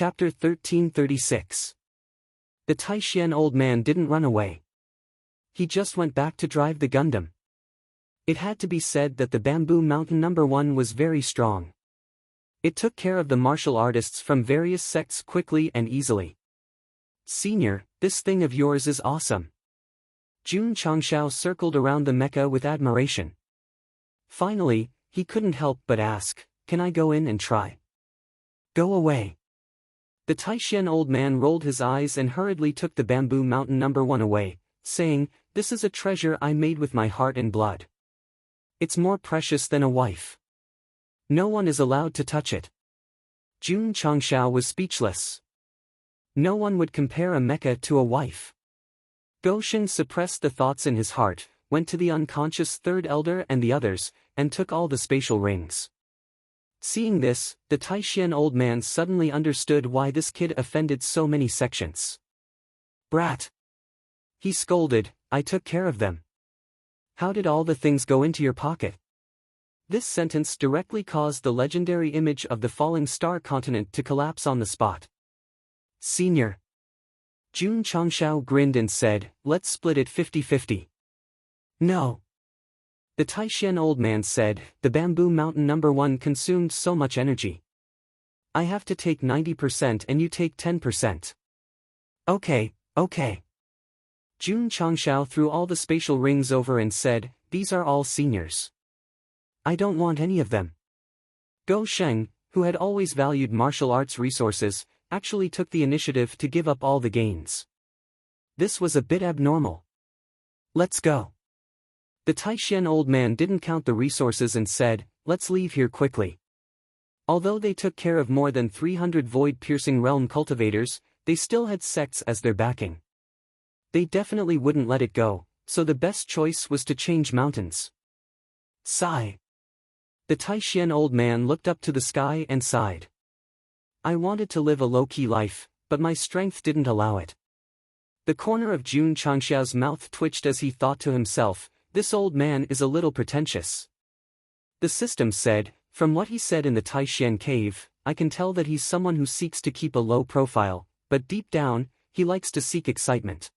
Chapter 1336. The Taishan old man didn't run away. He just went back to drive the Gundam. It had to be said that the Bamboo Mountain No. 1 was very strong. It took care of the martial artists from various sects quickly and easily. "Senior, this thing of yours is awesome." Jun Changshao circled around the mecha with admiration. Finally, he couldn't help but ask, "Can I go in and try?" "Go away." The Taishan old man rolled his eyes and hurriedly took the Bamboo Mountain No. 1 away, saying, "This is a treasure I made with my heart and blood. It's more precious than a wife. No one is allowed to touch it." Jun Changshao was speechless. No one would compare a mecha to a wife. Goshen suppressed the thoughts in his heart, went to the unconscious third elder and the others, and took all the spatial rings. Seeing this, the Taishan old man suddenly understood why this kid offended so many sections. "Brat!" he scolded, "I took care of them. How did all the things go into your pocket?" This sentence directly caused the legendary image of the falling star continent to collapse on the spot. "Senior." Jun Changshao grinned and said, "Let's split it 50-50. "No." The Taishan old man said, "The Bamboo Mountain No. 1 consumed so much energy. I have to take 90% and you take 10%. "Okay. Jun Changshao threw all the spatial rings over and said, "These are all seniors. I don't want any of them." Go Sheng, who had always valued martial arts resources, actually took the initiative to give up all the gains. This was a bit abnormal. "Let's go." The Taishan old man didn't count the resources and said, "Let's leave here quickly." Although they took care of more than 300 void-piercing realm cultivators, they still had sects as their backing. They definitely wouldn't let it go, so the best choice was to change mountains. Sigh. The Taishan old man looked up to the sky and sighed. "I wanted to live a low-key life, but my strength didn't allow it." The corner of Jun Changshao's mouth twitched as he thought to himself, "This old man is a little pretentious." The system said, "From what he said in the Taishan cave, I can tell that he's someone who seeks to keep a low profile, but deep down, he likes to seek excitement."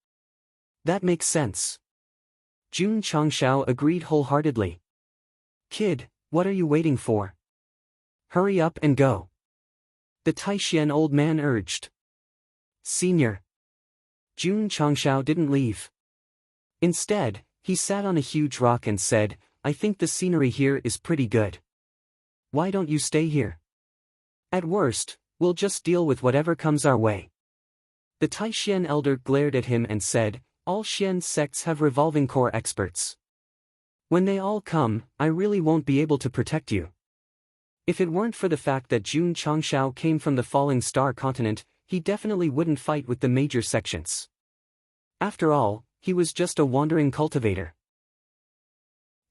That makes sense. Jun Changshao agreed wholeheartedly. "Kid, what are you waiting for? Hurry up and go." The Taishan old man urged. "Senior." Jun Changshao didn't leave. Instead, he sat on a huge rock and said, "I think the scenery here is pretty good. Why don't you stay here? At worst, we'll just deal with whatever comes our way." The Taishan elder glared at him and said, "All Xian sects have revolving core experts. When they all come, I really won't be able to protect you." If it weren't for the fact that Jun Changshao came from the falling star continent, he definitely wouldn't fight with the major sections. After all, he was just a wandering cultivator.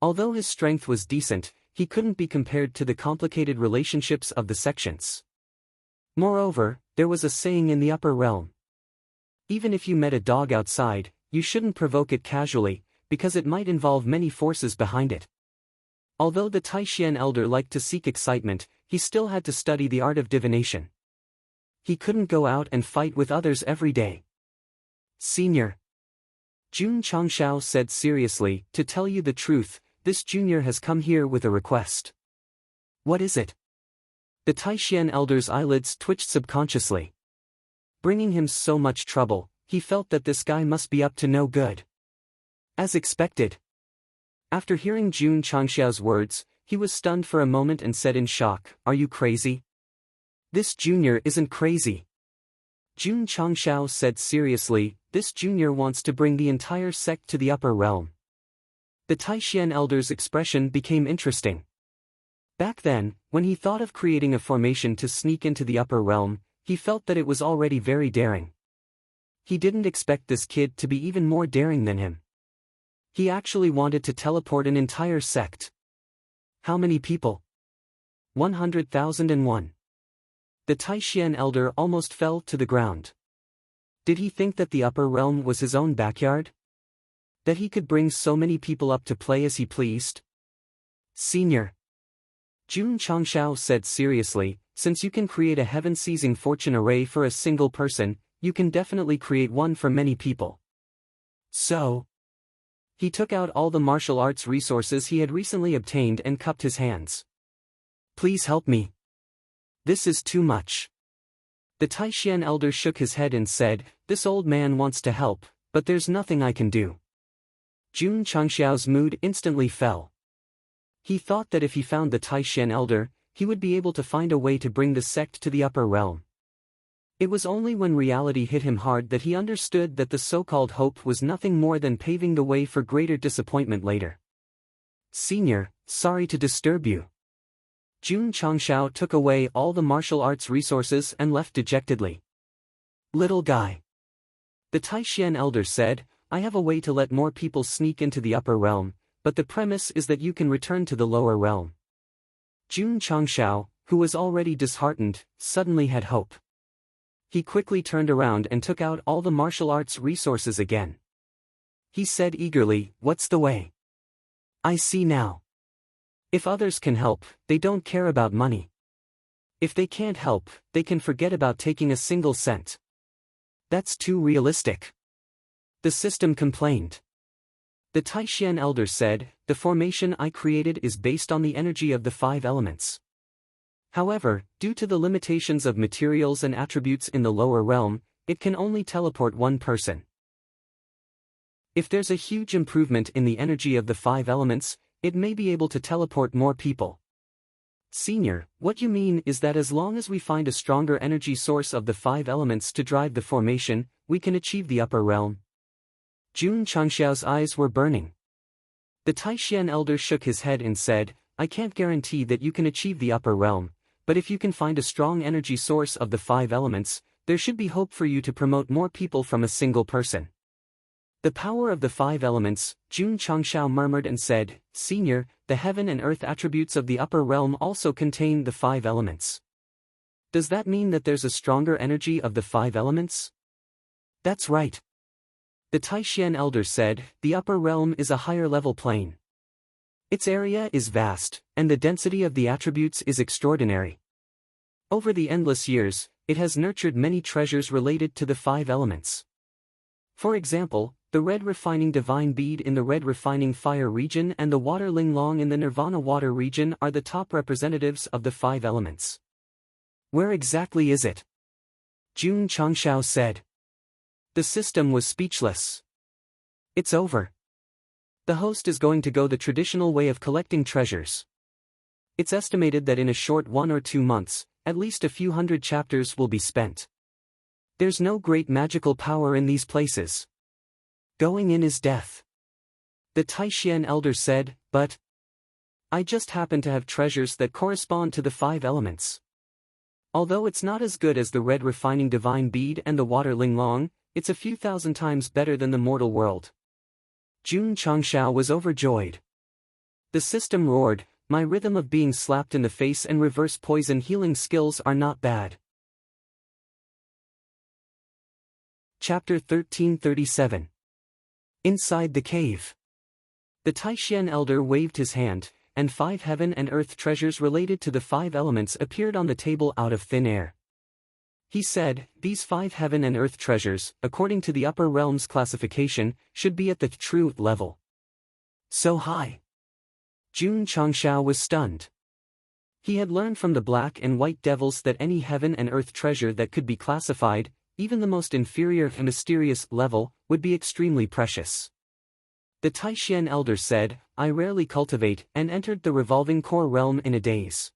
Although his strength was decent, he couldn't be compared to the complicated relationships of the sections. Moreover, there was a saying in the upper realm. Even if you met a dog outside, you shouldn't provoke it casually, because it might involve many forces behind it. Although the Taishan elder liked to seek excitement, he still had to study the art of divination. He couldn't go out and fight with others every day. "Senior." Jun Changshao said seriously, "To tell you the truth, this junior has come here with a request." "What is it?" The Taishan elder's eyelids twitched subconsciously. Bringing him so much trouble, he felt that this guy must be up to no good. As expected. After hearing Jun Changshao's words, he was stunned for a moment and said in shock, "Are you crazy?" "This junior isn't crazy." Jun Changshao said seriously, "This junior wants to bring the entire sect to the upper realm." The Taishan elder's expression became interesting. Back then, when he thought of creating a formation to sneak into the upper realm, he felt that it was already very daring. He didn't expect this kid to be even more daring than him. He actually wanted to teleport an entire sect. How many people? 100,001. The Taishan elder almost fell to the ground. Did he think that the upper realm was his own backyard? That he could bring so many people up to play as he pleased? "Senior." Jun Changshao said seriously, since you can create a heaven-seizing fortune array for a single person, you can definitely create one for many people. So, he took out all the martial arts resources he had recently obtained and cupped his hands. Please help me. This is too much. The Taishan elder shook his head and said, this old man wants to help, but there's nothing I can do. Jun Changxiao's mood instantly fell. He thought that if he found the Taishan elder, he would be able to find a way to bring the sect to the upper realm. It was only when reality hit him hard that he understood that the so-called hope was nothing more than paving the way for greater disappointment later. Senior, sorry to disturb you. Jun Changxiao took away all the martial arts resources and left dejectedly. Little guy. The Taishan elder said, I have a way to let more people sneak into the upper realm, but the premise is that you can return to the lower realm. Jun Changxiao, who was already disheartened, suddenly had hope. He quickly turned around and took out all the martial arts resources again. He said eagerly, what's the way? I see now. If others can help, they don't care about money. If they can't help, they can forget about taking a single cent. That's too realistic. The system complained. The Taishan elder said, the formation I created is based on the energy of the 5 elements. However, due to the limitations of materials and attributes in the lower realm, it can only teleport one person. If there's a huge improvement in the energy of the 5 elements, it may be able to teleport more people. Senior, what you mean is that as long as we find a stronger energy source of the 5 elements to drive the formation, we can achieve the upper realm. Jun Changxiao's eyes were burning. The Taishan elder shook his head and said, I can't guarantee that you can achieve the upper realm, but if you can find a strong energy source of the 5 elements, there should be hope for you to promote more people from a single person. The power of the 5 elements, Jun Changxiao murmured and said, Senior, the heaven and earth attributes of the upper realm also contain the 5 elements. Does that mean that there's a stronger energy of the 5 elements? That's right. The Taishan elder said, the upper realm is a higher level plane. Its area is vast, and the density of the attributes is extraordinary. Over the endless years, it has nurtured many treasures related to the 5 elements. For example, the red refining divine bead in the red refining fire region and the water linglong in the nirvana water region are the top representatives of the 5 elements. Where exactly is it? Jun Changxiao said. The system was speechless. It's over. The host is going to go the traditional way of collecting treasures. It's estimated that in a short 1 or 2 months, at least a few hundred chapters will be spent. There's no great magical power in these places. Going in is death. The Taishan elder said, but I just happen to have treasures that correspond to the 5 elements. Although it's not as good as the red refining divine bead and the water linglong, it's a few thousand times better than the mortal world. Jun Changxiao was overjoyed. The system roared, my rhythm of being slapped in the face and reverse poison healing skills are not bad. Chapter 1337. Inside the cave. The Taishan elder waved his hand, and 5 heaven and earth treasures related to the 5 elements appeared on the table out of thin air. He said, these 5 heaven and earth treasures, according to the upper realm's classification, should be at the true level. So high. Jun Changxiao was stunned. He had learned from the black and white devils that any heaven and earth treasure that could be classified, even the most inferior and mysterious level, would be extremely precious. The Taishan elder said, I rarely cultivate and entered the revolving core realm in a daze.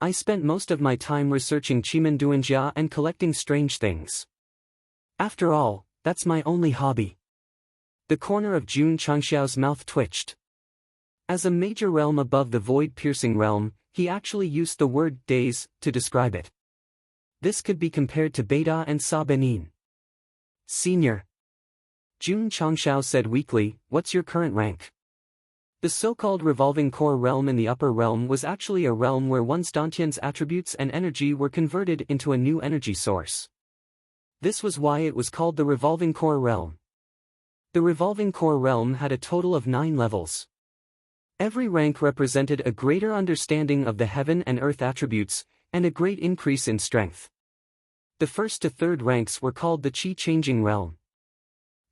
I spent most of my time researching Chimenduanjia and collecting strange things. After all, that's my only hobby. The corner of Jun Changxiao's mouth twitched. As a major realm above the void-piercing realm, he actually used the word daze to describe it. This could be compared to Beta and Sa Benin. Senior. Jun Changxiao said weakly, what's your current rank? The so-called revolving core realm in the upper realm was actually a realm where one's Dantian's attributes and energy were converted into a new energy source. This was why it was called the revolving core realm. The revolving core realm had a total of 9 levels. Every rank represented a greater understanding of the heaven and earth attributes, and a great increase in strength. The first to third ranks were called the Qi-changing realm.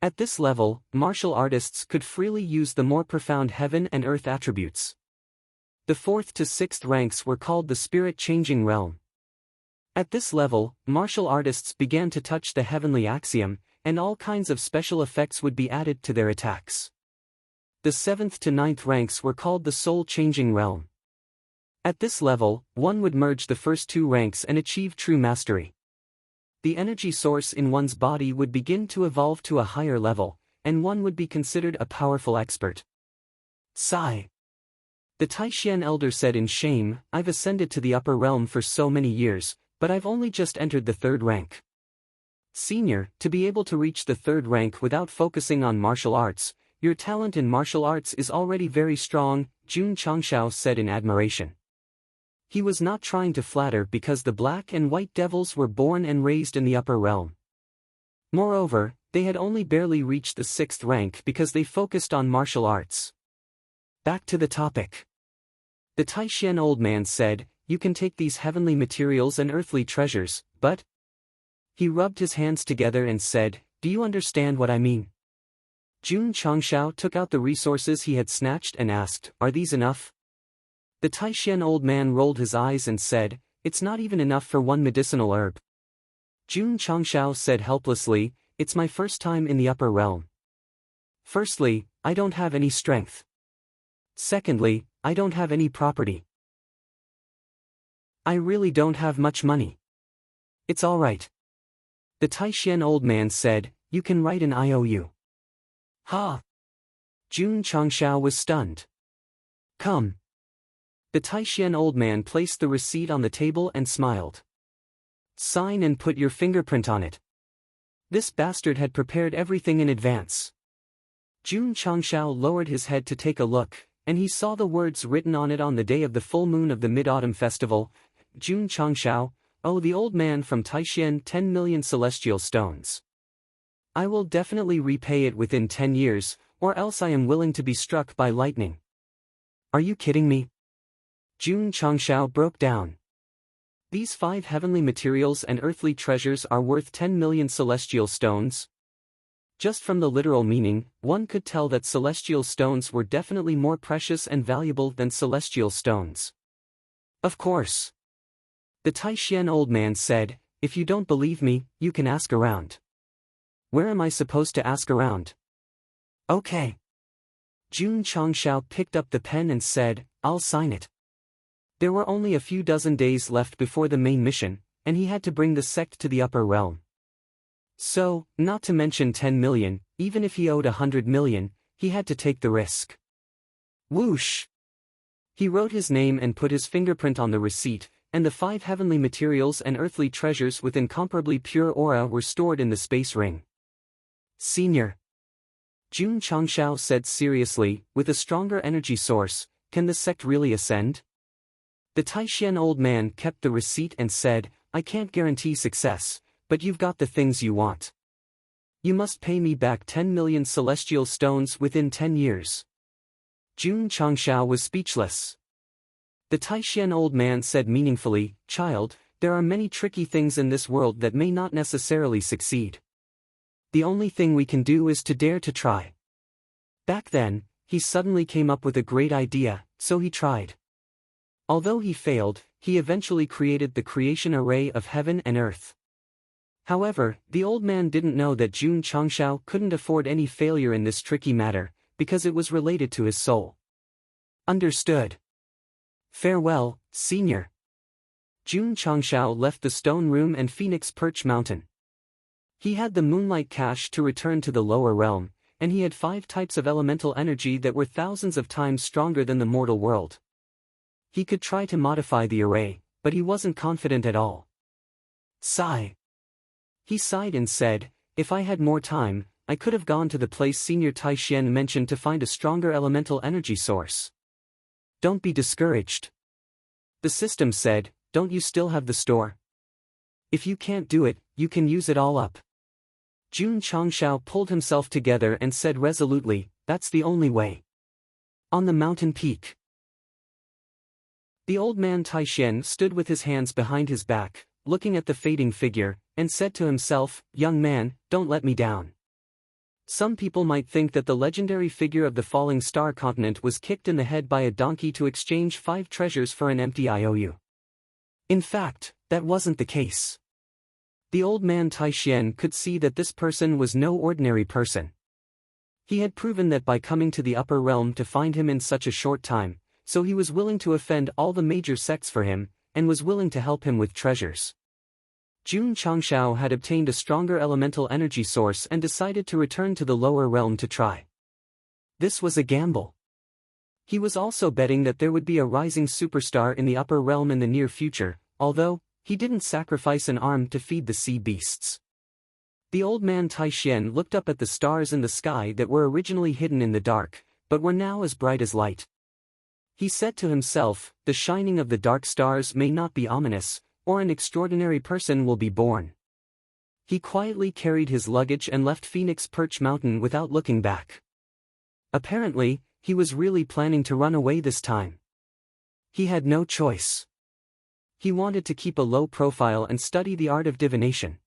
At this level, martial artists could freely use the more profound heaven and earth attributes. The fourth to sixth ranks were called the spirit-changing realm. At this level, martial artists began to touch the heavenly axiom, and all kinds of special effects would be added to their attacks. The seventh to ninth ranks were called the soul-changing realm. At this level, one would merge the first two ranks and achieve true mastery. The energy source in one's body would begin to evolve to a higher level, and one would be considered a powerful expert. Sigh. The Taishan elder said in shame, I've ascended to the upper realm for so many years, but I've only just entered the third rank. Senior, to be able to reach the third rank without focusing on martial arts, your talent in martial arts is already very strong, Jun Changshao said in admiration. He was not trying to flatter because the black and white devils were born and raised in the upper realm. Moreover, they had only barely reached the sixth rank because they focused on martial arts. Back to the topic. The Taishan old man said, you can take these heavenly materials and earthly treasures, but... He rubbed his hands together and said, do you understand what I mean? Jun Changshao took out the resources he had snatched and asked, are these enough? The Taishan old man rolled his eyes and said, it's not even enough for one medicinal herb. Jun Changshao said helplessly, it's my first time in the upper realm. Firstly, I don't have any strength. Secondly, I don't have any property. I really don't have much money. It's all right. The Taishan old man said, you can write an IOU. Ha! Jun Changshao was stunned. Come. The Taishan old man placed the receipt on the table and smiled. Sign and put your fingerprint on it. This bastard had prepared everything in advance. Jun Changshao lowered his head to take a look, and he saw the words written on it on the day of the full moon of the Mid-Autumn Festival. Jun Changshao, oh the old man from Taishan, 10 million celestial stones. I will definitely repay it within 10 years, or else I am willing to be struck by lightning. Are you kidding me? Jun Changshao broke down. These 5 heavenly materials and earthly treasures are worth 10 million celestial stones. Just from the literal meaning, one could tell that celestial stones were definitely more precious and valuable than celestial stones. Of course. The Taishan old man said, if you don't believe me, you can ask around. Where am I supposed to ask around? Okay. Jun Changshao picked up the pen and said, I'll sign it. There were only a few dozen days left before the main mission, and he had to bring the sect to the upper realm. So, not to mention 10 million, even if he owed 100 million, he had to take the risk. Whoosh! He wrote his name and put his fingerprint on the receipt, and the 5 heavenly materials and earthly treasures with incomparably pure aura were stored in the space ring. Senior. Jun Changshao said seriously, with a stronger energy source, can the sect really ascend? The Taishan old man kept the receipt and said, I can't guarantee success, but you've got the things you want. You must pay me back 10 million celestial stones within 10 years. Jun Changshao was speechless. The Taishan old man said meaningfully, child, there are many tricky things in this world that may not necessarily succeed. The only thing we can do is to dare to try. Back then, he suddenly came up with a great idea, so he tried. Although he failed, he eventually created the creation array of heaven and earth. However, the old man didn't know that Jun Changshao couldn't afford any failure in this tricky matter, because it was related to his soul. Understood. Farewell, senior. Jun Changshao left the stone room and Phoenix Perch Mountain. He had the moonlight cache to return to the lower realm, and he had 5 types of elemental energy that were thousands of times stronger than the mortal world. He could try to modify the array, but he wasn't confident at all. Sigh. He sighed and said, if I had more time, I could have gone to the place Senior Taishan mentioned to find a stronger elemental energy source. Don't be discouraged. The system said, don't you still have the store? If you can't do it, you can use it all up. Jun Changshao pulled himself together and said resolutely, that's the only way. On the mountain peak. The old man Taishen stood with his hands behind his back, looking at the fading figure, and said to himself, "Young man, don't let me down." Some people might think that the legendary figure of the falling star continent was kicked in the head by a donkey to exchange 5 treasures for an empty IOU. In fact, that wasn't the case. The old man Taishen could see that this person was no ordinary person. He had proven that by coming to the upper realm to find him in such a short time, so he was willing to offend all the major sects for him, and was willing to help him with treasures. Jun Changshao had obtained a stronger elemental energy source and decided to return to the lower realm to try. This was a gamble. He was also betting that there would be a rising superstar in the upper realm in the near future, although, he didn't sacrifice an arm to feed the sea beasts. The old man Taishen looked up at the stars in the sky that were originally hidden in the dark, but were now as bright as light. He said to himself, "The shining of the dark stars may not be ominous, or an extraordinary person will be born." He quietly carried his luggage and left Phoenix Perch Mountain without looking back. Apparently, he was really planning to run away this time. He had no choice. He wanted to keep a low profile and study the art of divination.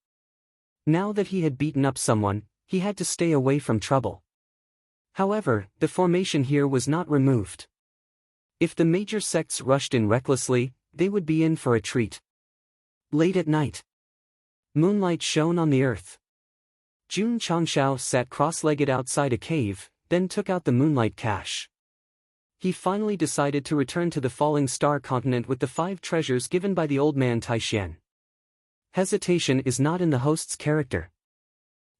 Now that he had beaten up someone, he had to stay away from trouble. However, the formation here was not removed. If the major sects rushed in recklessly, they would be in for a treat. Late at night, moonlight shone on the earth. Jun Changshao sat cross-legged outside a cave, then took out the moonlight cache. He finally decided to return to the falling star continent with the 5 treasures given by the old man Taishen. Hesitation is not in the host's character.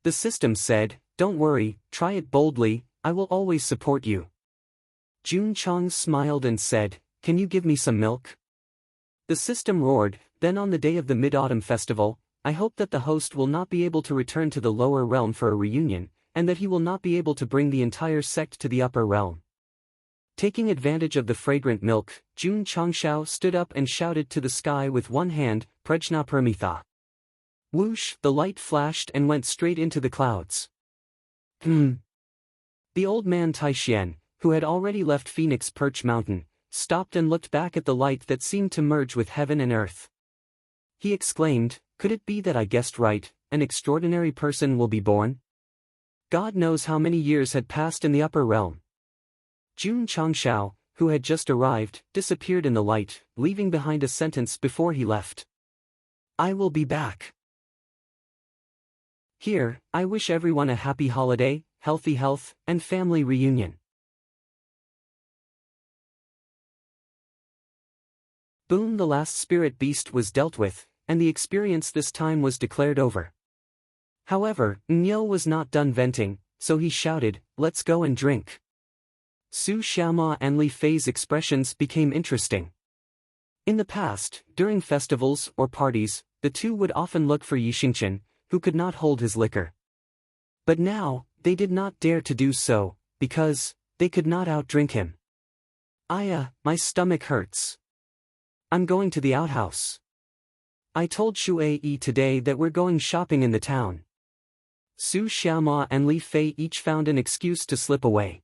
The system said, "Don't worry, try it boldly, I will always support you." Jun Chang smiled and said, "Can you give me some milk?" The system roared, "Then on the day of the Mid-Autumn Festival, I hope that the host will not be able to return to the lower realm for a reunion, and that he will not be able to bring the entire sect to the upper realm." Taking advantage of the fragrant milk, Jun Changshao stood up and shouted to the sky with one hand, "Prajna Paramitha." Whoosh, the light flashed and went straight into the clouds. The old man Taishen, who had already left Phoenix Perch Mountain, stopped and looked back at the light that seemed to merge with heaven and earth. He exclaimed, "Could it be that I guessed right, an extraordinary person will be born?" God knows how many years had passed in the upper realm. Jun Changshao, who had just arrived, disappeared in the light, leaving behind a sentence before he left. "I will be back." Here, I wish everyone a happy holiday, healthy health, and family reunion. Boom, the last spirit beast was dealt with, and the experience this time was declared over. However, Nyo was not done venting, so he shouted, "Let's go and drink." Su Xiaoma and Li Fei's expressions became interesting. In the past, during festivals or parties, the two would often look for Yixingchen, who could not hold his liquor. But now, they did not dare to do so, because they could not outdrink him. My stomach hurts. I'm going to the outhouse. I told Shu Yi today that we're going shopping in the town. Su Xiaoma and Li Fei each found an excuse to slip away.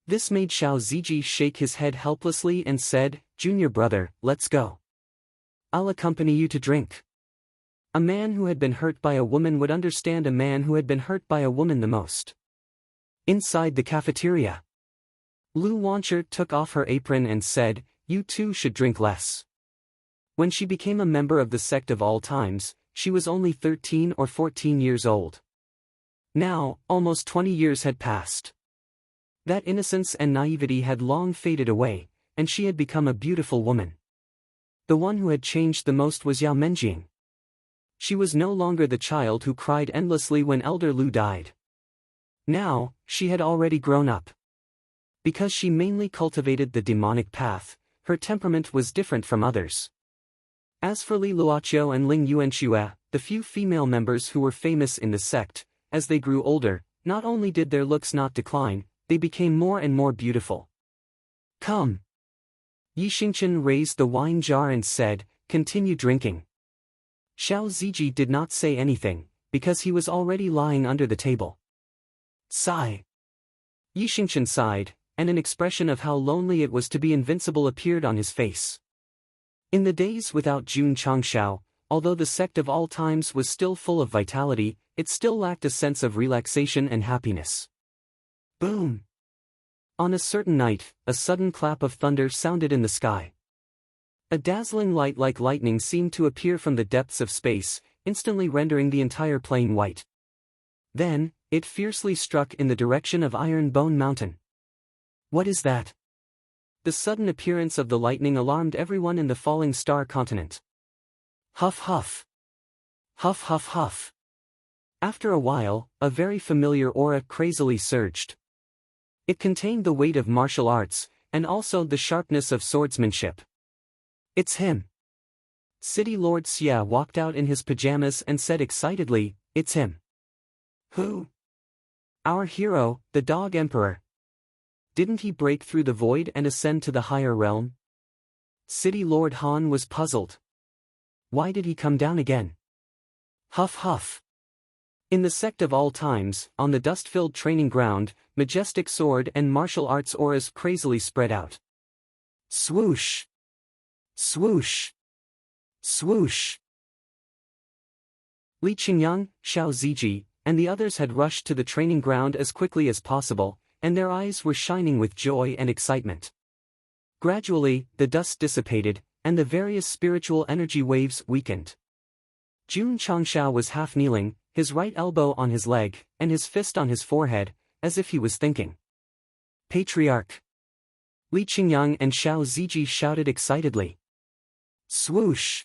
This made Xiao Ziji shake his head helplessly and said, "Junior brother, let's go. I'll accompany you to drink." A man who had been hurt by a woman would understand a man who had been hurt by a woman the most. Inside the cafeteria, Lu Wancher took off her apron and said, "You two should drink less." When she became a member of the sect of all times, she was only 13 or 14 years old. Now, almost 20 years had passed. That innocence and naivety had long faded away, and she had become a beautiful woman. The one who had changed the most was Yao Menjing. She was no longer the child who cried endlessly when Elder Lu died. Now, she had already grown up. Because she mainly cultivated the demonic path, her temperament was different from others. As for Li Luoqiu and Ling Yuanxue, the few female members who were famous in the sect, as they grew older, not only did their looks not decline, they became more and more beautiful. "Come." Yixingchen raised the wine jar and said, "Continue drinking." Xiao Ziji did not say anything, because he was already lying under the table. Sigh. Yixingchen sighed, and an expression of how lonely it was to be invincible appeared on his face. In the days without Jun Changshao, although the sect of all times was still full of vitality, it still lacked a sense of relaxation and happiness. Boom! On a certain night, a sudden clap of thunder sounded in the sky. A dazzling light like lightning seemed to appear from the depths of space, instantly rendering the entire plain white. Then, it fiercely struck in the direction of Iron Bone Mountain. What is that? The sudden appearance of the lightning alarmed everyone in the Falling Star continent. Huff huff. Huff huff huff. After a while, a very familiar aura crazily surged. It contained the weight of martial arts, and also the sharpness of swordsmanship. It's him. City Lord Xia walked out in his pajamas and said excitedly, "It's him." Who? Our hero, the Dog Emperor. Didn't he break through the void and ascend to the higher realm? City Lord Han was puzzled. Why did he come down again? Huff huff. In the sect of all times, on the dust-filled training ground, majestic sword and martial arts auras crazily spread out. Swoosh! Swoosh! Swoosh! Li Qingyang, Xiao Ziji, and the others had rushed to the training ground as quickly as possible, and their eyes were shining with joy and excitement. Gradually, the dust dissipated, and the various spiritual energy waves weakened. Jun Changshao was half kneeling, his right elbow on his leg, and his fist on his forehead, as if he was thinking. Patriarch! Li Qingyang and Xiao Ziji shouted excitedly. Swoosh!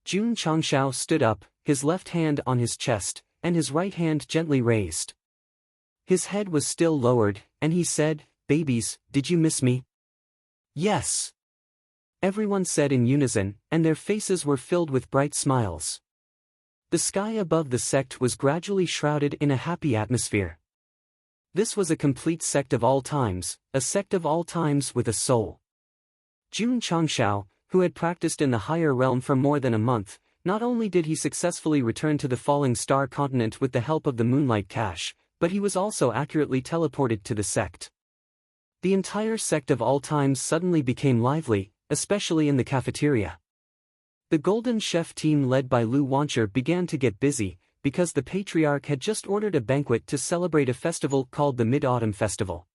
Jun Changshao stood up, his left hand on his chest, and his right hand gently raised. His head was still lowered, and he said, "Babies, did you miss me?" Yes. Everyone said in unison, and their faces were filled with bright smiles. The sky above the sect was gradually shrouded in a happy atmosphere. This was a complete sect of all times, a sect of all times with a soul. Jun Changshao, who had practiced in the higher realm for more than a month, not only did he successfully return to the Falling Star continent with the help of the Moonlight Cache, but he was also accurately teleported to the sect. The entire sect of all times suddenly became lively, especially in the cafeteria. The Golden Chef team led by Lu Wancher began to get busy, because the Patriarch had just ordered a banquet to celebrate a festival called the Mid-Autumn Festival.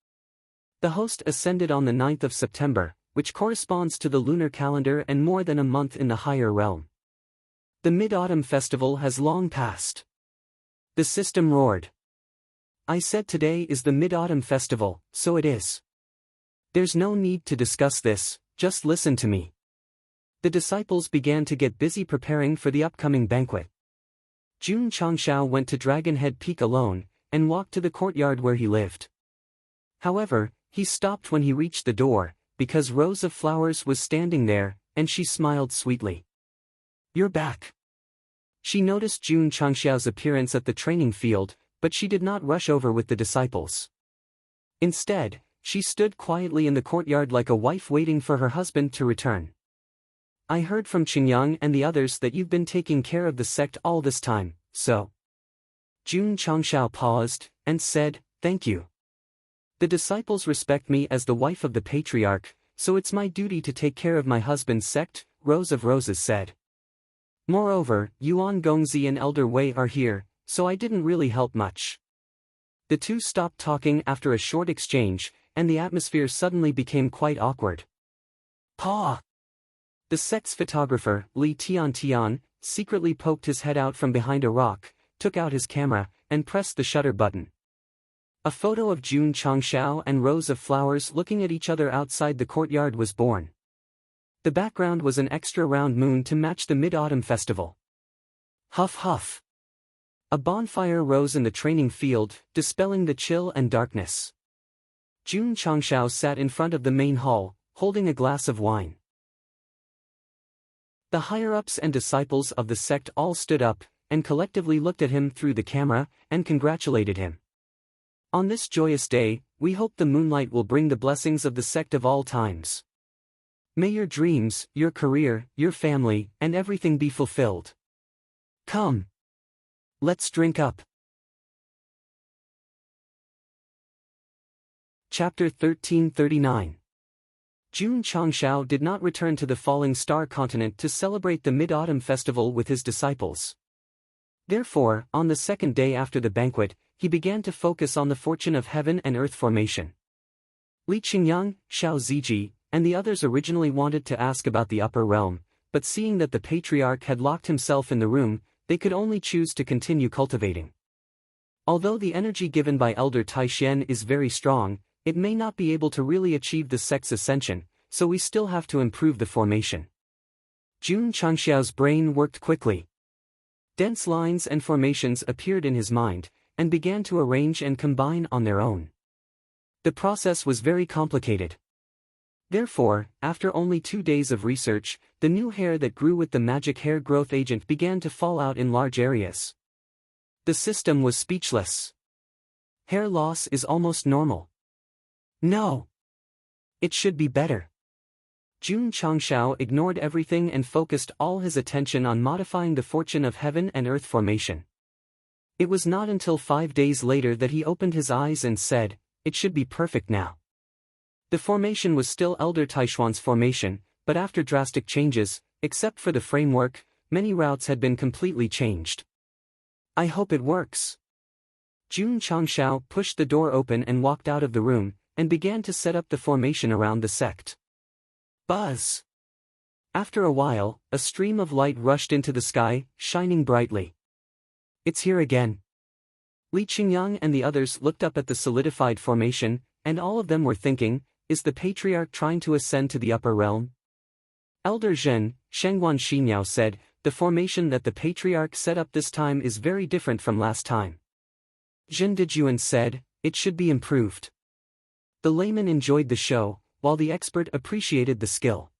The host ascended on the 9th of September, which corresponds to the lunar calendar and more than a month in the higher realm. The Mid-Autumn Festival has long passed. The system roared. I said today is the Mid-Autumn Festival, so it is. There's no need to discuss this, just listen to me. The disciples began to get busy preparing for the upcoming banquet. Jun Changshao went to Dragonhead Peak alone, and walked to the courtyard where he lived. However, he stopped when he reached the door, because Rose of Flowers was standing there, and she smiled sweetly. You're back. She noticed Jun Changshao's appearance at the training field, but she did not rush over with the disciples. Instead, she stood quietly in the courtyard like a wife waiting for her husband to return. I heard from Qingyang and the others that you've been taking care of the sect all this time, so. Jun Changshao paused, and said, thank you. The disciples respect me as the wife of the Patriarch, so it's my duty to take care of my husband's sect, Rose of Roses said. Moreover, Yuan Gongzi and Elder Wei are here, so I didn't really help much. The two stopped talking after a short exchange, and the atmosphere suddenly became quite awkward. Pa! The sect's photographer, Li Tian, secretly poked his head out from behind a rock, took out his camera, and pressed the shutter button. A photo of Jun Changshao and Rose of Flowers looking at each other outside the courtyard was born. The background was an extra round moon to match the Mid-Autumn Festival. Huff huff. A bonfire rose in the training field, dispelling the chill and darkness. Jun Changshao sat in front of the main hall, holding a glass of wine. The higher-ups and disciples of the sect all stood up, and collectively looked at him through the camera, and congratulated him. On this joyous day, we hope the moonlight will bring the blessings of the sect of all times. May your dreams, your career, your family, and everything be fulfilled. Come. Let's drink up. Chapter 1339. Jun Changshao did not return to the Falling Star continent to celebrate the Mid-Autumn Festival with his disciples. Therefore, on the second day after the banquet, he began to focus on the fortune of heaven and earth formation. Li Qingyang, Xiao Ziji, and the others originally wanted to ask about the upper realm, but seeing that the patriarch had locked himself in the room, they could only choose to continue cultivating. Although the energy given by Elder Taishian is very strong, it may not be able to really achieve the sect's ascension, so we still have to improve the formation. Jun Changxiao's brain worked quickly. Dense lines and formations appeared in his mind, and began to arrange and combine on their own. The process was very complicated. Therefore, after only 2 days of research, the new hair that grew with the magic hair growth agent began to fall out in large areas. The system was speechless. Hair loss is almost normal. No. It should be better. Jun Changshao ignored everything and focused all his attention on modifying the fortune of heaven and earth formation. It was not until 5 days later that he opened his eyes and said, "It should be perfect now." The formation was still Elder Taishuan's formation, but after drastic changes, except for the framework, many routes had been completely changed. I hope it works. Jun Changshao pushed the door open and walked out of the room, and began to set up the formation around the sect. Buzz! After a while, a stream of light rushed into the sky, shining brightly. It's here again. Li Qingyang and the others looked up at the solidified formation, and all of them were thinking, is the patriarch trying to ascend to the upper realm? Elder Zhen, Shengguan Xinyao said, the formation that the patriarch set up this time is very different from last time. Zhen Dijuan said, it should be improved. The layman enjoyed the show, while the expert appreciated the skill.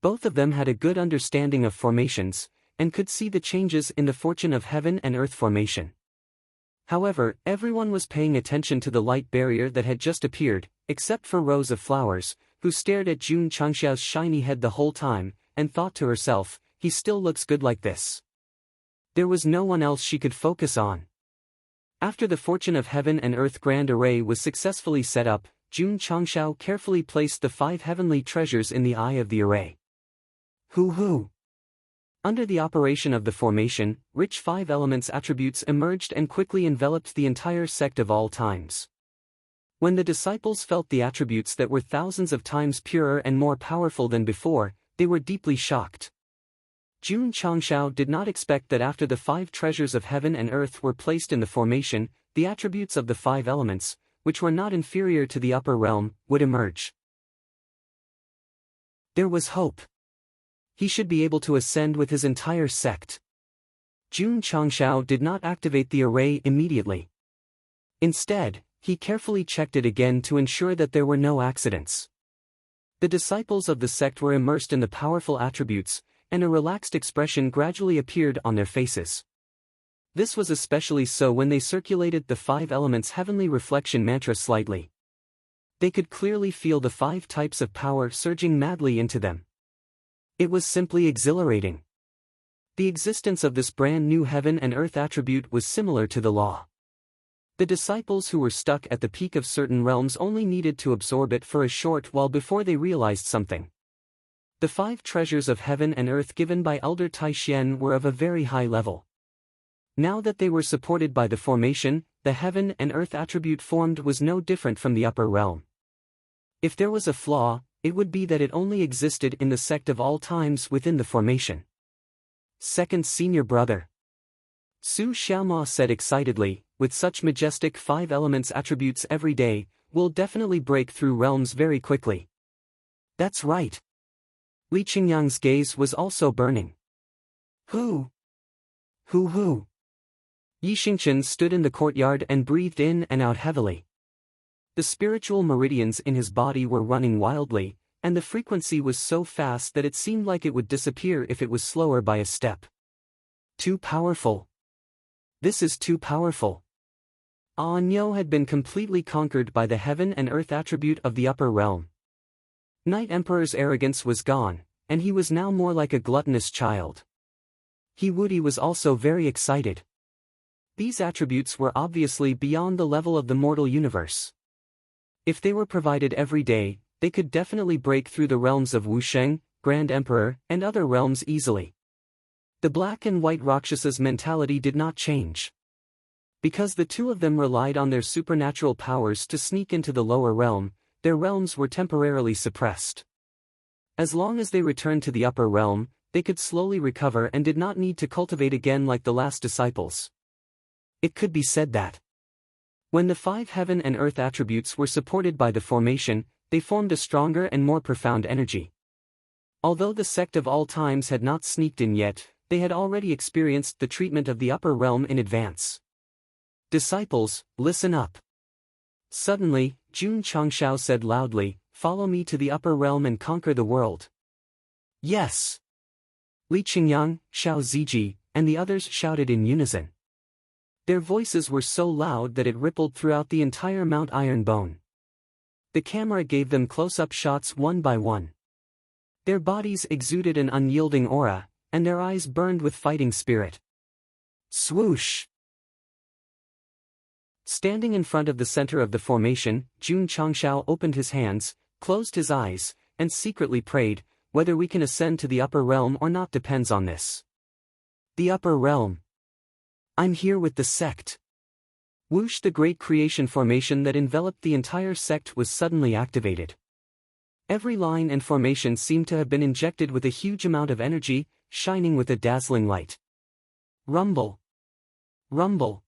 Both of them had a good understanding of formations, and could see the changes in the fortune of heaven and earth formation. However, everyone was paying attention to the light barrier that had just appeared, except for Rose of Flowers, who stared at Jun Changxiao's shiny head the whole time, and thought to herself, he still looks good like this. There was no one else she could focus on. After the fortune of heaven and earth grand array was successfully set up, Jun Changxiao carefully placed the 5 heavenly treasures in the eye of the array. Hoo-hoo! Under the operation of the formation, rich 5 elements attributes emerged and quickly enveloped the entire sect of all times. When the disciples felt the attributes that were thousands of times purer and more powerful than before, they were deeply shocked. Jun Changshao did not expect that after the 5 treasures of heaven and earth were placed in the formation, the attributes of the 5 elements, which were not inferior to the upper realm, would emerge. There was hope. He should be able to ascend with his entire sect. Jun Changshao did not activate the array immediately. Instead, he carefully checked it again to ensure that there were no accidents. The disciples of the sect were immersed in the powerful attributes, and a relaxed expression gradually appeared on their faces. This was especially so when they circulated the 5 elements heavenly reflection mantra slightly. They could clearly feel the 5 types of power surging madly into them. It was simply exhilarating. The existence of this brand new heaven and earth attribute was similar to the law. The disciples who were stuck at the peak of certain realms only needed to absorb it for a short while before they realized something. The 5 treasures of heaven and earth given by Elder Taishian were of a very high level. Now that they were supported by the formation, the heaven and earth attribute formed was no different from the upper realm. If there was a flaw, it would be that it only existed in the sect of all times within the formation. Second senior brother. Su Xiaoma said excitedly, with such majestic 5 elements attributes every day, we'll definitely break through realms very quickly. That's right. Li Qingyang's gaze was also burning. Who? Who? Yi Xingchen stood in the courtyard and breathed in and out heavily. The spiritual meridians in his body were running wildly, and the frequency was so fast that it seemed like it would disappear if it was slower by a step. Too powerful. This is too powerful. Anyo had been completely conquered by the heaven and earth attribute of the upper realm. Night Emperor's arrogance was gone, and he was now more like a gluttonous child. He was also very excited. These attributes were obviously beyond the level of the mortal universe. If they were provided every day, they could definitely break through the realms of Wusheng, Grand Emperor, and other realms easily. The black and white Rakshasa's mentality did not change. Because the two of them relied on their supernatural powers to sneak into the lower realm, their realms were temporarily suppressed. As long as they returned to the upper realm, they could slowly recover and did not need to cultivate again like the last disciples. It could be said that when the 5 heaven and earth attributes were supported by the formation, they formed a stronger and more profound energy. Although the sect of all times had not sneaked in yet, they had already experienced the treatment of the upper realm in advance. Disciples, listen up. Suddenly, Jun Changshao said loudly, "Follow me to the upper realm and conquer the world." Yes! Li Qingyang, Xiao Ziji, and the others shouted in unison. Their voices were so loud that it rippled throughout the entire Mount Ironbone. The camera gave them close-up shots one by one. Their bodies exuded an unyielding aura, and their eyes burned with fighting spirit. Swoosh! Standing in front of the center of the formation, Jun Changshao opened his hands, closed his eyes, and secretly prayed, "Whether we can ascend to the upper realm or not depends on this." The upper realm. I'm here with the sect. Whoosh! The great creation formation that enveloped the entire sect was suddenly activated. Every line and formation seemed to have been injected with a huge amount of energy, shining with a dazzling light. Rumble! Rumble!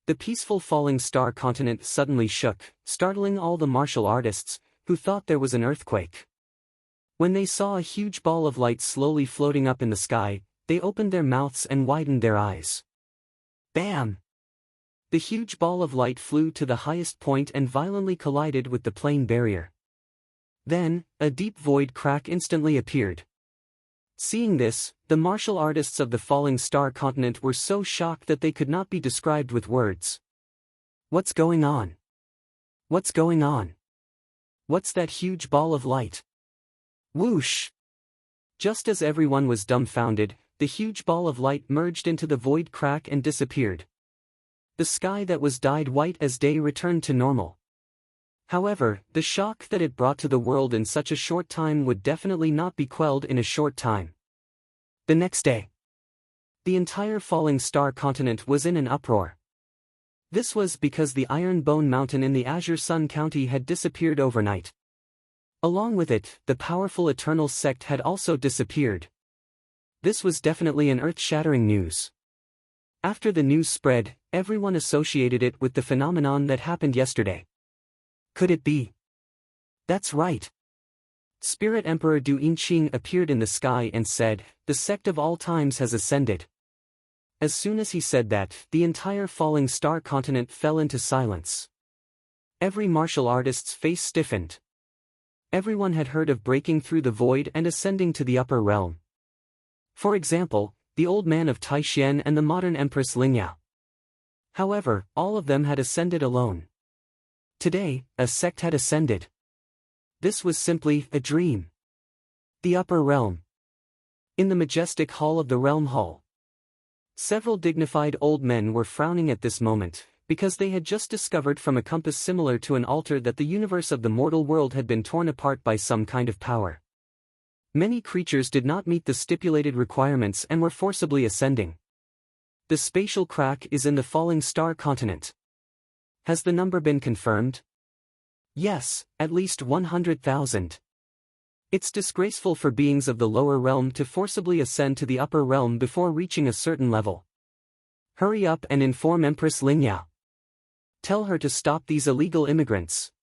The peaceful falling star continent suddenly shook, startling all the martial artists, who thought there was an earthquake. When they saw a huge ball of light slowly floating up in the sky, they opened their mouths and widened their eyes. Bam! The huge ball of light flew to the highest point and violently collided with the plane barrier. Then, a deep void crack instantly appeared. Seeing this, the martial artists of the falling star continent were so shocked that they could not be described with words. What's going on? What's going on? What's that huge ball of light? Whoosh! Just as everyone was dumbfounded, the huge ball of light merged into the void crack and disappeared. The sky that was dyed white as day returned to normal. However, the shock that it brought to the world in such a short time would definitely not be quelled in a short time. The next day, the entire falling star continent was in an uproar. This was because the Iron Bone Mountain in the Azure Sun County had disappeared overnight. Along with it, the powerful Eternal Sect had also disappeared. This was definitely an earth-shattering news. After the news spread, everyone associated it with the phenomenon that happened yesterday. Could it be? That's right. Spirit Emperor Du Yinqing appeared in the sky and said, "The sect of all times has ascended." As soon as he said that, the entire falling star continent fell into silence. Every martial artist's face stiffened. Everyone had heard of breaking through the void and ascending to the upper realm. For example, the old man of Taishan and the modern Empress Lingyao. However, all of them had ascended alone. Today, a sect had ascended. This was simply a dream. The upper realm. In the majestic hall of the realm hall, several dignified old men were frowning at this moment, because they had just discovered from a compass similar to an altar that the universe of the mortal world had been torn apart by some kind of power. Many creatures did not meet the stipulated requirements and were forcibly ascending. The spatial crack is in the falling star continent. Has the number been confirmed? Yes, at least 100,000. It's disgraceful for beings of the lower realm to forcibly ascend to the upper realm before reaching a certain level. Hurry up and inform Empress Lingyao. Tell her to stop these illegal immigrants.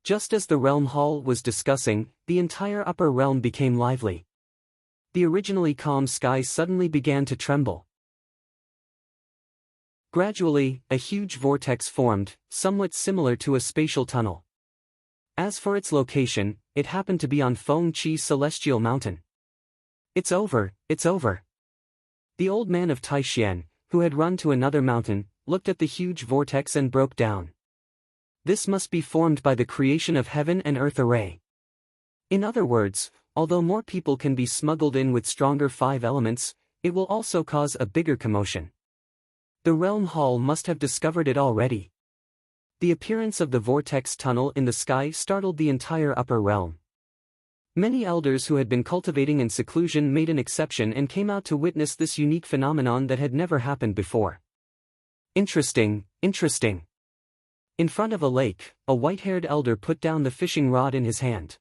Just as the realm hall was discussing, the entire upper realm became lively. The originally calm sky suddenly began to tremble. Gradually, a huge vortex formed, somewhat similar to a spatial tunnel. As for its location, it happened to be on Feng Qi Celestial Mountain. It's over, it's over. The old man of Taishan, who had run to another mountain, looked at the huge vortex and broke down. This must be formed by the creation of heaven and earth array. In other words, although more people can be smuggled in with stronger 5 elements, it will also cause a bigger commotion. The realm hall must have discovered it already. The appearance of the vortex tunnel in the sky startled the entire upper realm. Many elders who had been cultivating in seclusion made an exception and came out to witness this unique phenomenon that had never happened before. Interesting, interesting. In front of a lake, a white-haired elder put down the fishing rod in his hand.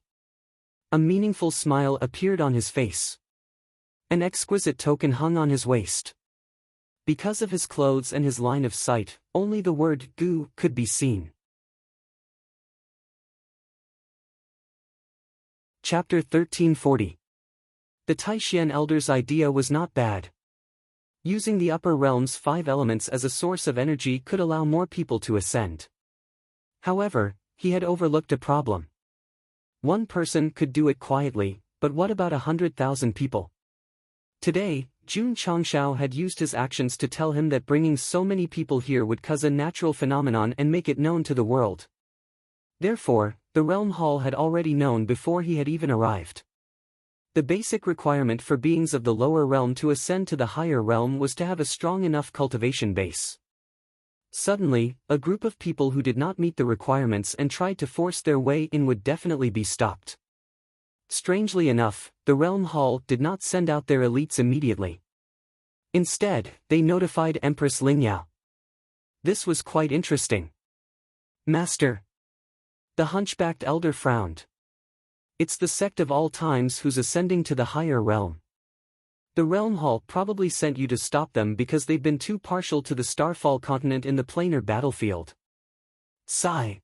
A meaningful smile appeared on his face. An exquisite token hung on his waist. Because of his clothes and his line of sight, only the word "gu" could be seen. Chapter 1340. The Taishian elder's idea was not bad. Using the upper realm's 5 elements as a source of energy could allow more people to ascend. However, he had overlooked a problem. One person could do it quietly, but what about 100,000 people? Today, Jun Changshao had used his actions to tell him that bringing so many people here would cause a natural phenomenon and make it known to the world. Therefore, the Realm Hall had already known before he had even arrived. The basic requirement for beings of the lower realm to ascend to the higher realm was to have a strong enough cultivation base. Suddenly, a group of people who did not meet the requirements and tried to force their way in would definitely be stopped. Strangely enough, the Realm Hall did not send out their elites immediately. Instead, they notified Empress Lingyao. This was quite interesting. Master. The hunchbacked elder frowned. It's the sect of all times who's ascending to the higher realm. The Realm Hall probably sent you to stop them because they've been too partial to the Starfall continent in the planar battlefield. Sigh.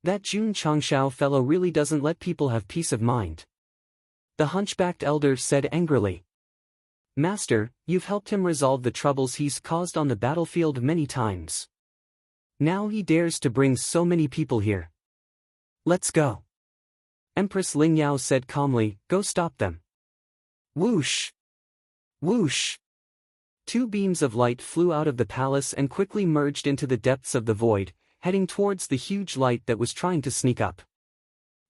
That Jun Changshao fellow really doesn't let people have peace of mind. The hunchbacked elder said angrily. Master, you've helped him resolve the troubles he's caused on the battlefield many times. Now he dares to bring so many people here. Let's go. Empress Lingyao said calmly, go stop them. Whoosh! Whoosh! 2 beams of light flew out of the palace and quickly merged into the depths of the void, heading towards the huge light that was trying to sneak up.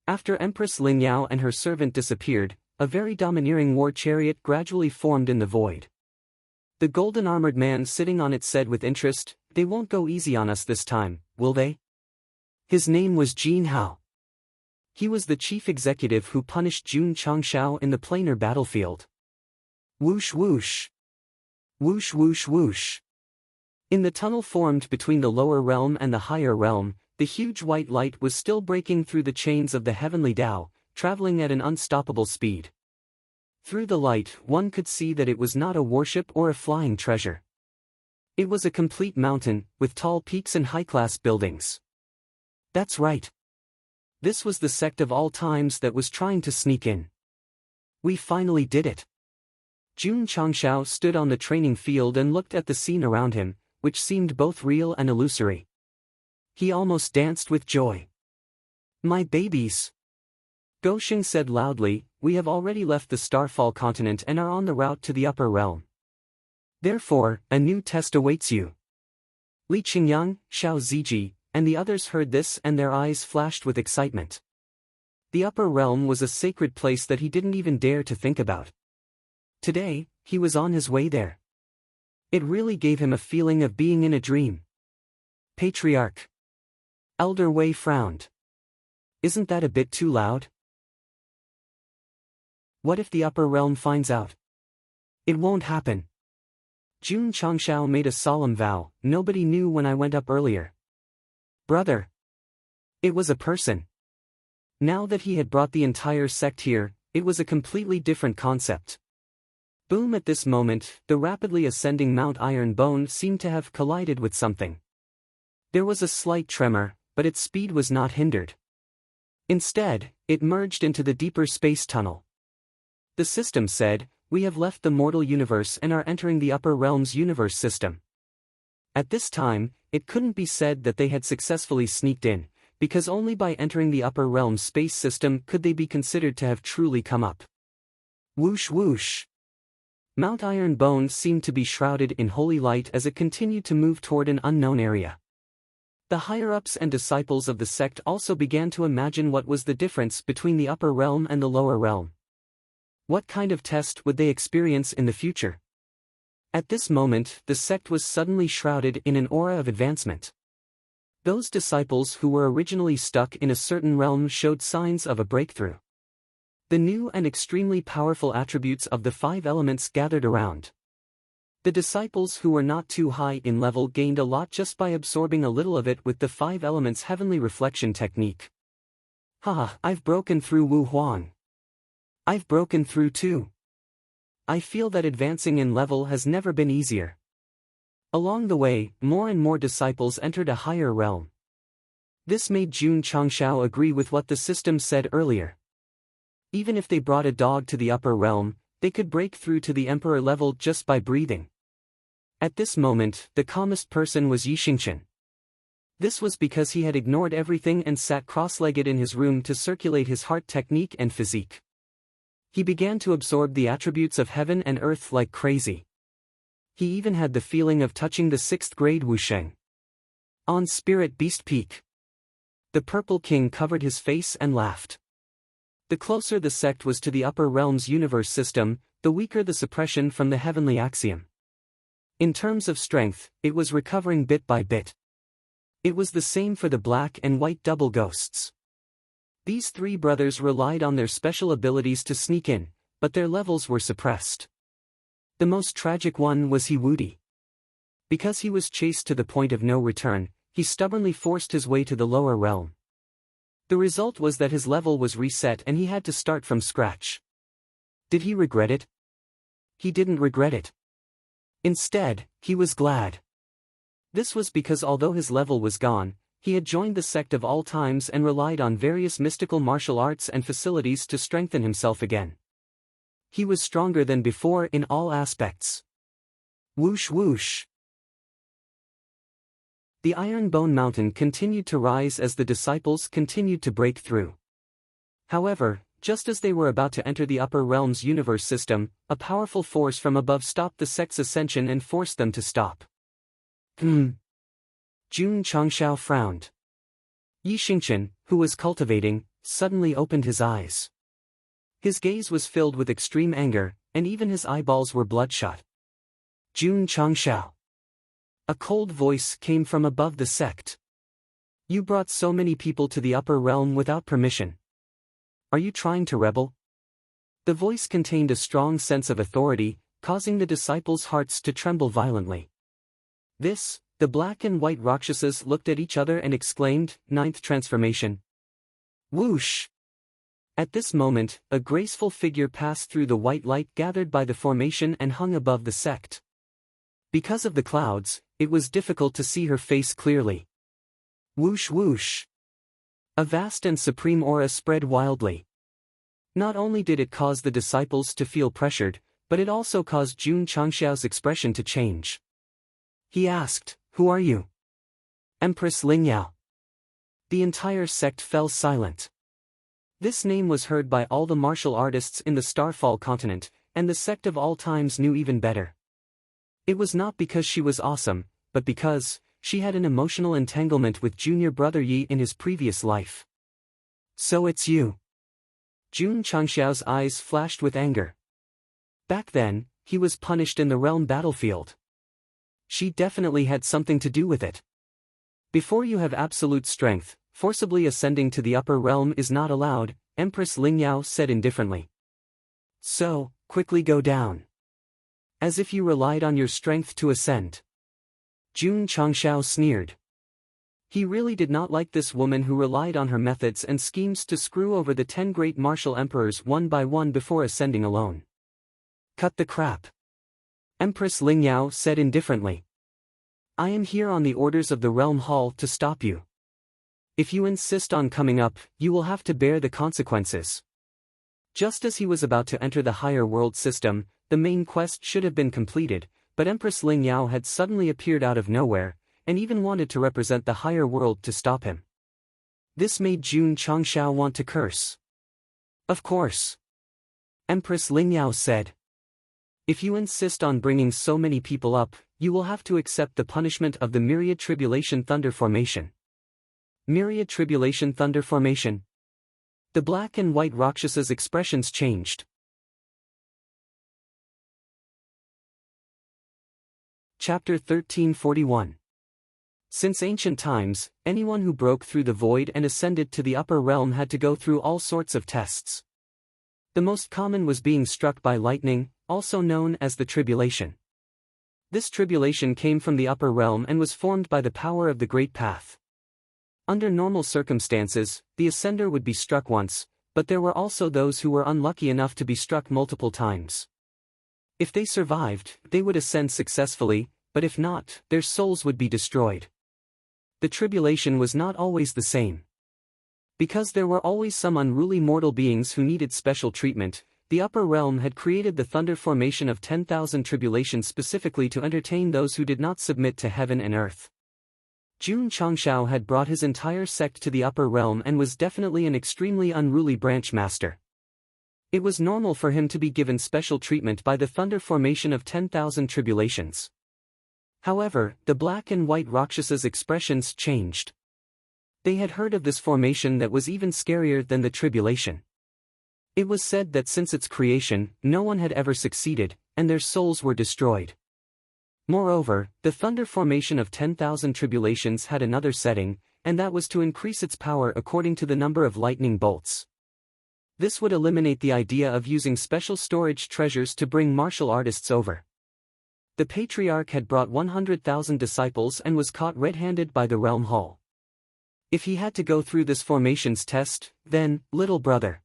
After Empress Lingyao and her servant disappeared, a very domineering war chariot gradually formed in the void. The golden-armored man sitting on it said with interest, they won't go easy on us this time, will they? His name was Jin Hao. He was the chief executive who punished Jun Changshao in the planar battlefield. Whoosh whoosh. Whoosh whoosh whoosh. In the tunnel formed between the lower realm and the higher realm, the huge white light was still breaking through the chains of the heavenly Tao, traveling at an unstoppable speed. Through the light, one could see that it was not a warship or a flying treasure. It was a complete mountain, with tall peaks and high-class buildings. That's right. This was the sect of all times that was trying to sneak in. We finally did it. Jun Changshao stood on the training field and looked at the scene around him, which seemed both real and illusory. He almost danced with joy. My babies! Gosheng said loudly, we have already left the Starfall continent and are on the route to the upper realm. Therefore, a new test awaits you. Li Qingyang, Xiao Ziji, and the others heard this and their eyes flashed with excitement. The upper realm was a sacred place that he didn't even dare to think about. Today, he was on his way there. It really gave him a feeling of being in a dream. Patriarch. Elder Wei frowned. Isn't that a bit too loud? What if the upper realm finds out? It won't happen. Jun Changshao made a solemn vow, nobody knew when I went up earlier. Brother. It was a person. Now that he had brought the entire sect here, it was a completely different concept. Boom! At this moment, the rapidly ascending Mount Iron Bone seemed to have collided with something. There was a slight tremor, but its speed was not hindered. Instead, it merged into the deeper space tunnel. The system said, we have left the mortal universe and are entering the upper realm's universe system. At this time, it couldn't be said that they had successfully sneaked in, because only by entering the upper realm's space system could they be considered to have truly come up. Whoosh whoosh. Mount Iron Bone seemed to be shrouded in holy light as it continued to move toward an unknown area. The higher-ups and disciples of the sect also began to imagine what was the difference between the upper realm and the lower realm. What kind of test would they experience in the future? At this moment, the sect was suddenly shrouded in an aura of advancement. Those disciples who were originally stuck in a certain realm showed signs of a breakthrough. The new and extremely powerful attributes of the five elements gathered around. The disciples who were not too high in level gained a lot just by absorbing a little of it with the five elements heavenly reflection technique. Haha, I've broken through Wu Huang. I've broken through too. I feel that advancing in level has never been easier. Along the way, more and more disciples entered a higher realm. This made Jun Changshao agree with what the system said earlier. Even if they brought a dog to the upper realm, they could break through to the emperor level just by breathing. At this moment, the calmest person was Yi Xingqian. This was because he had ignored everything and sat cross-legged in his room to circulate his heart technique and physique. He began to absorb the attributes of heaven and earth like crazy. He even had the feeling of touching the 6th grade Wusheng. On Spirit Beast Peak. The Purple King covered his face and laughed. The closer the sect was to the upper realm's universe system, the weaker the suppression from the heavenly axiom. In terms of strength, it was recovering bit by bit. It was the same for the black and white double ghosts. These three brothers relied on their special abilities to sneak in, but their levels were suppressed. The most tragic one was He Wudi. Because he was chased to the point of no return, he stubbornly forced his way to the lower realm. The result was that his level was reset and he had to start from scratch. Did he regret it? He didn't regret it. Instead, he was glad. This was because although his level was gone, he had joined the sect of all times and relied on various mystical martial arts and facilities to strengthen himself again. He was stronger than before in all aspects. Whoosh whoosh. The Iron Bone Mountain continued to rise as the disciples continued to break through. However, just as they were about to enter the upper realm's universe system, a powerful force from above stopped the sect's ascension and forced them to stop. Jun Changshao frowned. Yi Xingqian, who was cultivating, suddenly opened his eyes. His gaze was filled with extreme anger, and even his eyeballs were bloodshot. Jun Changshao. A cold voice came from above the sect. You brought so many people to the upper realm without permission. Are you trying to rebel? The voice contained a strong sense of authority, causing the disciples' hearts to tremble violently. The black and white Rakshasas looked at each other and exclaimed, "Ninth transformation." Whoosh! At this moment, a graceful figure passed through the white light gathered by the formation and hung above the sect. Because of the clouds, it was difficult to see her face clearly. Whoosh whoosh! A vast and supreme aura spread wildly. Not only did it cause the disciples to feel pressured, but it also caused Jun Changshao's expression to change. He asked, "Who are you?" Empress Lingyao. The entire sect fell silent. This name was heard by all the martial artists in the Starfall continent, and the sect of all times knew even better. It was not because she was awesome, but because she had an emotional entanglement with junior brother Yi in his previous life. So it's you. Jun Changshao's eyes flashed with anger. Back then, he was punished in the realm battlefield. She definitely had something to do with it. Before you have absolute strength, forcibly ascending to the upper realm is not allowed, Empress Lingyao said indifferently. So, quickly go down. As if you relied on your strength to ascend. Jun Changshao sneered. He really did not like this woman who relied on her methods and schemes to screw over the 10 great martial emperors one by one before ascending alone. Cut the crap. Empress Lingyao said indifferently. I am here on the orders of the Realm Hall to stop you. If you insist on coming up, you will have to bear the consequences. Just as he was about to enter the higher world system, the main quest should have been completed, but Empress Lingyao had suddenly appeared out of nowhere, and even wanted to represent the higher world to stop him. This made Jun Changshao want to curse. Of course. Empress Lingyao said. If you insist on bringing so many people up, you will have to accept the punishment of the Myriad Tribulation Thunder Formation. Myriad Tribulation Thunder Formation. The black and white Rakshasas' expressions changed. Chapter 1341. Since ancient times, anyone who broke through the void and ascended to the upper realm had to go through all sorts of tests. The most common was being struck by lightning, also known as the tribulation. This tribulation came from the upper realm and was formed by the power of the Great Path. Under normal circumstances, the ascender would be struck once, but there were also those who were unlucky enough to be struck multiple times. If they survived, they would ascend successfully, but if not, their souls would be destroyed. The tribulation was not always the same. Because there were always some unruly mortal beings who needed special treatment, the upper realm had created the thunder formation of 10,000 tribulations specifically to entertain those who did not submit to heaven and earth. Jun Changshao had brought his entire sect to the upper realm and was definitely an extremely unruly branch master. It was normal for him to be given special treatment by the thunder formation of 10,000 tribulations. However, the black and white Rakshasas' expressions changed. They had heard of this formation that was even scarier than the tribulation. It was said that since its creation, no one had ever succeeded, and their souls were destroyed. Moreover, the thunder formation of 10,000 tribulations had another setting, and that was to increase its power according to the number of lightning bolts. This would eliminate the idea of using special storage treasures to bring martial artists over. The patriarch had brought 100,000 disciples and was caught red-handed by the realm hall. If he had to go through this formations test, then, little brother.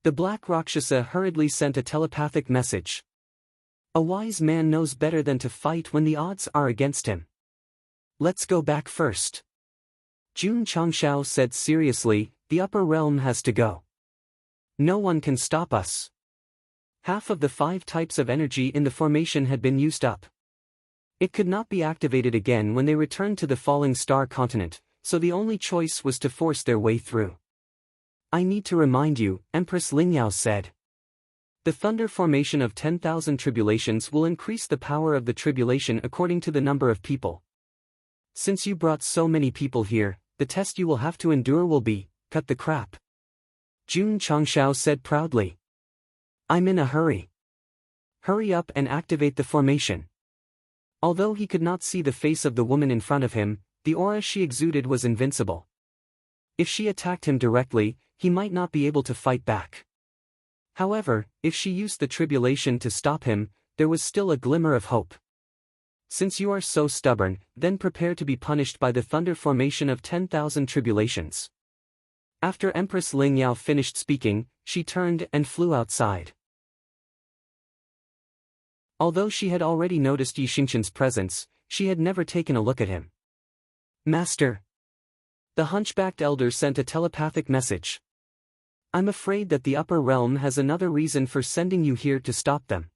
The black Rakshasa hurriedly sent a telepathic message. A wise man knows better than to fight when the odds are against him. Let's go back first. Jun Changshao said seriously, the upper realm has to go. No one can stop us. Half of the 5 types of energy in the formation had been used up. It could not be activated again when they returned to the falling star continent, so the only choice was to force their way through. I need to remind you, Empress Lingyao said. The thunder formation of 10,000 tribulations will increase the power of the tribulation according to the number of people. Since you brought so many people here, the test you will have to endure will be, cut the crap. Jun Changshao said proudly. I'm in a hurry. Hurry up and activate the formation. Although he could not see the face of the woman in front of him, the aura she exuded was invincible. If she attacked him directly, he might not be able to fight back. However, if she used the tribulation to stop him, there was still a glimmer of hope. Since you are so stubborn, then prepare to be punished by the thunder formation of 10,000 tribulations. After Empress Lingyao finished speaking, she turned and flew outside. Although she had already noticed Yi Xingqian's presence, she had never taken a look at him. Master. The hunchbacked elder sent a telepathic message. I'm afraid that the upper realm has another reason for sending you here to stop them.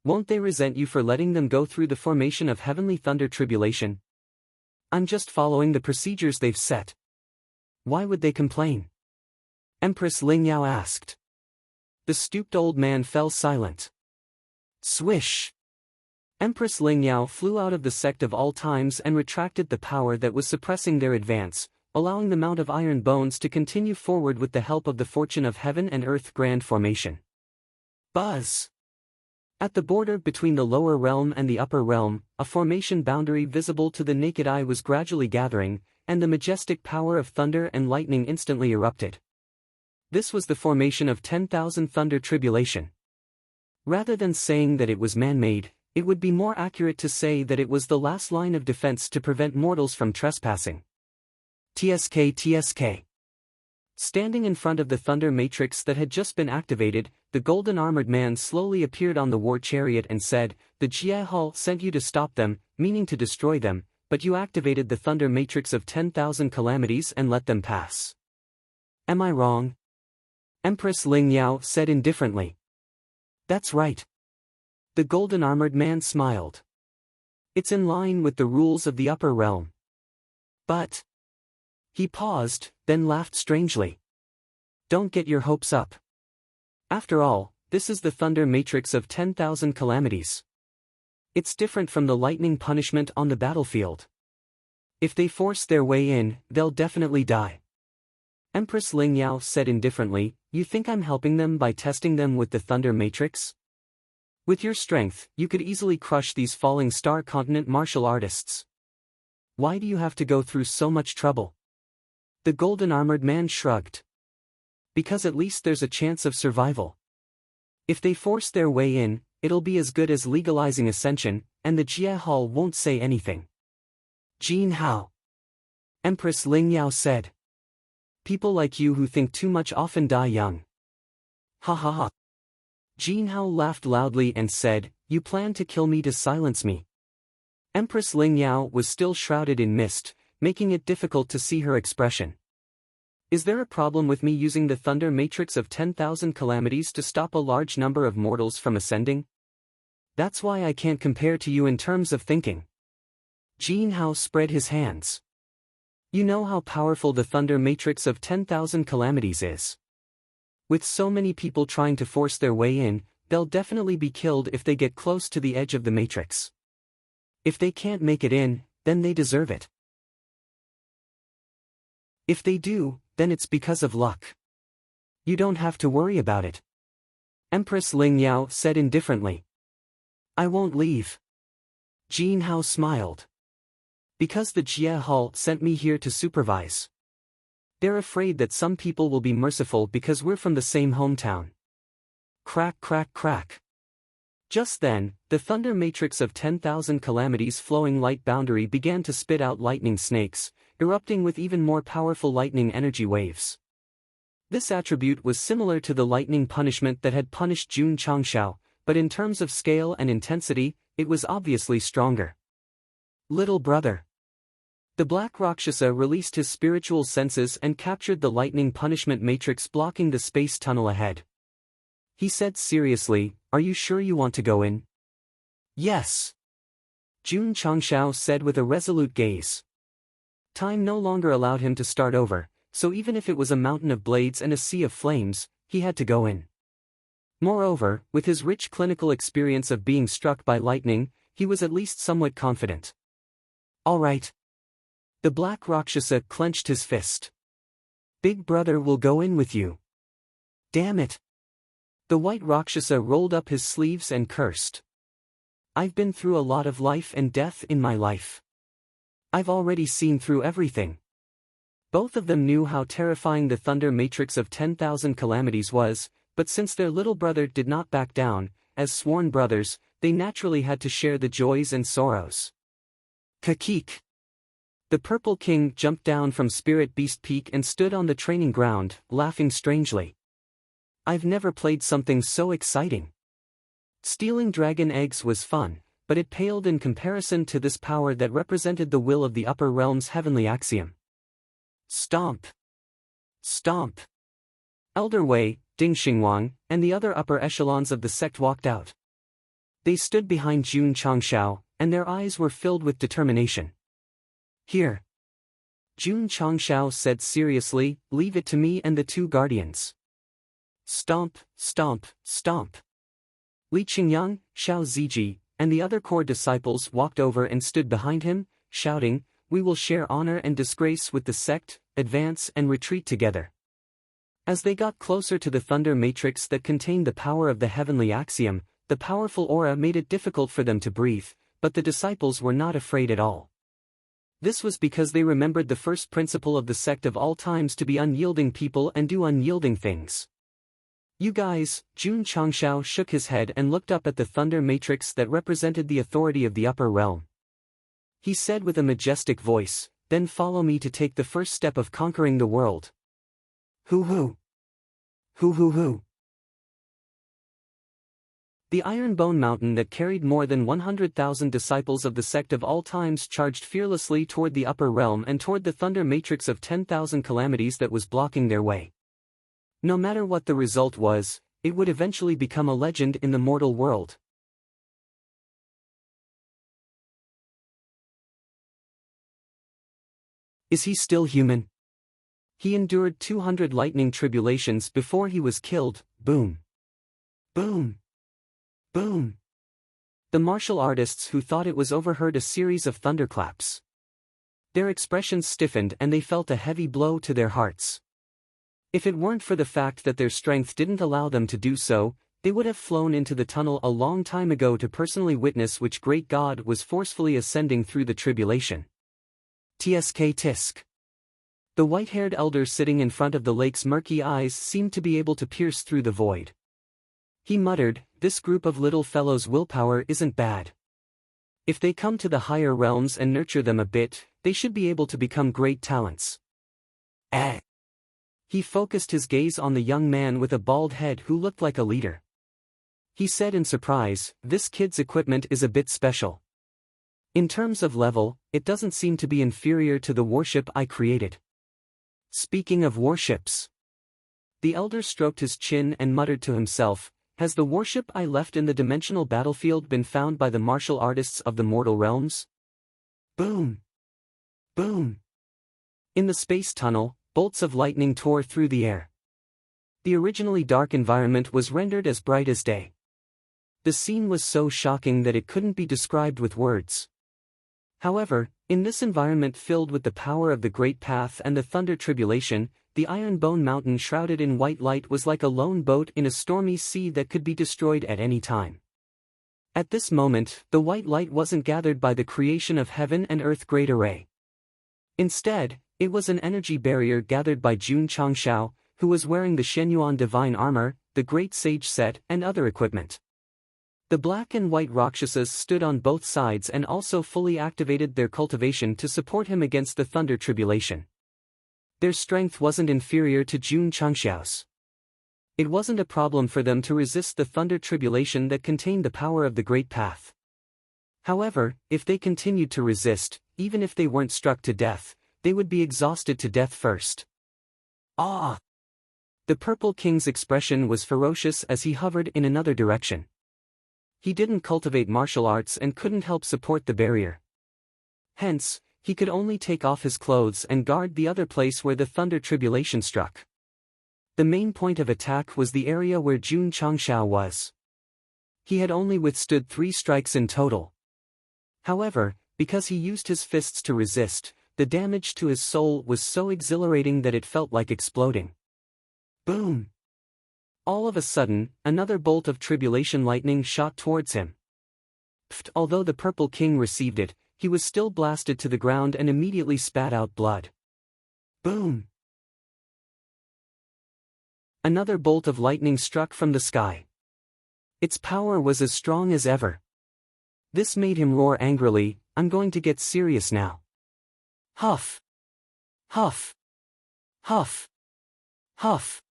Won't they resent you for letting them go through the formation of heavenly thunder tribulation? I'm just following the procedures they've set. Why would they complain? Empress Lingyao asked. The stooped old man fell silent. Swish! Empress Lingyao flew out of the sect of all times and retracted the power that was suppressing their advance, allowing the Mount of Iron Bones to continue forward with the help of the fortune of heaven and earth grand formation. Buzz! At the border between the lower realm and the upper realm, a formation boundary visible to the naked eye was gradually gathering, and the majestic power of thunder and lightning instantly erupted. This was the formation of 10,000 thunder tribulation. Rather than saying that it was man-made, it would be more accurate to say that it was the last line of defense to prevent mortals from trespassing. TSK TSK. Standing in front of the thunder matrix that had just been activated, the golden armored man slowly appeared on the war chariot and said, the Jie Hall sent you to stop them, meaning to destroy them, but you activated the thunder matrix of 10,000 calamities and let them pass. Am I wrong? Empress Lingyao said indifferently. That's right. The golden armored man smiled. It's in line with the rules of the upper realm. But... He paused, then laughed strangely. Don't get your hopes up. After all, this is the thunder matrix of 10,000 calamities. It's different from the lightning punishment on the battlefield. If they force their way in, they'll definitely die. Empress Lingyao said indifferently, you think I'm helping them by testing them with the thunder matrix? With your strength, you could easily crush these falling star continent martial artists. Why do you have to go through so much trouble? The golden-armored man shrugged. Because at least there's a chance of survival. If they force their way in, it'll be as good as legalizing ascension, and the Jie Hall won't say anything. Jin Hao. Empress Ling Yao said. People like you who think too much often die young. Ha ha ha. Jin Hao laughed loudly and said, You plan to kill me to silence me. Empress Ling Yao was still shrouded in mist, making it difficult to see her expression. Is there a problem with me using the thunder matrix of 10,000 calamities to stop a large number of mortals from ascending? That's why I can't compare to you in terms of thinking. Jin Hao spread his hands. You know how powerful the thunder matrix of 10,000 calamities is. With so many people trying to force their way in, they'll definitely be killed if they get close to the edge of the matrix. If they can't make it in, then they deserve it. If they do, then it's because of luck. You don't have to worry about it. Empress Ling Yao said indifferently. I won't leave. Jin Hao smiled. Because the Jie Hall sent me here to supervise. They're afraid that some people will be merciful because we're from the same hometown. Crack crack crack. Just then, the thunder matrix of 10,000 calamities flowing light boundary began to spit out lightning snakes, erupting with even more powerful lightning energy waves. This attribute was similar to the lightning punishment that had punished Jun Changshao, but in terms of scale and intensity, it was obviously stronger. Little brother. The Black Rakshasa released his spiritual senses and captured the lightning punishment matrix blocking the space tunnel ahead. He said seriously, Are you sure you want to go in? Yes. Jun Changshao said with a resolute gaze. Time no longer allowed him to start over, so even if it was a mountain of blades and a sea of flames, he had to go in. Moreover, with his rich clinical experience of being struck by lightning, he was at least somewhat confident. All right. The Black Rakshasa clenched his fist. Big brother will go in with you. Damn it. The White Rakshasa rolled up his sleeves and cursed. I've been through a lot of life and death in my life. I've already seen through everything. Both of them knew how terrifying the thunder matrix of 10,000 calamities was, but since their little brother did not back down, as sworn brothers, they naturally had to share the joys and sorrows. Kakik. The Purple King jumped down from Spirit Beast Peak and stood on the training ground, laughing strangely. I've never played something so exciting. Stealing dragon eggs was fun, but it paled in comparison to this power that represented the will of the upper realm's heavenly axiom. Stomp. Stomp. Elder Wei, Ding Xingwang, and the other upper echelons of the sect walked out. They stood behind Jun Changshao, and their eyes were filled with determination. Here. Jun Changshao said seriously, leave it to me and the two guardians. Stomp, stomp, stomp. Li Qingyang, Xiao Ziji, and the other core disciples walked over and stood behind him, shouting, We will share honor and disgrace with the sect, advance and retreat together. As they got closer to the thunder matrix that contained the power of the heavenly axiom, the powerful aura made it difficult for them to breathe, but the disciples were not afraid at all. This was because they remembered the first principle of the sect of all times to be unyielding people and do unyielding things. You guys, Jun Changshao shook his head and looked up at the thunder matrix that represented the authority of the upper realm. He said with a majestic voice, then follow me to take the first step of conquering the world. Hoo-hoo. Hoo-hoo-hoo. The Ironbone Mountain that carried more than 100,000 disciples of the sect of all times charged fearlessly toward the upper realm and toward the thunder matrix of 10,000 calamities that was blocking their way. No matter what the result was, it would eventually become a legend in the mortal world. Is he still human? He endured 200 lightning tribulations before he was killed. Boom. Boom. Boom. The martial artists who thought it was over heard a series of thunderclaps. Their expressions stiffened and they felt a heavy blow to their hearts. If it weren't for the fact that their strength didn't allow them to do so, they would have flown into the tunnel a long time ago to personally witness which great god was forcefully ascending through the tribulation. Tsk tisk. The white-haired elder sitting in front of the lake's murky eyes seemed to be able to pierce through the void. He muttered, "This group of little fellows' willpower isn't bad. If they come to the higher realms and nurture them a bit, they should be able to become great talents." Eh. He focused his gaze on the young man with a bald head who looked like a leader. He said in surprise, "This kid's equipment is a bit special. In terms of level, it doesn't seem to be inferior to the warship I created." Speaking of warships. The elder stroked his chin and muttered to himself, "Has the warship I left in the dimensional battlefield been found by the martial artists of the mortal realms?" Boom! Boom! In the space tunnel, bolts of lightning tore through the air. The originally dark environment was rendered as bright as day. The scene was so shocking that it couldn't be described with words. However, in this environment filled with the power of the Great Path and the Thunder Tribulation, the Ironbone Mountain shrouded in white light was like a lone boat in a stormy sea that could be destroyed at any time. At this moment, the white light wasn't gathered by the creation of heaven and earth great array. Instead, it was an energy barrier gathered by Jun Changshao, who was wearing the Shenyuan divine armor, the great sage set, and other equipment. The black and white Rakshasas stood on both sides and also fully activated their cultivation to support him against the Thunder Tribulation. Their strength wasn't inferior to Jun Changshao's. It wasn't a problem for them to resist the Thunder Tribulation that contained the power of the Great Path. However, if they continued to resist, even if they weren't struck to death, they would be exhausted to death first. Ah! The Purple King's expression was ferocious as he hovered in another direction. He didn't cultivate martial arts and couldn't help support the barrier. Hence, he could only take off his clothes and guard the other place where the Thunder Tribulation struck. The main point of attack was the area where Jun Changshao was. He had only withstood 3 strikes in total. However, because he used his fists to resist, the damage to his soul was so exhilarating that it felt like exploding. Boom! All of a sudden, another bolt of tribulation lightning shot towards him. Although the Purple King received it, he was still blasted to the ground and immediately spat out blood. Boom! Another bolt of lightning struck from the sky. Its power was as strong as ever. This made him roar angrily, "I'm going to get serious now." Huff! Huff! Huff! Huff!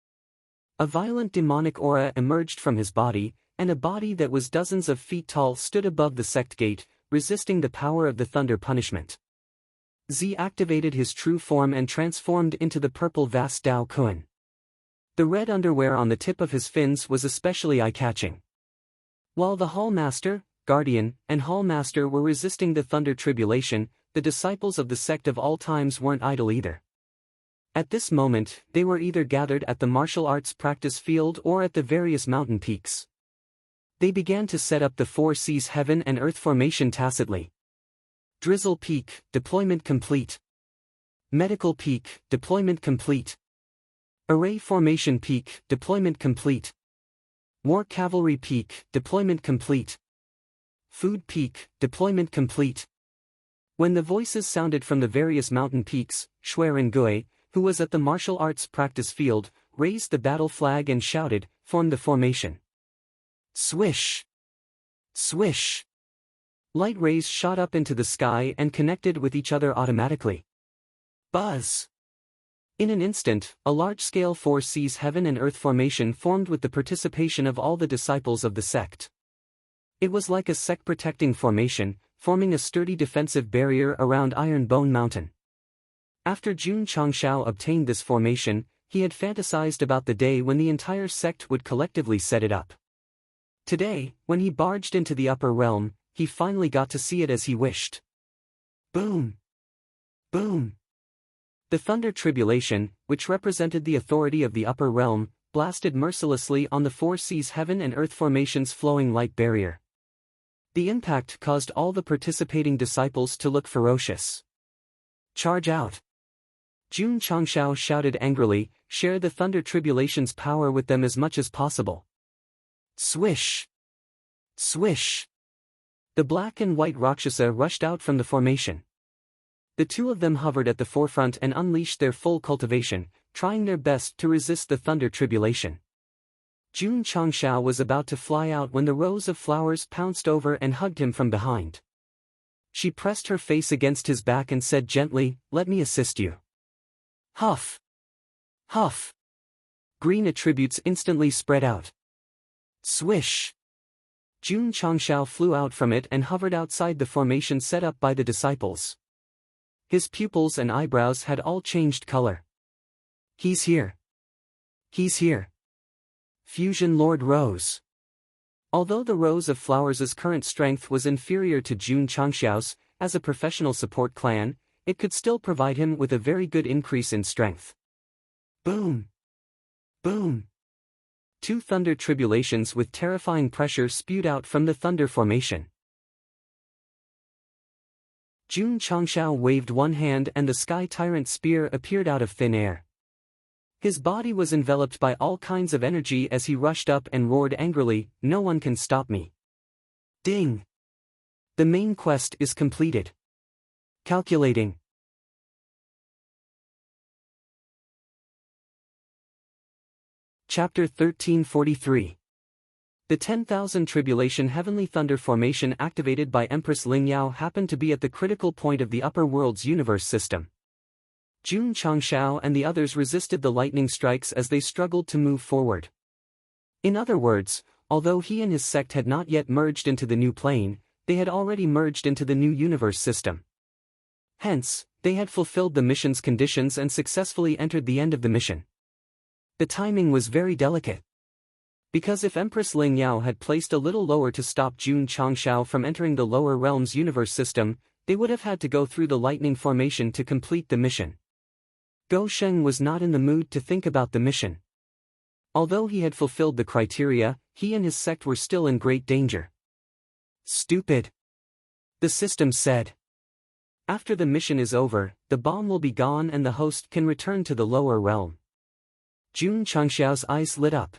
A violent demonic aura emerged from his body, and a body that was dozens of feet tall stood above the Sect gate, resisting the power of the Thunder Punishment. Z activated his true form and transformed into the purple vast Dao Kun. The red underwear on the tip of his fins was especially eye-catching. While the Hall Master, Guardian, and Hall Master were resisting the Thunder Tribulation, the disciples of the Sect of all times weren't idle either. At this moment, they were either gathered at the martial arts practice field or at the various mountain peaks. They began to set up the 4 Seas heaven and earth formation tacitly. Drizzle Peak, deployment complete. Medical Peak, deployment complete. Array Formation Peak, deployment complete. War Cavalry Peak, deployment complete. Food Peak, deployment complete. When the voices sounded from the various mountain peaks, Shui Rengui, who was at the martial arts practice field, raised the battle flag and shouted, "Form the formation." Swish! Swish! Light rays shot up into the sky and connected with each other automatically. Buzz! In an instant, a large-scale 4 Seas heaven and earth formation formed with the participation of all the disciples of the sect. It was like a sect-protecting formation, forming a sturdy defensive barrier around Ironbone Mountain. After Jun Changshao obtained this formation, he had fantasized about the day when the entire sect would collectively set it up. Today, when he barged into the upper realm, he finally got to see it as he wished. Boom! Boom! The Thunder Tribulation, which represented the authority of the upper realm, blasted mercilessly on the 4 Seas heaven and earth formation's flowing light barrier. The impact caused all the participating disciples to look ferocious. Charge out! Jun Changshao shouted angrily, "Share the Thunder Tribulation's power with them as much as possible." Swish! Swish! The black and white Rakshasa rushed out from the formation. The two of them hovered at the forefront and unleashed their full cultivation, trying their best to resist the thunder tribulation. Jun Changshao was about to fly out when the rose of flowers pounced over and hugged him from behind. She pressed her face against his back and said gently, "Let me assist you." Huff! Huff! Green attributes instantly spread out. Swish! Jun Changshao flew out from it and hovered outside the formation set up by the disciples. His pupils and eyebrows had all changed color. He's here. He's here. Fusion Lord rose. Although the Rose of Flowers' current strength was inferior to Jun Changshao's, as a professional support clan, it could still provide him with a very good increase in strength. Boom! Boom! Two thunder tribulations with terrifying pressure spewed out from the thunder formation. Jun Changshao waved one hand and the Sky Tyrant spear appeared out of thin air. His body was enveloped by all kinds of energy as he rushed up and roared angrily, "No one can stop me." Ding! The main quest is completed. Calculating. Chapter 1343. The 10,000 Tribulation Heavenly Thunder Formation activated by Empress Lingyao happened to be at the critical point of the upper world's universe system. Jun Changshao and the others resisted the lightning strikes as they struggled to move forward. In other words, although he and his sect had not yet merged into the new plane, they had already merged into the new universe system. Hence, they had fulfilled the mission's conditions and successfully entered the end of the mission. The timing was very delicate. Because if Empress Lingyao had placed a little lower to stop Jun Changshao from entering the lower realms universe system, they would have had to go through the lightning formation to complete the mission. Go Sheng was not in the mood to think about the mission. Although he had fulfilled the criteria, he and his sect were still in great danger. Stupid! The system said. After the mission is over, the bomb will be gone and the host can return to the lower realm. Jun Changshao's eyes lit up.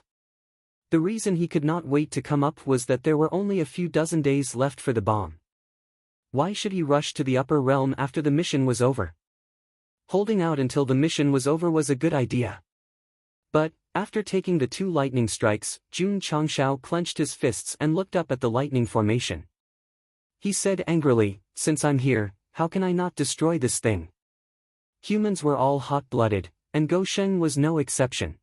The reason he could not wait to come up was that there were only a few dozen days left for the bomb. Why should he rush to the upper realm after the mission was over? Holding out until the mission was over was a good idea. But, after taking the two lightning strikes, Jun Changshao clenched his fists and looked up at the lightning formation. He said angrily, "Since I'm here, how can I not destroy this thing?" Humans were all hot-blooded, and Go Sheng was no exception.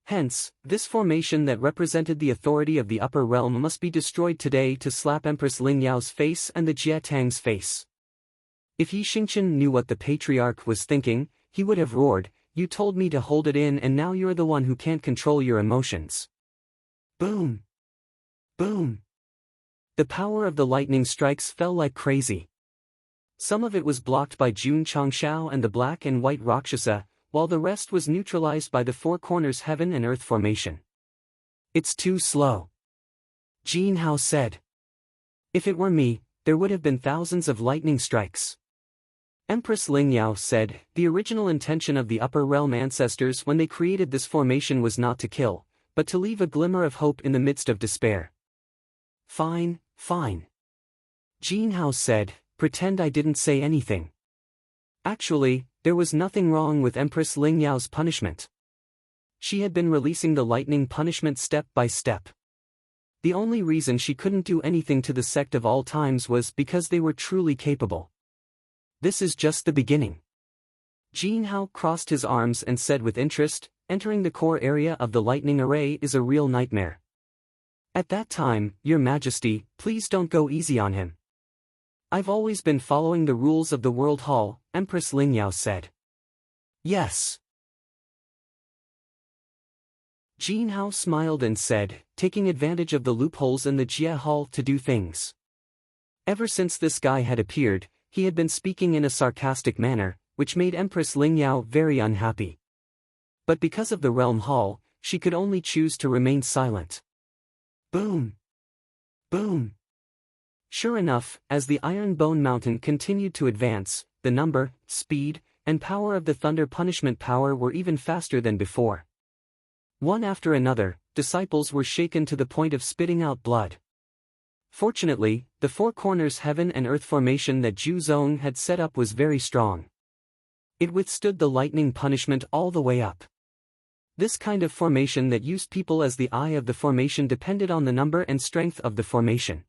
Hence, this formation that represented the authority of the upper realm must be destroyed today to slap Empress Lingyao's face and the Jie Tang's face. If Yi Xingqian knew what the patriarch was thinking, he would have roared, "You told me to hold it in and now you're the one who can't control your emotions." Boom! Boom! The power of the lightning strikes fell like crazy. Some of it was blocked by Jun Changshao and the black and white Rakshasa, while the rest was neutralized by the four corners heaven and earth formation. "It's too slow," Jin Hao said. "If it were me, there would have been thousands of lightning strikes." Empress Lingyao said, "The original intention of the upper realm ancestors when they created this formation was not to kill, but to leave a glimmer of hope in the midst of despair." "Fine, fine," Jin Hao said, "pretend I didn't say anything." Actually, there was nothing wrong with Empress Lingyao's punishment. She had been releasing the lightning punishment step by step. The only reason she couldn't do anything to the sect of all times was because they were truly capable. This is just the beginning. Jin Hao crossed his arms and said with interest, "Entering the core area of the lightning array is a real nightmare. At that time, Your Majesty, please don't go easy on him." "I've always been following the rules of the World Hall," Empress Lingyao said. "Yes." Jin Hao smiled and said, taking advantage of the loopholes in the Jie Hall to do things. Ever since this guy had appeared, he had been speaking in a sarcastic manner, which made Empress Lingyao very unhappy. But because of the Realm Hall, she could only choose to remain silent. Boom! Boom! Sure enough, as the Iron Bone Mountain continued to advance, the number, speed, and power of the thunder punishment power were even faster than before. One after another, disciples were shaken to the point of spitting out blood. Fortunately, the four corners heaven and earth formation that Zhu Zong had set up was very strong. It withstood the lightning punishment all the way up. This kind of formation that used people as the eye of the formation depended on the number and strength of the formation.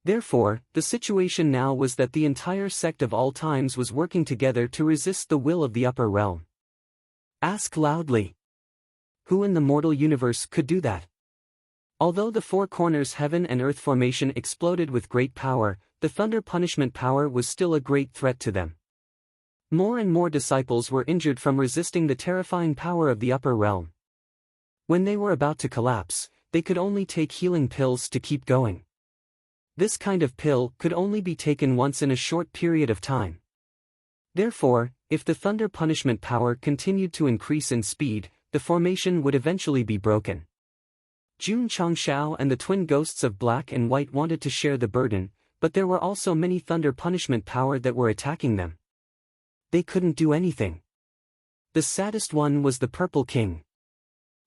Therefore, the situation now was that the entire sect of all times was working together to resist the will of the upper realm. Ask loudly. Who in the mortal universe could do that? Although the four corners heaven and earth formation exploded with great power, the thunder punishment power was still a great threat to them. More and more disciples were injured from resisting the terrifying power of the upper realm. When they were about to collapse, they could only take healing pills to keep going. This kind of pill could only be taken once in a short period of time. Therefore, if the thunder punishment power continued to increase in speed, the formation would eventually be broken. Jun Changshao and the twin ghosts of black and white wanted to share the burden, but there were also many thunder punishment power that were attacking them. They couldn't do anything. The saddest one was the Purple King.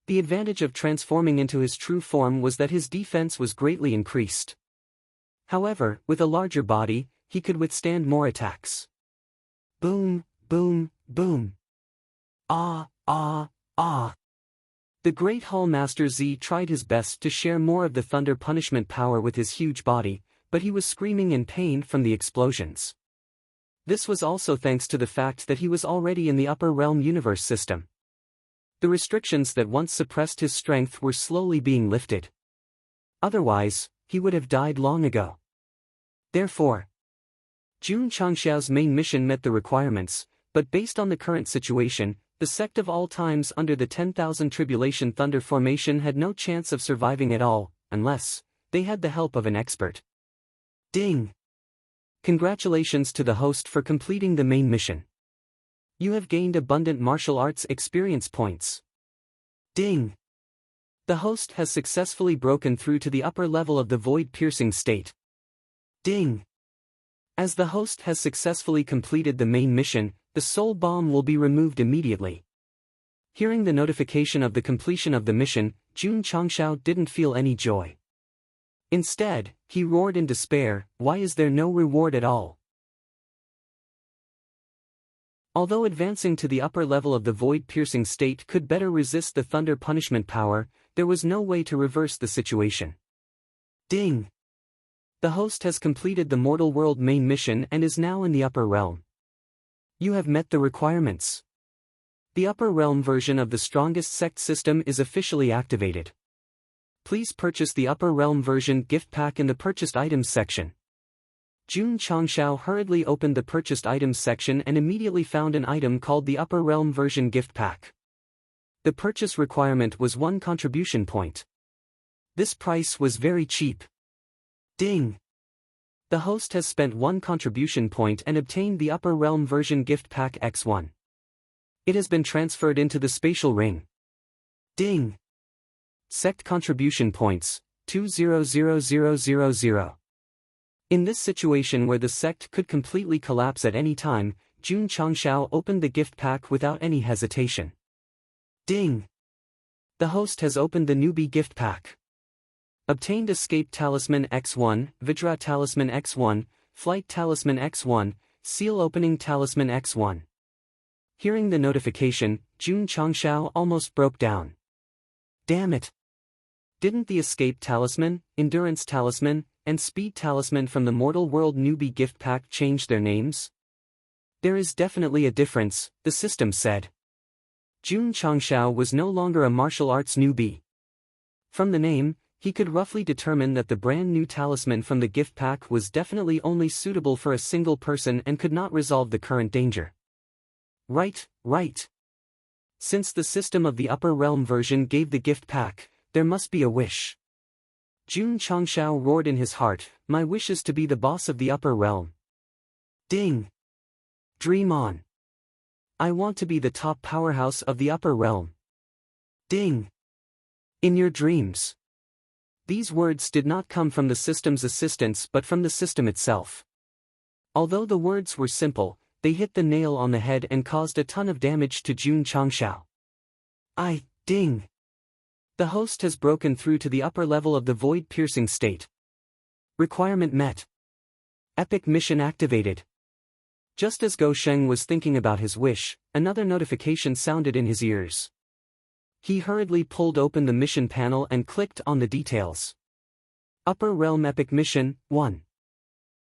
The advantage of transforming into his true form was that his defense was greatly increased. However, with a larger body, he could withstand more attacks. Boom, boom, boom. Ah, ah, ah. The Great Hall Master Z tried his best to share more of the thunder punishment power with his huge body, but he was screaming in pain from the explosions. This was also thanks to the fact that he was already in the upper realm universe system. The restrictions that once suppressed his strength were slowly being lifted. Otherwise, he would have died long ago. Therefore, Jun Changshao's main mission met the requirements, but based on the current situation, the sect of all times under the 10,000 Tribulation Thunder formation had no chance of surviving at all, unless they had the help of an expert. Ding! Congratulations to the host for completing the main mission. You have gained abundant martial arts experience points. Ding! The host has successfully broken through to the upper level of the void-piercing state. Ding! As the host has successfully completed the main mission, the soul bomb will be removed immediately. Hearing the notification of the completion of the mission, Jun Changshao didn't feel any joy. Instead, he roared in despair, "Why is there no reward at all?" Although advancing to the upper level of the void-piercing state could better resist the thunder punishment power, there was no way to reverse the situation. Ding! The host has completed the mortal world main mission and is now in the upper realm. You have met the requirements. The upper realm version of the strongest sect system is officially activated. Please purchase the upper realm version gift pack in the purchased items section. Jun Changshao hurriedly opened the purchased items section and immediately found an item called the upper realm version gift pack. The purchase requirement was 1 contribution point. This price was very cheap. Ding! The host has spent 1 contribution point and obtained the upper realm version gift pack X1. It has been transferred into the spatial ring. Ding! Sect contribution points, 200000. In this situation where the sect could completely collapse at any time, Jun Changshao opened the gift pack without any hesitation. Ding! The host has opened the newbie gift pack. Obtained Escape Talisman X1, Vajra Talisman X1, Flight Talisman X1, Seal Opening Talisman X1. Hearing the notification, Jun Changshao almost broke down. Damn it! Didn't the Escape Talisman, Endurance Talisman, and Speed Talisman from the Mortal World newbie gift pack change their names? There is definitely a difference, the system said. Jun Changshao was no longer a martial arts newbie. From the name, he could roughly determine that the brand new talisman from the gift pack was definitely only suitable for a single person and could not resolve the current danger. Right. Since the system of the upper realm version gave the gift pack, there must be a wish. Jun Changshao roared in his heart, "My wish is to be the boss of the upper realm." Ding! Dream on. I want to be the top powerhouse of the upper realm. Ding! In your dreams. These words did not come from the system's assistants but from the system itself. Although the words were simple, they hit the nail on the head and caused a ton of damage to Jun Changshao. Ding! The host has broken through to the upper level of the void-piercing state. Requirement met. Epic mission activated. Just as Go Sheng was thinking about his wish, another notification sounded in his ears. He hurriedly pulled open the mission panel and clicked on the details. Upper Realm Epic Mission 1.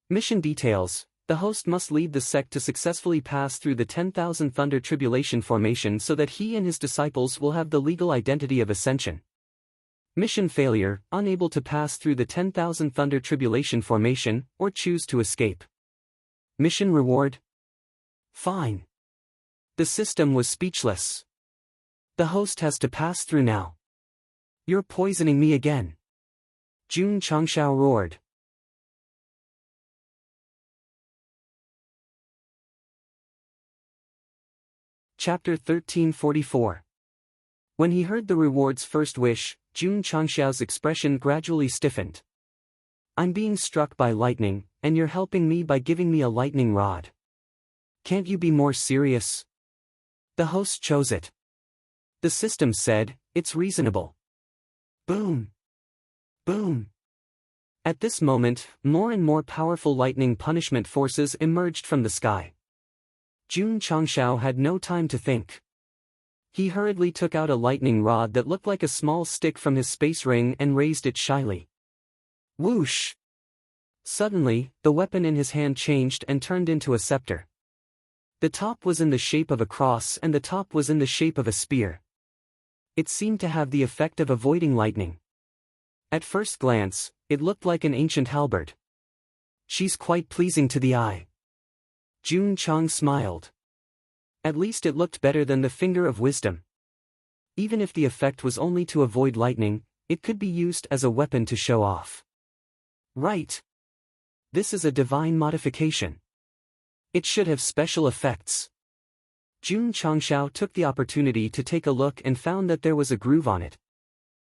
Mission details. The host must lead the sect to successfully pass through the 10,000 Thunder Tribulation formation so that he and his disciples will have the legal identity of ascension. Mission failure, unable to pass through the 10,000 Thunder Tribulation formation, or choose to escape. Mission reward? Fine. The system was speechless. The host has to pass through now. You're poisoning me again. Jun Changshao roared. Chapter 1344. When he heard the reward's first wish, Jun Changshao's expression gradually stiffened. I'm being struck by lightning, and you're helping me by giving me a lightning rod. Can't you be more serious? The host chose it. The system said, it's reasonable. Boom. Boom. At this moment, more and more powerful lightning punishment forces emerged from the sky. Jun Changshao had no time to think. He hurriedly took out a lightning rod that looked like a small stick from his space ring and raised it shyly. Whoosh! Suddenly, the weapon in his hand changed and turned into a scepter. The top was in the shape of a cross and the top was in the shape of a spear. It seemed to have the effect of avoiding lightning. At first glance, it looked like an ancient halberd. She's quite pleasing to the eye. Jun Chang smiled. At least it looked better than the finger of wisdom. Even if the effect was only to avoid lightning, it could be used as a weapon to show off. Right. This is a divine modification. It should have special effects. Jun Changshao took the opportunity to take a look and found that there was a groove on it.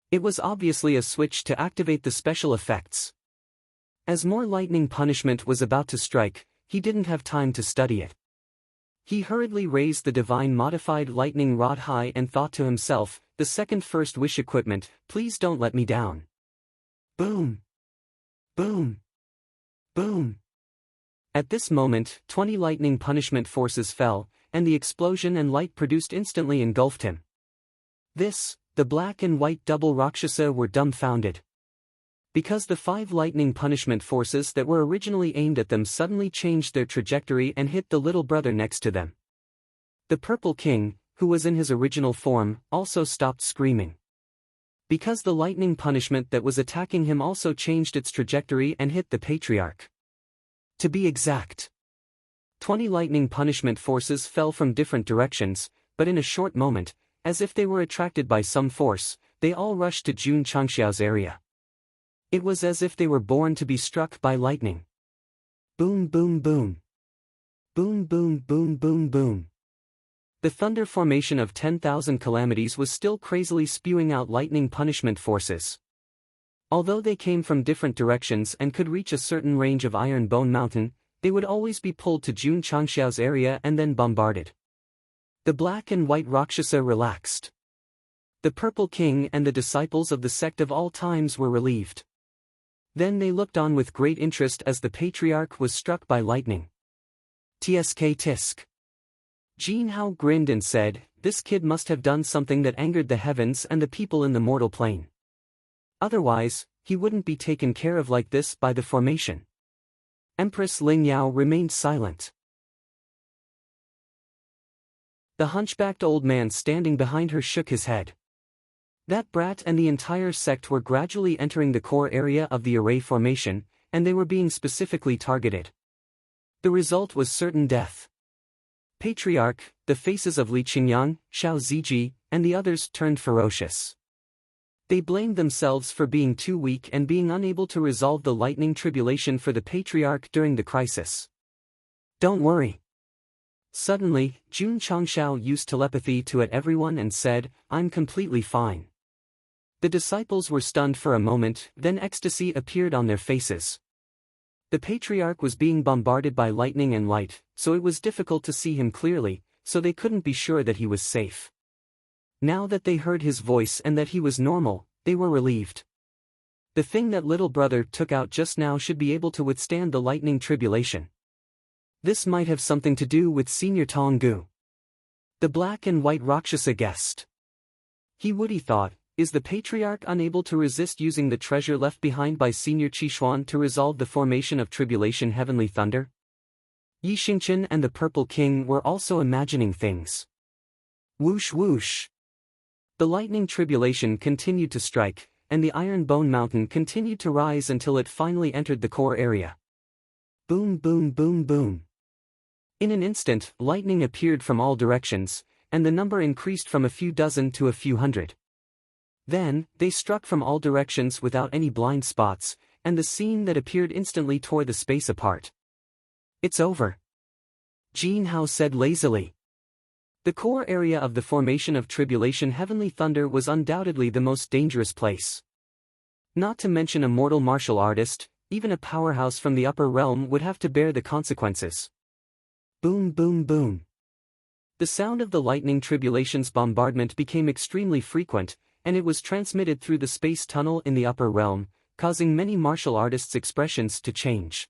It was obviously a switch to activate the special effects. As more lightning punishment was about to strike, he didn't have time to study it. He hurriedly raised the divine modified lightning rod high and thought to himself, the second first wish equipment, please don't let me down. Boom! Boom! Boom! At this moment, 20 lightning punishment forces fell, and the explosion and light produced instantly engulfed him. The black and white double Rakshasa were dumbfounded. Because the 5 lightning punishment forces that were originally aimed at them suddenly changed their trajectory and hit the little brother next to them. The Purple King, who was in his original form, also stopped screaming. Because the lightning punishment that was attacking him also changed its trajectory and hit the Patriarch. To be exact, 20 lightning punishment forces fell from different directions, but in a short moment, as if they were attracted by some force, they all rushed to Jun Changshao's area. It was as if they were born to be struck by lightning. Boom boom boom. Boom boom boom boom boom. The thunder formation of 10,000 calamities was still crazily spewing out lightning punishment forces. Although they came from different directions and could reach a certain range of Iron Bone Mountain, they would always be pulled to Jun Changshao's area and then bombarded. The black and white Rakshasa relaxed. The Purple King and the disciples of the Sect of all times were relieved. Then they looked on with great interest as the Patriarch was struck by lightning. Tsk tisk. Jin Hao grinned and said, this kid must have done something that angered the heavens and the people in the mortal plane. Otherwise, he wouldn't be taken care of like this by the formation. Empress Ling Yao remained silent. The hunchbacked old man standing behind her shook his head. That brat and the entire sect were gradually entering the core area of the array formation, and they were being specifically targeted. The result was certain death. Patriarch, the faces of Li Qingyang, Xiao Ziji, and the others turned ferocious. They blamed themselves for being too weak and being unable to resolve the lightning tribulation for the Patriarch during the crisis. Don't worry. Suddenly, Jun Changshao used telepathy to everyone and said, I'm completely fine. The disciples were stunned for a moment, then ecstasy appeared on their faces. The Patriarch was being bombarded by lightning and light, so it was difficult to see him clearly, so they couldn't be sure that he was safe. Now that they heard his voice and that he was normal, they were relieved. The thing that little brother took out just now should be able to withstand the lightning tribulation. This might have something to do with Senior Tonggu. The black and white Rakshasa guessed. He thought, is the patriarch unable to resist using the treasure left behind by Senior Qishuan to resolve the formation of tribulation heavenly thunder? Yi Xingchen and the Purple King were also imagining things. Whoosh whoosh. The lightning tribulation continued to strike, and the Iron Bone Mountain continued to rise until it finally entered the core area. Boom boom boom boom. In an instant, lightning appeared from all directions, and the number increased from a few dozen to a few hundred. Then, they struck from all directions without any blind spots, and the scene that appeared instantly tore the space apart. It's over. Jin Hao said lazily. The core area of the formation of tribulation heavenly thunder was undoubtedly the most dangerous place. Not to mention a mortal martial artist, even a powerhouse from the upper realm would have to bear the consequences. Boom boom boom. The sound of the lightning tribulation's bombardment became extremely frequent, and it was transmitted through the space tunnel in the upper realm, causing many martial artists' expressions to change.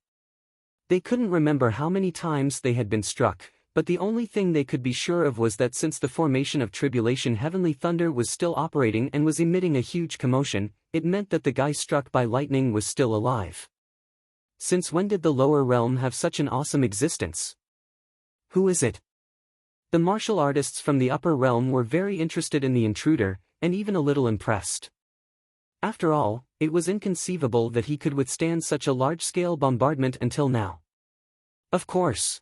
They couldn't remember how many times they had been struck, but the only thing they could be sure of was that since the formation of tribulation heavenly thunder was still operating and was emitting a huge commotion, it meant that the guy struck by lightning was still alive. Since when did the lower realm have such an awesome existence? Who is it? The martial artists from the upper realm were very interested in the intruder, and even a little impressed. After all, it was inconceivable that he could withstand such a large-scale bombardment until now. Of course.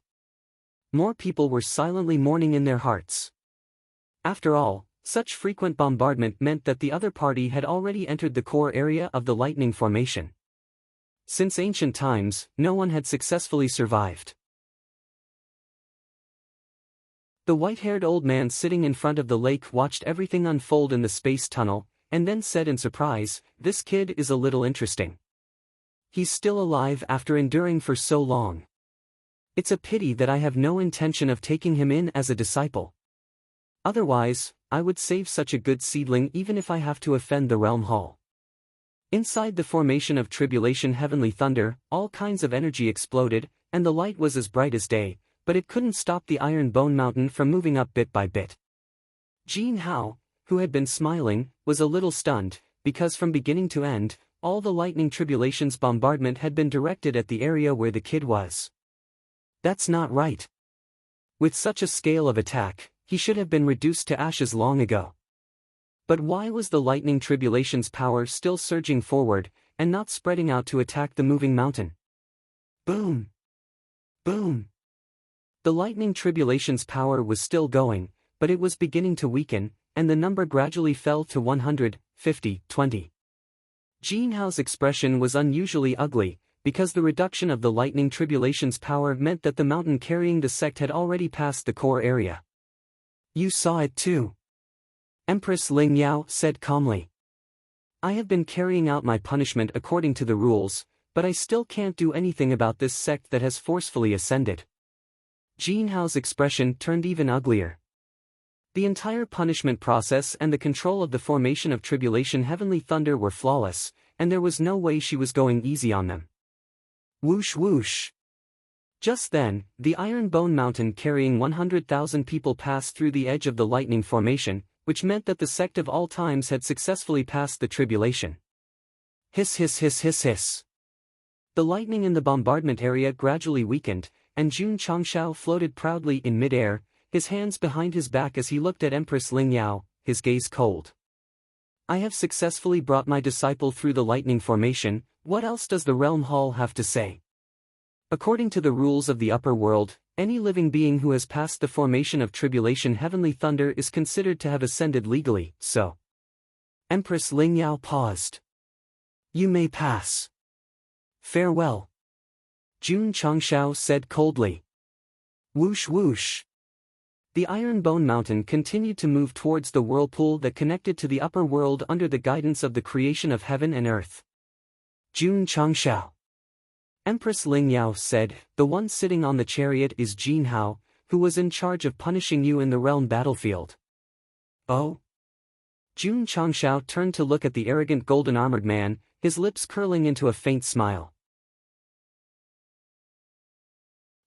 More people were silently mourning in their hearts. After all, such frequent bombardment meant that the other party had already entered the core area of the lightning formation. Since ancient times, no one had successfully survived. The white-haired old man sitting in front of the lake watched everything unfold in the space tunnel, and then said in surprise, "This kid is a little interesting. He's still alive after enduring for so long. It's a pity that I have no intention of taking him in as a disciple. Otherwise, I would save such a good seedling even if I have to offend the realm hall." Inside the formation of tribulation heavenly thunder, all kinds of energy exploded, and the light was as bright as day, but it couldn't stop the Iron Bone Mountain from moving up bit by bit. Jin Hao, who had been smiling, was a little stunned, because from beginning to end, all the lightning tribulation's bombardment had been directed at the area where the kid was. That's not right. With such a scale of attack, he should have been reduced to ashes long ago. But why was the lightning tribulation's power still surging forward, and not spreading out to attack the moving mountain? Boom! Boom! The lightning tribulation's power was still going, but it was beginning to weaken, and the number gradually fell to 100, 50, 20. Jin Hao's expression was unusually ugly, because the reduction of the lightning tribulation's power meant that the mountain carrying the sect had already passed the core area. "You saw it too," Empress Ling Yao said calmly. "I have been carrying out my punishment according to the rules, but I still can't do anything about this sect that has forcefully ascended." Jin Hao's expression turned even uglier. The entire punishment process and the control of the formation of tribulation heavenly thunder were flawless, and there was no way she was going easy on them. Whoosh whoosh. Just then, the Iron Bone Mountain carrying 100,000 people passed through the edge of the lightning formation, which meant that the sect of all times had successfully passed the tribulation. Hiss hiss hiss hiss hiss. The lightning in the bombardment area gradually weakened, and Jun Changshao floated proudly in mid-air, his hands behind his back as he looked at Empress Ling Yao, his gaze cold. "I have successfully brought my disciple through the lightning formation, what else does the Realm Hall have to say?" According to the rules of the upper world, any living being who has passed the formation of tribulation heavenly thunder is considered to have ascended legally, so. Empress Ling Yao paused. "You may pass. Farewell," Jun Changshao said coldly. Whoosh whoosh. The Iron Bone Mountain continued to move towards the whirlpool that connected to the upper world under the guidance of the creation of heaven and earth. Jun Changshao. Empress Ling Yao said, "The one sitting on the chariot is Jin Hao, who was in charge of punishing you in the realm battlefield." "Oh?" Jun Changshao turned to look at the arrogant golden-armored man, his lips curling into a faint smile.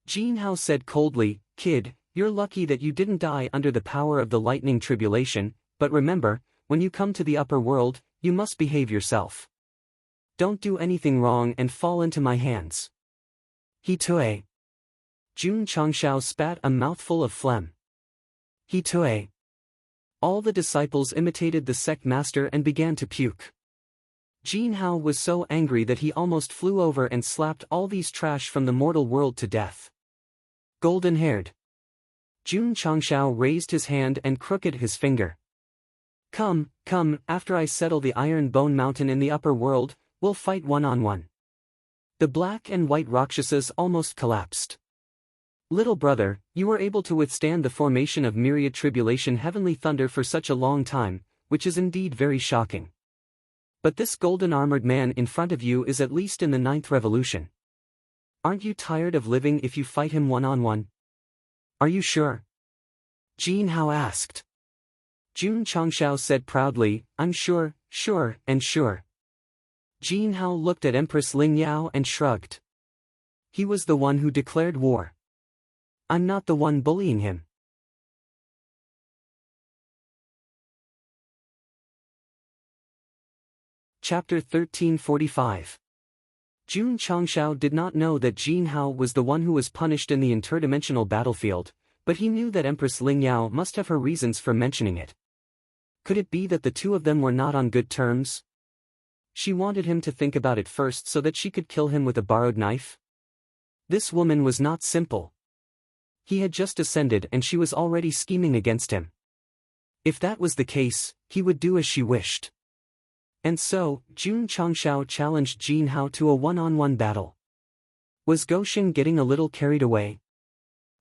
Jin Hao said coldly, "Kid, you're lucky that you didn't die under the power of the lightning tribulation, but remember, when you come to the upper world, you must behave yourself. Don't do anything wrong and fall into my hands." He tue. Jun Changshao spat a mouthful of phlegm. He tue. All the disciples imitated the sect master and began to puke. Jin Hao was so angry that he almost flew over and slapped all these trash from the mortal world to death. Golden-haired. Jun Changshao raised his hand and crooked his finger. Come, after I settle the Iron Bone Mountain in the upper world, we'll fight one-on-one." The black and white Rakshasas almost collapsed. "Little brother, you were able to withstand the formation of myriad tribulation heavenly thunder for such a long time, which is indeed very shocking. But this golden-armored man in front of you is at least in the 9th revolution. Aren't you tired of living if you fight him one-on-one? Are you sure?" Jin Hao asked. Jun Changshao said proudly, "I'm sure, and sure." Jin Hao looked at Empress Ling Yao and shrugged. He was the one who declared war. I'm not the one bullying him. Chapter 1345. Jun Changshao did not know that Jin Hao was the one who was punished in the interdimensional battlefield, but he knew that Empress Ling Yao must have her reasons for mentioning it. Could it be that the two of them were not on good terms? She wanted him to think about it first so that she could kill him with a borrowed knife? This woman was not simple. He had just ascended and she was already scheming against him. If that was the case, he would do as she wished. And so, Jun Changshao challenged Jin Hao to a one-on-one battle. Was Goshen getting a little carried away?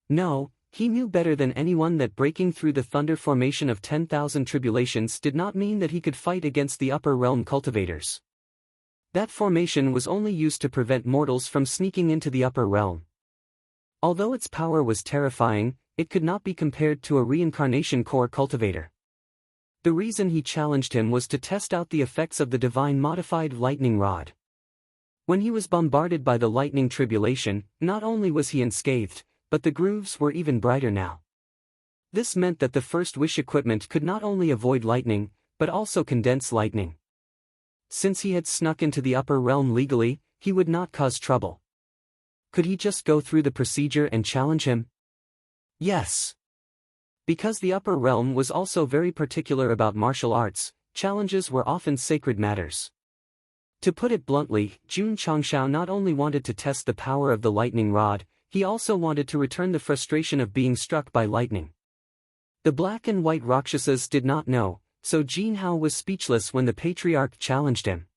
No, he knew better than anyone that breaking through the thunder formation of 10,000 tribulations did not mean that he could fight against the upper realm cultivators. That formation was only used to prevent mortals from sneaking into the upper realm. Although its power was terrifying, it could not be compared to a reincarnation core cultivator. The reason he challenged him was to test out the effects of the divine modified lightning rod. When he was bombarded by the lightning tribulation, not only was he unscathed, but the grooves were even brighter now. This meant that the first wish equipment could not only avoid lightning, but also condense lightning. Since he had snuck into the upper realm legally, he would not cause trouble. Could he just go through the procedure and challenge him? Yes. Because the upper realm was also very particular about martial arts, challenges were often sacred matters. To put it bluntly, Jun Changshao not only wanted to test the power of the lightning rod, he also wanted to return the frustration of being struck by lightning. The black and white Rakshasas did not know, so Jin Hao was speechless when the patriarch challenged him.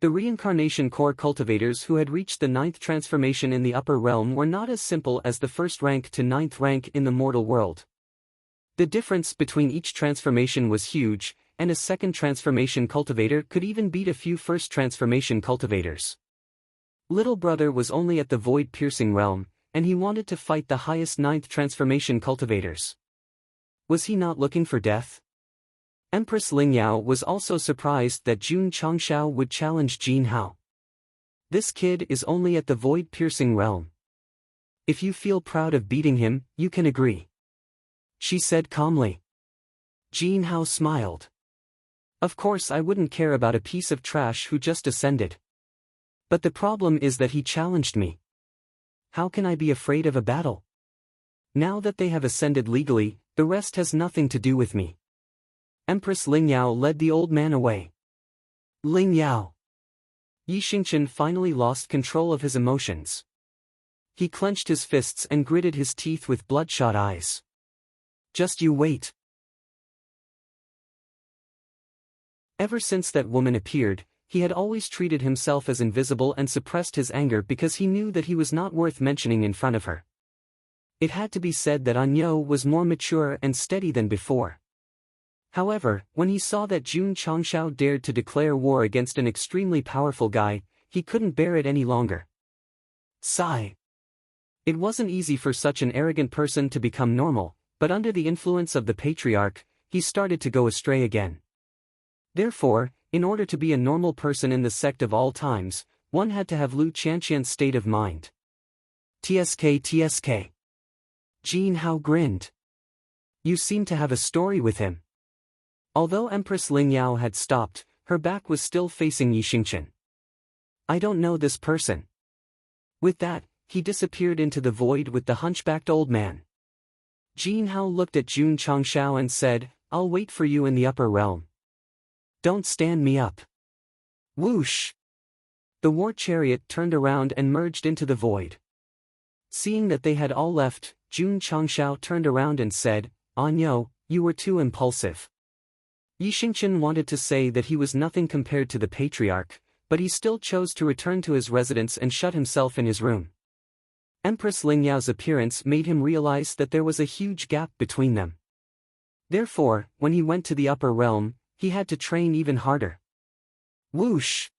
The reincarnation core cultivators who had reached the 9th transformation in the upper realm were not as simple as the first rank to 9th rank in the mortal world. The difference between each transformation was huge, and a second transformation cultivator could even beat a few first transformation cultivators. Little brother was only at the void-piercing realm, and he wanted to fight the highest 9th transformation cultivators. Was he not looking for death? Empress Ling Yao was also surprised that Jun Changshao would challenge Jin Hao. This kid is only at the void-piercing realm. If you feel proud of beating him, you can agree. She said calmly. Jin Hao smiled. Of course I wouldn't care about a piece of trash who just ascended. But the problem is that he challenged me. How can I be afraid of a battle? Now that they have ascended legally, the rest has nothing to do with me. Empress Ling Yao led the old man away. Ling Yao. Yi Xingchen finally lost control of his emotions. He clenched his fists and gritted his teeth with bloodshot eyes. Just you wait. Ever since that woman appeared, he had always treated himself as invisible and suppressed his anger because he knew that he was not worth mentioning in front of her. It had to be said that Anyo was more mature and steady than before. However, when he saw that Jun Changshao dared to declare war against an extremely powerful guy, he couldn't bear it any longer. Sigh. It wasn't easy for such an arrogant person to become normal, but under the influence of the patriarch, he started to go astray again. Therefore, In order to be a normal person in the sect of all times, one had to have Lu Chanqian's state of mind. TSK. Jin Hao grinned. You seem to have a story with him. Although Empress Ling Yao had stopped, her back was still facing Yi Xingqian. I don't know this person. With that, he disappeared into the void with the hunchbacked old man. Jin Hao looked at Jun Changshao and said, I'll wait for you in the upper realm. Don't stand me up. Whoosh! The war chariot turned around and merged into the void. Seeing that they had all left, Jun Changshao turned around and said, Anyo, you were too impulsive. Yi Xingqian wanted to say that he was nothing compared to the patriarch, but he still chose to return to his residence and shut himself in his room. Empress Ling Yao's appearance made him realize that there was a huge gap between them. Therefore, when he went to the upper realm, he had to train even harder. Whoosh!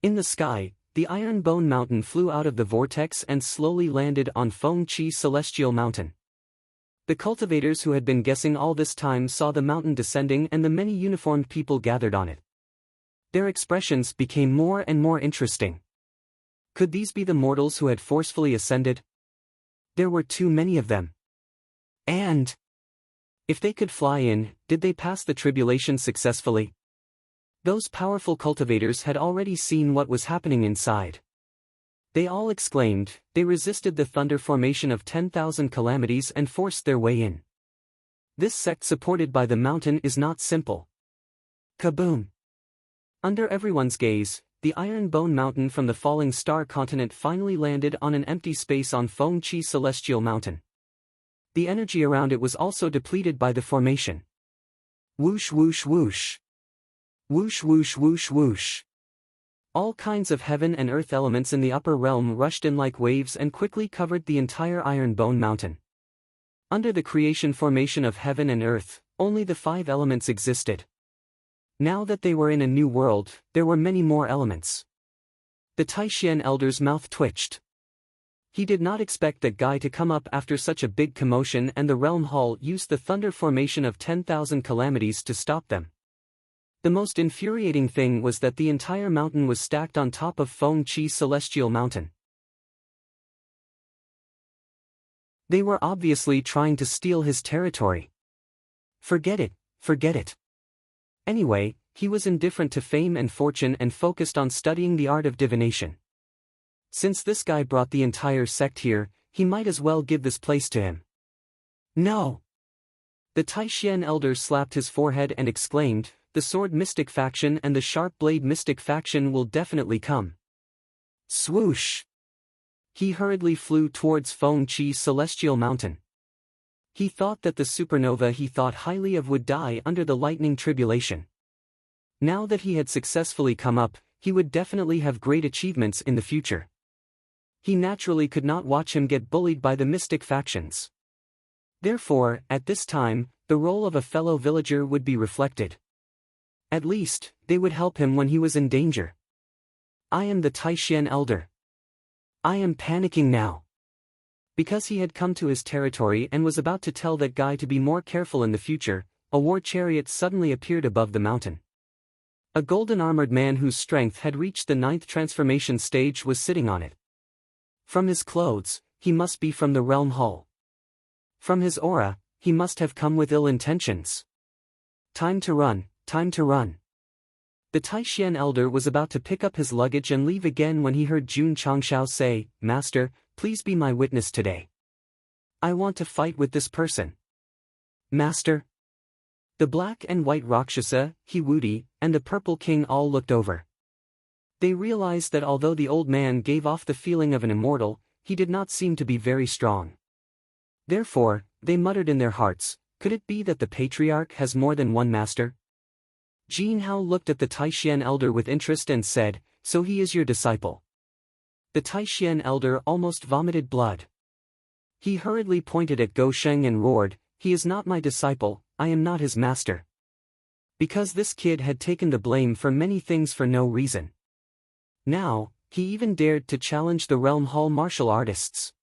In the sky, the Iron Bone Mountain flew out of the vortex and slowly landed on Feng Qi Celestial Mountain. The cultivators who had been guessing all this time saw the mountain descending and the many uniformed people gathered on it. Their expressions became more and more interesting. Could these be the mortals who had forcefully ascended? There were too many of them. And if they could fly in, did they pass the tribulation successfully? Those powerful cultivators had already seen what was happening inside. They all exclaimed, they resisted the thunder formation of 10,000 calamities and forced their way in. This sect supported by the mountain is not simple. Kaboom! Under everyone's gaze, the Iron Bone Mountain from the falling star continent finally landed on an empty space on Feng Qi Celestial Mountain. The energy around it was also depleted by the formation. Whoosh whoosh whoosh. Whoosh whoosh whoosh whoosh. All kinds of heaven and earth elements in the upper realm rushed in like waves and quickly covered the entire Iron Bone Mountain. Under the creation formation of heaven and earth, only the 5 elements existed. Now that they were in a new world, there were many more elements. The Taishian elder's mouth twitched. He did not expect that guy to come up after such a big commotion, and the realm hall used the thunder formation of 10,000 calamities to stop them. The most infuriating thing was that the entire mountain was stacked on top of Feng Qi Celestial Mountain. They were obviously trying to steal his territory. Forget it. Anyway, he was indifferent to fame and fortune and focused on studying the art of divination. Since this guy brought the entire sect here, he might as well give this place to him. No! The Taishian elder slapped his forehead and exclaimed, the sword mystic faction and the sharp blade mystic faction will definitely come. Swoosh! He hurriedly flew towards Feng Qi Celestial Mountain. He thought that the supernova he thought highly of would die under the lightning tribulation. Now that he had successfully come up, he would definitely have great achievements in the future. He naturally could not watch him get bullied by the mystic factions. Therefore, at this time, the role of a fellow villager would be reflected. At least, they would help him when he was in danger. I am the Taishian elder. I am panicking now. Because he had come to his territory and was about to tell that guy to be more careful in the future, a war chariot suddenly appeared above the mountain. A golden-armored man whose strength had reached the 9th transformation stage was sitting on it. From his clothes, he must be from the realm hall. From his aura, he must have come with ill intentions. Time to run. The Taishian elder was about to pick up his luggage and leave again when he heard Jun Changshao say, Master, please be my witness today. I want to fight with this person. Master? The black and white Rakshasa, Hiwudi, and the purple king all looked over. They realized that although the old man gave off the feeling of an immortal, he did not seem to be very strong. Therefore, they muttered in their hearts, could it be that the patriarch has more than one master? Jin Hao looked at the Taishian elder with interest and said, so he is your disciple. The Taishian elder almost vomited blood. He hurriedly pointed at Go Sheng and roared, he is not my disciple, I am not his master. Because this kid had taken the blame for many things for no reason. Now, he even dared to challenge the realm hall martial artists.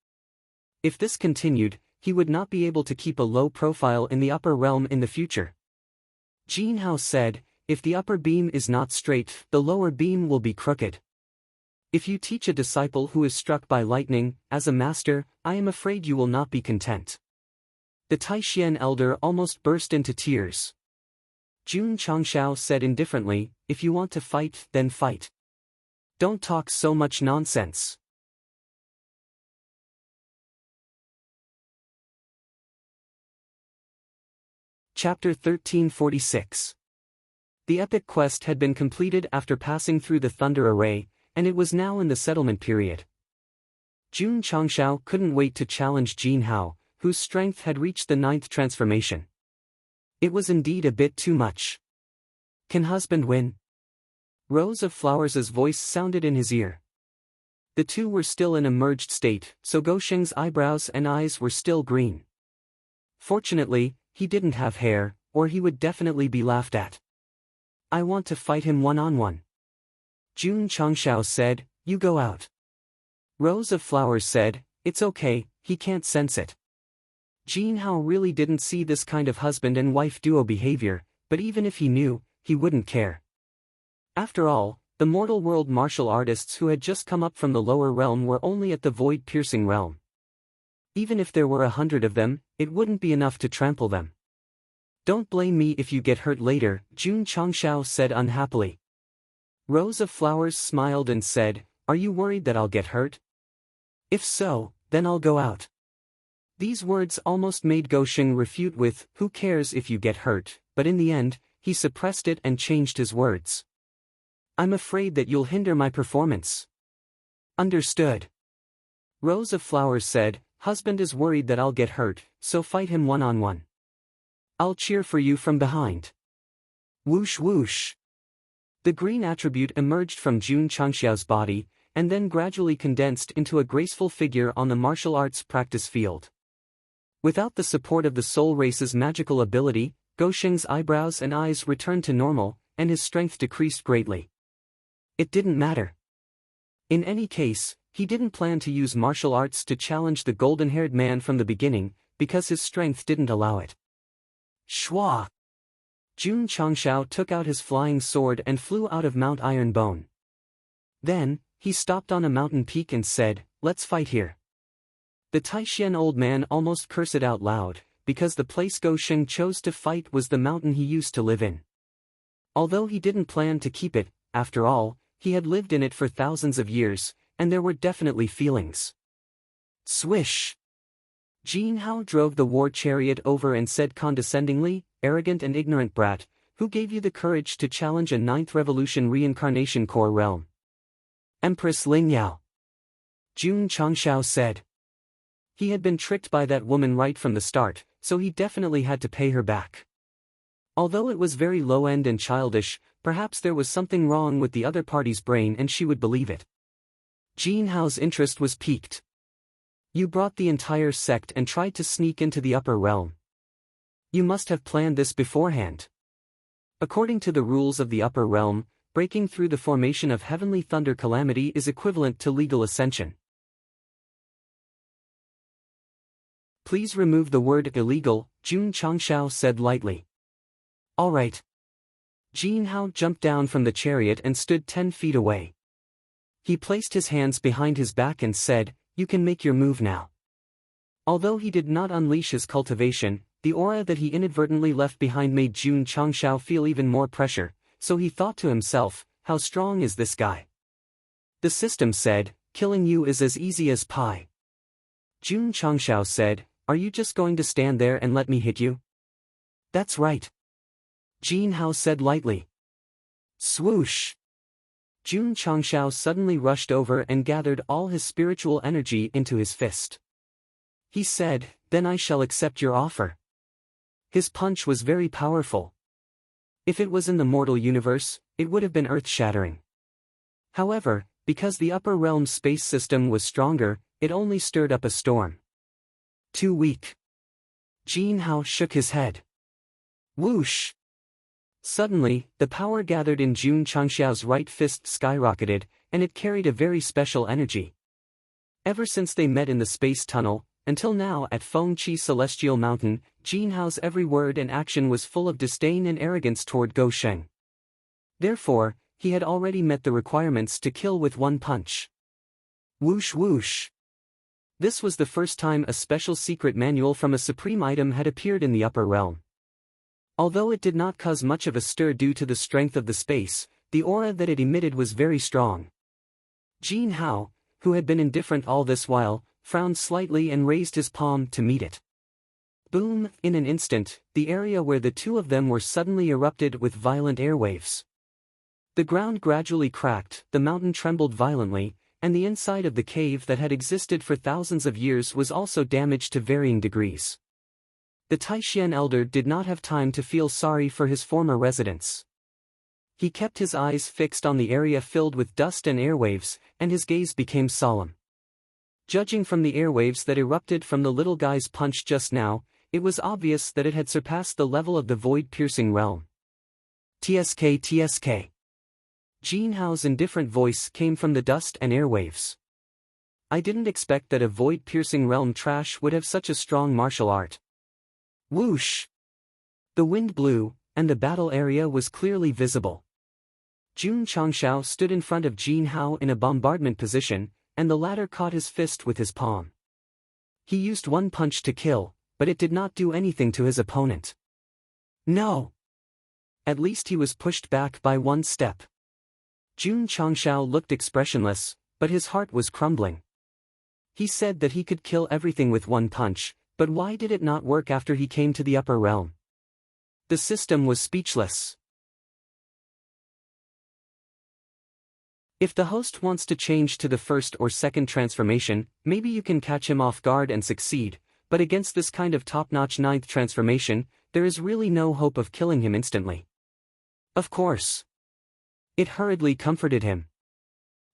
If this continued, he would not be able to keep a low profile in the upper realm in the future. Jin Hao said, if the upper beam is not straight, the lower beam will be crooked. If you teach a disciple who is struck by lightning, as a master, I am afraid you will not be content. The Taishan elder almost burst into tears. Jun Changshao said indifferently, if you want to fight, then fight. Don't talk so much nonsense. Chapter 1346. The epic quest had been completed after passing through the Thunder Array, and it was now in the settlement period. Jun Changshao couldn't wait to challenge Jin Hao, whose strength had reached the 9th transformation. It was indeed a bit too much. Can husband win? Rose of Flowers' voice sounded in his ear. The two were still in a merged state, so Gosheng's eyebrows and eyes were still green. Fortunately, he didn't have hair, or he would definitely be laughed at. I want to fight him one-on-one. Jun Changshao said, you go out. Rose of Flowers said, it's okay, he can't sense it. Jin Hao really didn't see this kind of husband and wife duo behavior, but even if he knew, he wouldn't care. After all, the mortal world martial artists who had just come up from the lower realm were only at the void-piercing realm. Even if there were 100 of them, it wouldn't be enough to trample them. Don't blame me if you get hurt later, Jun Changshao said unhappily. Rose of Flowers smiled and said, are you worried that I'll get hurt? If so, then I'll go out. These words almost made Gosheng refute with, who cares if you get hurt, but in the end, he suppressed it and changed his words. I'm afraid that you'll hinder my performance. Understood. Rose of Flowers said, husband is worried that I'll get hurt, so fight him one-on-one. I'll cheer for you from behind. Whoosh whoosh. The green attribute emerged from Jun Changshao's body, and then gradually condensed into a graceful figure on the martial arts practice field. Without the support of the soul race's magical ability, Gosheng's eyebrows and eyes returned to normal, and his strength decreased greatly. It didn't matter. In any case, he didn't plan to use martial arts to challenge the golden-haired man from the beginning, because his strength didn't allow it. Shwa! Jun Changshao took out his flying sword and flew out of Mount Ironbone. Then, he stopped on a mountain peak and said, let's fight here. The Taishan old man almost cursed out loud, because the place Gosheng chose to fight was the mountain he used to live in. Although he didn't plan to keep it, after all, he had lived in it for thousands of years, and there were definitely feelings. Swish! Jin Hao drove the war chariot over and said condescendingly, arrogant and ignorant brat, who gave you the courage to challenge a 9th Revolution reincarnation core realm? Empress Ling Yao. Jun Changshao said. He had been tricked by that woman right from the start, so he definitely had to pay her back. Although it was very low-end and childish, perhaps there was something wrong with the other party's brain and she would believe it. Jin Hao's interest was piqued. You brought the entire sect and tried to sneak into the upper realm. You must have planned this beforehand. According to the rules of the upper realm, breaking through the formation of heavenly thunder calamity is equivalent to legal ascension. Please remove the word illegal, Jun Changshao said lightly. All right. Jin Hao jumped down from the chariot and stood 10 feet away. He placed his hands behind his back and said, you can make your move now. Although he did not unleash his cultivation, the aura that he inadvertently left behind made Jun Changshao feel even more pressure, so he thought to himself, how strong is this guy? The system said, killing you is as easy as pie. Jun Changshao said, are you just going to stand there and let me hit you? That's right. Jin Hao said lightly. Swoosh! Jun Changshao suddenly rushed over and gathered all his spiritual energy into his fist. He said, then I shall accept your offer. His punch was very powerful. If it was in the mortal universe, it would have been earth-shattering. However, because the upper realm space system was stronger, it only stirred up a storm. Too weak. Jin Hao shook his head. Whoosh! Suddenly, the power gathered in Jun Changshao's right fist skyrocketed, and it carried a very special energy. Ever since they met in the space tunnel, until now at Fengqi Celestial Mountain, Jin Hao's every word and action was full of disdain and arrogance toward Gosheng. Therefore, he had already met the requirements to kill with one punch. Whoosh whoosh. This was the first time a special secret manual from a supreme item had appeared in the upper realm. Although it did not cause much of a stir due to the strength of the space, the aura that it emitted was very strong. Jin Hao, who had been indifferent all this while, frowned slightly and raised his palm to meet it. Boom! In an instant, the area where the two of them were suddenly erupted with violent airwaves. The ground gradually cracked, the mountain trembled violently, and the inside of the cave that had existed for thousands of years was also damaged to varying degrees. The Taishan elder did not have time to feel sorry for his former residents. He kept his eyes fixed on the area filled with dust and airwaves, and his gaze became solemn. Judging from the airwaves that erupted from the little guy's punch just now, it was obvious that it had surpassed the level of the void-piercing realm. TSK TSK. Jin Hao's indifferent voice came from the dust and airwaves. I didn't expect that a void-piercing realm trash would have such a strong martial art. Whoosh! The wind blew, and the battle area was clearly visible. Jun Changshao stood in front of Jin Hao in a bombardment position, and the latter caught his fist with his palm. He used one punch to kill, but it did not do anything to his opponent. No! At least he was pushed back by one step. Jun Changshao looked expressionless, but his heart was crumbling. He said that he could kill everything with one punch, but why did it not work after he came to the upper realm? The system was speechless. If the host wants to change to the first or second transformation, maybe you can catch him off guard and succeed, but against this kind of top-notch ninth transformation, there is really no hope of killing him instantly. Of course. It hurriedly comforted him.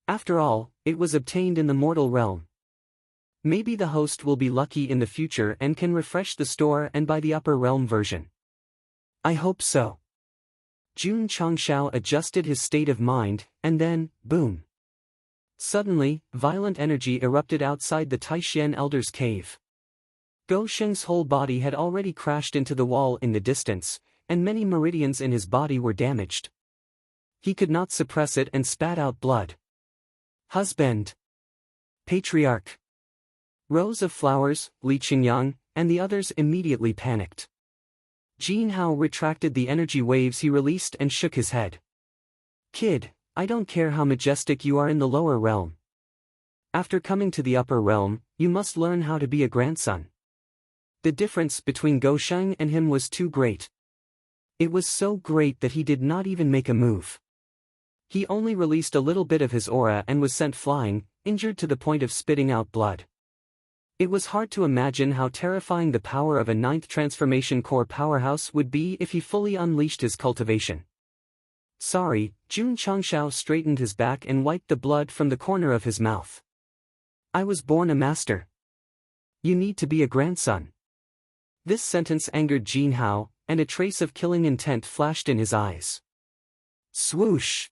After all, it was obtained in the mortal realm. Maybe the host will be lucky in the future and can refresh the store and buy the upper realm version. I hope so. Jun Changshao adjusted his state of mind, and then, boom. Suddenly, violent energy erupted outside the Taishan elder's cave. Go Sheng's whole body had already crashed into the wall in the distance, and many meridians in his body were damaged. He could not suppress it and spat out blood. Husband. Patriarch. Rows of flowers, Li Qingyang, and the others immediately panicked. Jin Hao retracted the energy waves he released and shook his head. Kid, I don't care how majestic you are in the lower realm. After coming to the upper realm, you must learn how to be a grandson. The difference between Go Sheng and him was too great. It was so great that he did not even make a move. He only released a little bit of his aura and was sent flying, injured to the point of spitting out blood. It was hard to imagine how terrifying the power of a ninth transformation core powerhouse would be if he fully unleashed his cultivation. Sorry, Jun Changshao straightened his back and wiped the blood from the corner of his mouth. I was born a master. You need to be a grandson. This sentence angered Jin Hao, and a trace of killing intent flashed in his eyes. Swoosh!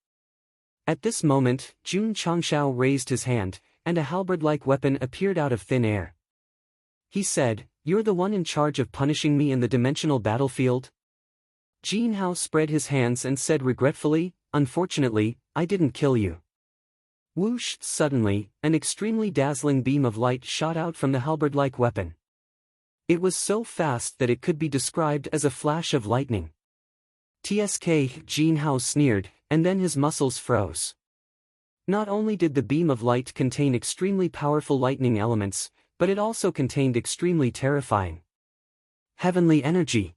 At this moment, Jun Changshao raised his hand, and a halberd-like weapon appeared out of thin air. He said, "You're the one in charge of punishing me in the dimensional battlefield?" Jin Hao spread his hands and said regretfully, "Unfortunately, I didn't kill you." Whoosh! Suddenly, an extremely dazzling beam of light shot out from the halberd-like weapon. It was so fast that it could be described as a flash of lightning. TSK, Jin Hao sneered, and then his muscles froze. Not only did the beam of light contain extremely powerful lightning elements, but it also contained extremely terrifying heavenly energy.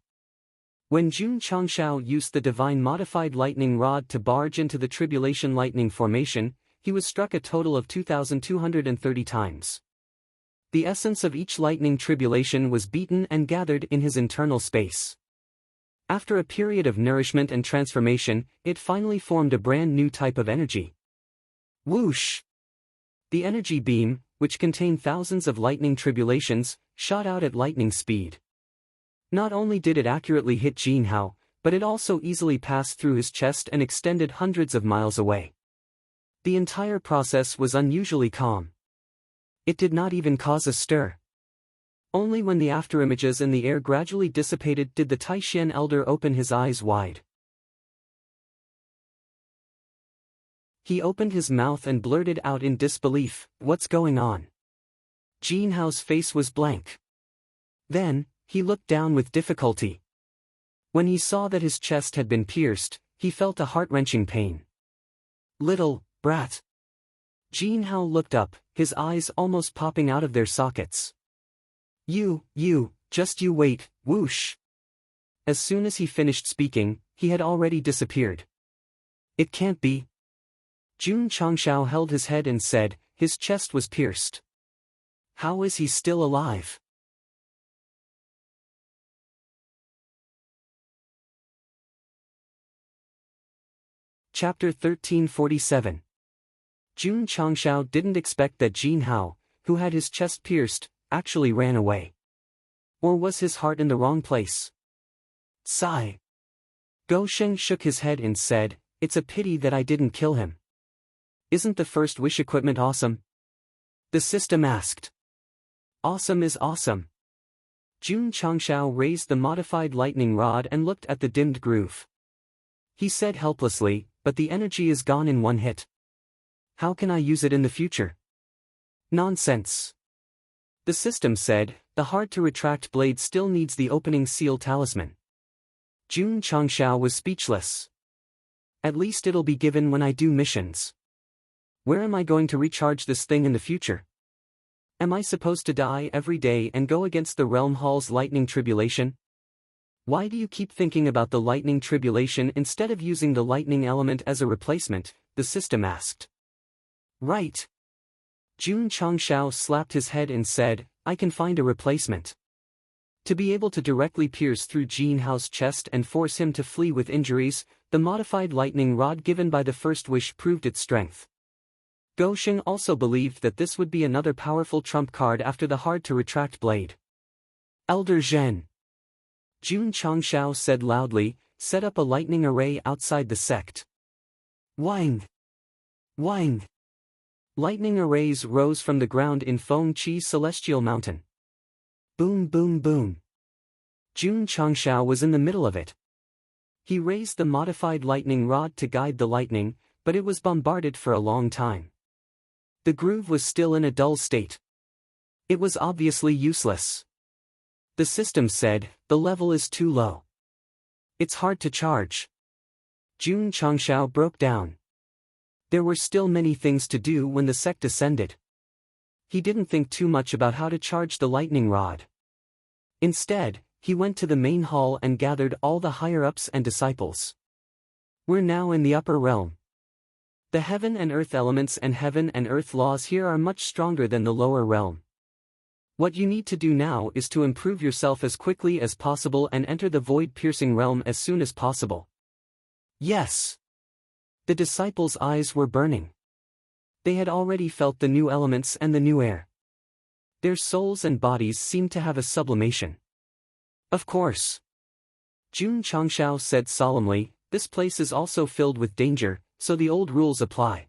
When Jun Changshao used the divine modified lightning rod to barge into the tribulation lightning formation, he was struck a total of 2,230 times. The essence of each lightning tribulation was beaten and gathered in his internal space. After a period of nourishment and transformation, it finally formed a brand new type of energy. Whoosh! The energy beam, which contained thousands of lightning tribulations, shot out at lightning speed. Not only did it accurately hit Jin Hao, but it also easily passed through his chest and extended hundreds of miles away. The entire process was unusually calm. It did not even cause a stir. Only when the afterimages in the air gradually dissipated did the Taishan elder open his eyes wide. He opened his mouth and blurted out in disbelief, "What's going on?" Jin Hao's face was blank. Then, he looked down with difficulty. When he saw that his chest had been pierced, he felt a heart-wrenching pain. "Little brat." Jin Hao looked up, his eyes almost popping out of their sockets. Just you wait, whoosh." As soon as he finished speaking, he had already disappeared. "It can't be." Jun Changshao held his head and said, "His chest was pierced. How is he still alive?" Chapter 1347. Jun Changshao didn't expect that Jin Hao, who had his chest pierced, actually ran away. Or was his heart in the wrong place? Sigh. Go Sheng shook his head and said, "It's a pity that I didn't kill him." "Isn't the first wish equipment awesome?" the system asked. "Awesome is awesome." Jun Changshao raised the modified lightning rod and looked at the dimmed groove. He said helplessly, "But the energy is gone in one hit. How can I use it in the future?" "Nonsense." The system said, "The hard-to-retract blade still needs the opening seal talisman." Jun Changshao was speechless. "At least it'll be given when I do missions. Where am I going to recharge this thing in the future? Am I supposed to die every day and go against the Realm Hall's lightning tribulation? Why do you keep thinking about the lightning tribulation instead of using the lightning element as a replacement?" the system asked. "Right." Jun Changshao slapped his head and said, "I can find a replacement." To be able to directly pierce through Jin Hao's chest and force him to flee with injuries, the modified lightning rod given by the first wish proved its strength. Go Sheng also believed that this would be another powerful trump card after the hard-to-retract blade. "Elder Zhen," Jun Changshao said loudly, "set up a lightning array outside the sect." Wang! Wang! Lightning arrays rose from the ground in Feng Chi's celestial mountain. Boom boom boom. Jun Changshao was in the middle of it. He raised the modified lightning rod to guide the lightning, but it was bombarded for a long time. The groove was still in a dull state. It was obviously useless. The system said, "The level is too low. It's hard to charge." Jun Changshao broke down. There were still many things to do when the sect ascended. He didn't think too much about how to charge the lightning rod. Instead, he went to the main hall and gathered all the higher-ups and disciples. "We're now in the upper realm. The heaven and earth elements and heaven and earth laws here are much stronger than the lower realm. What you need to do now is to improve yourself as quickly as possible and enter the void-piercing realm as soon as possible." Yes. The disciples' eyes were burning. They had already felt the new elements and the new air. Their souls and bodies seemed to have a sublimation. "Of course." Jun Changshao said solemnly, "This place is also filled with danger, so the old rules apply.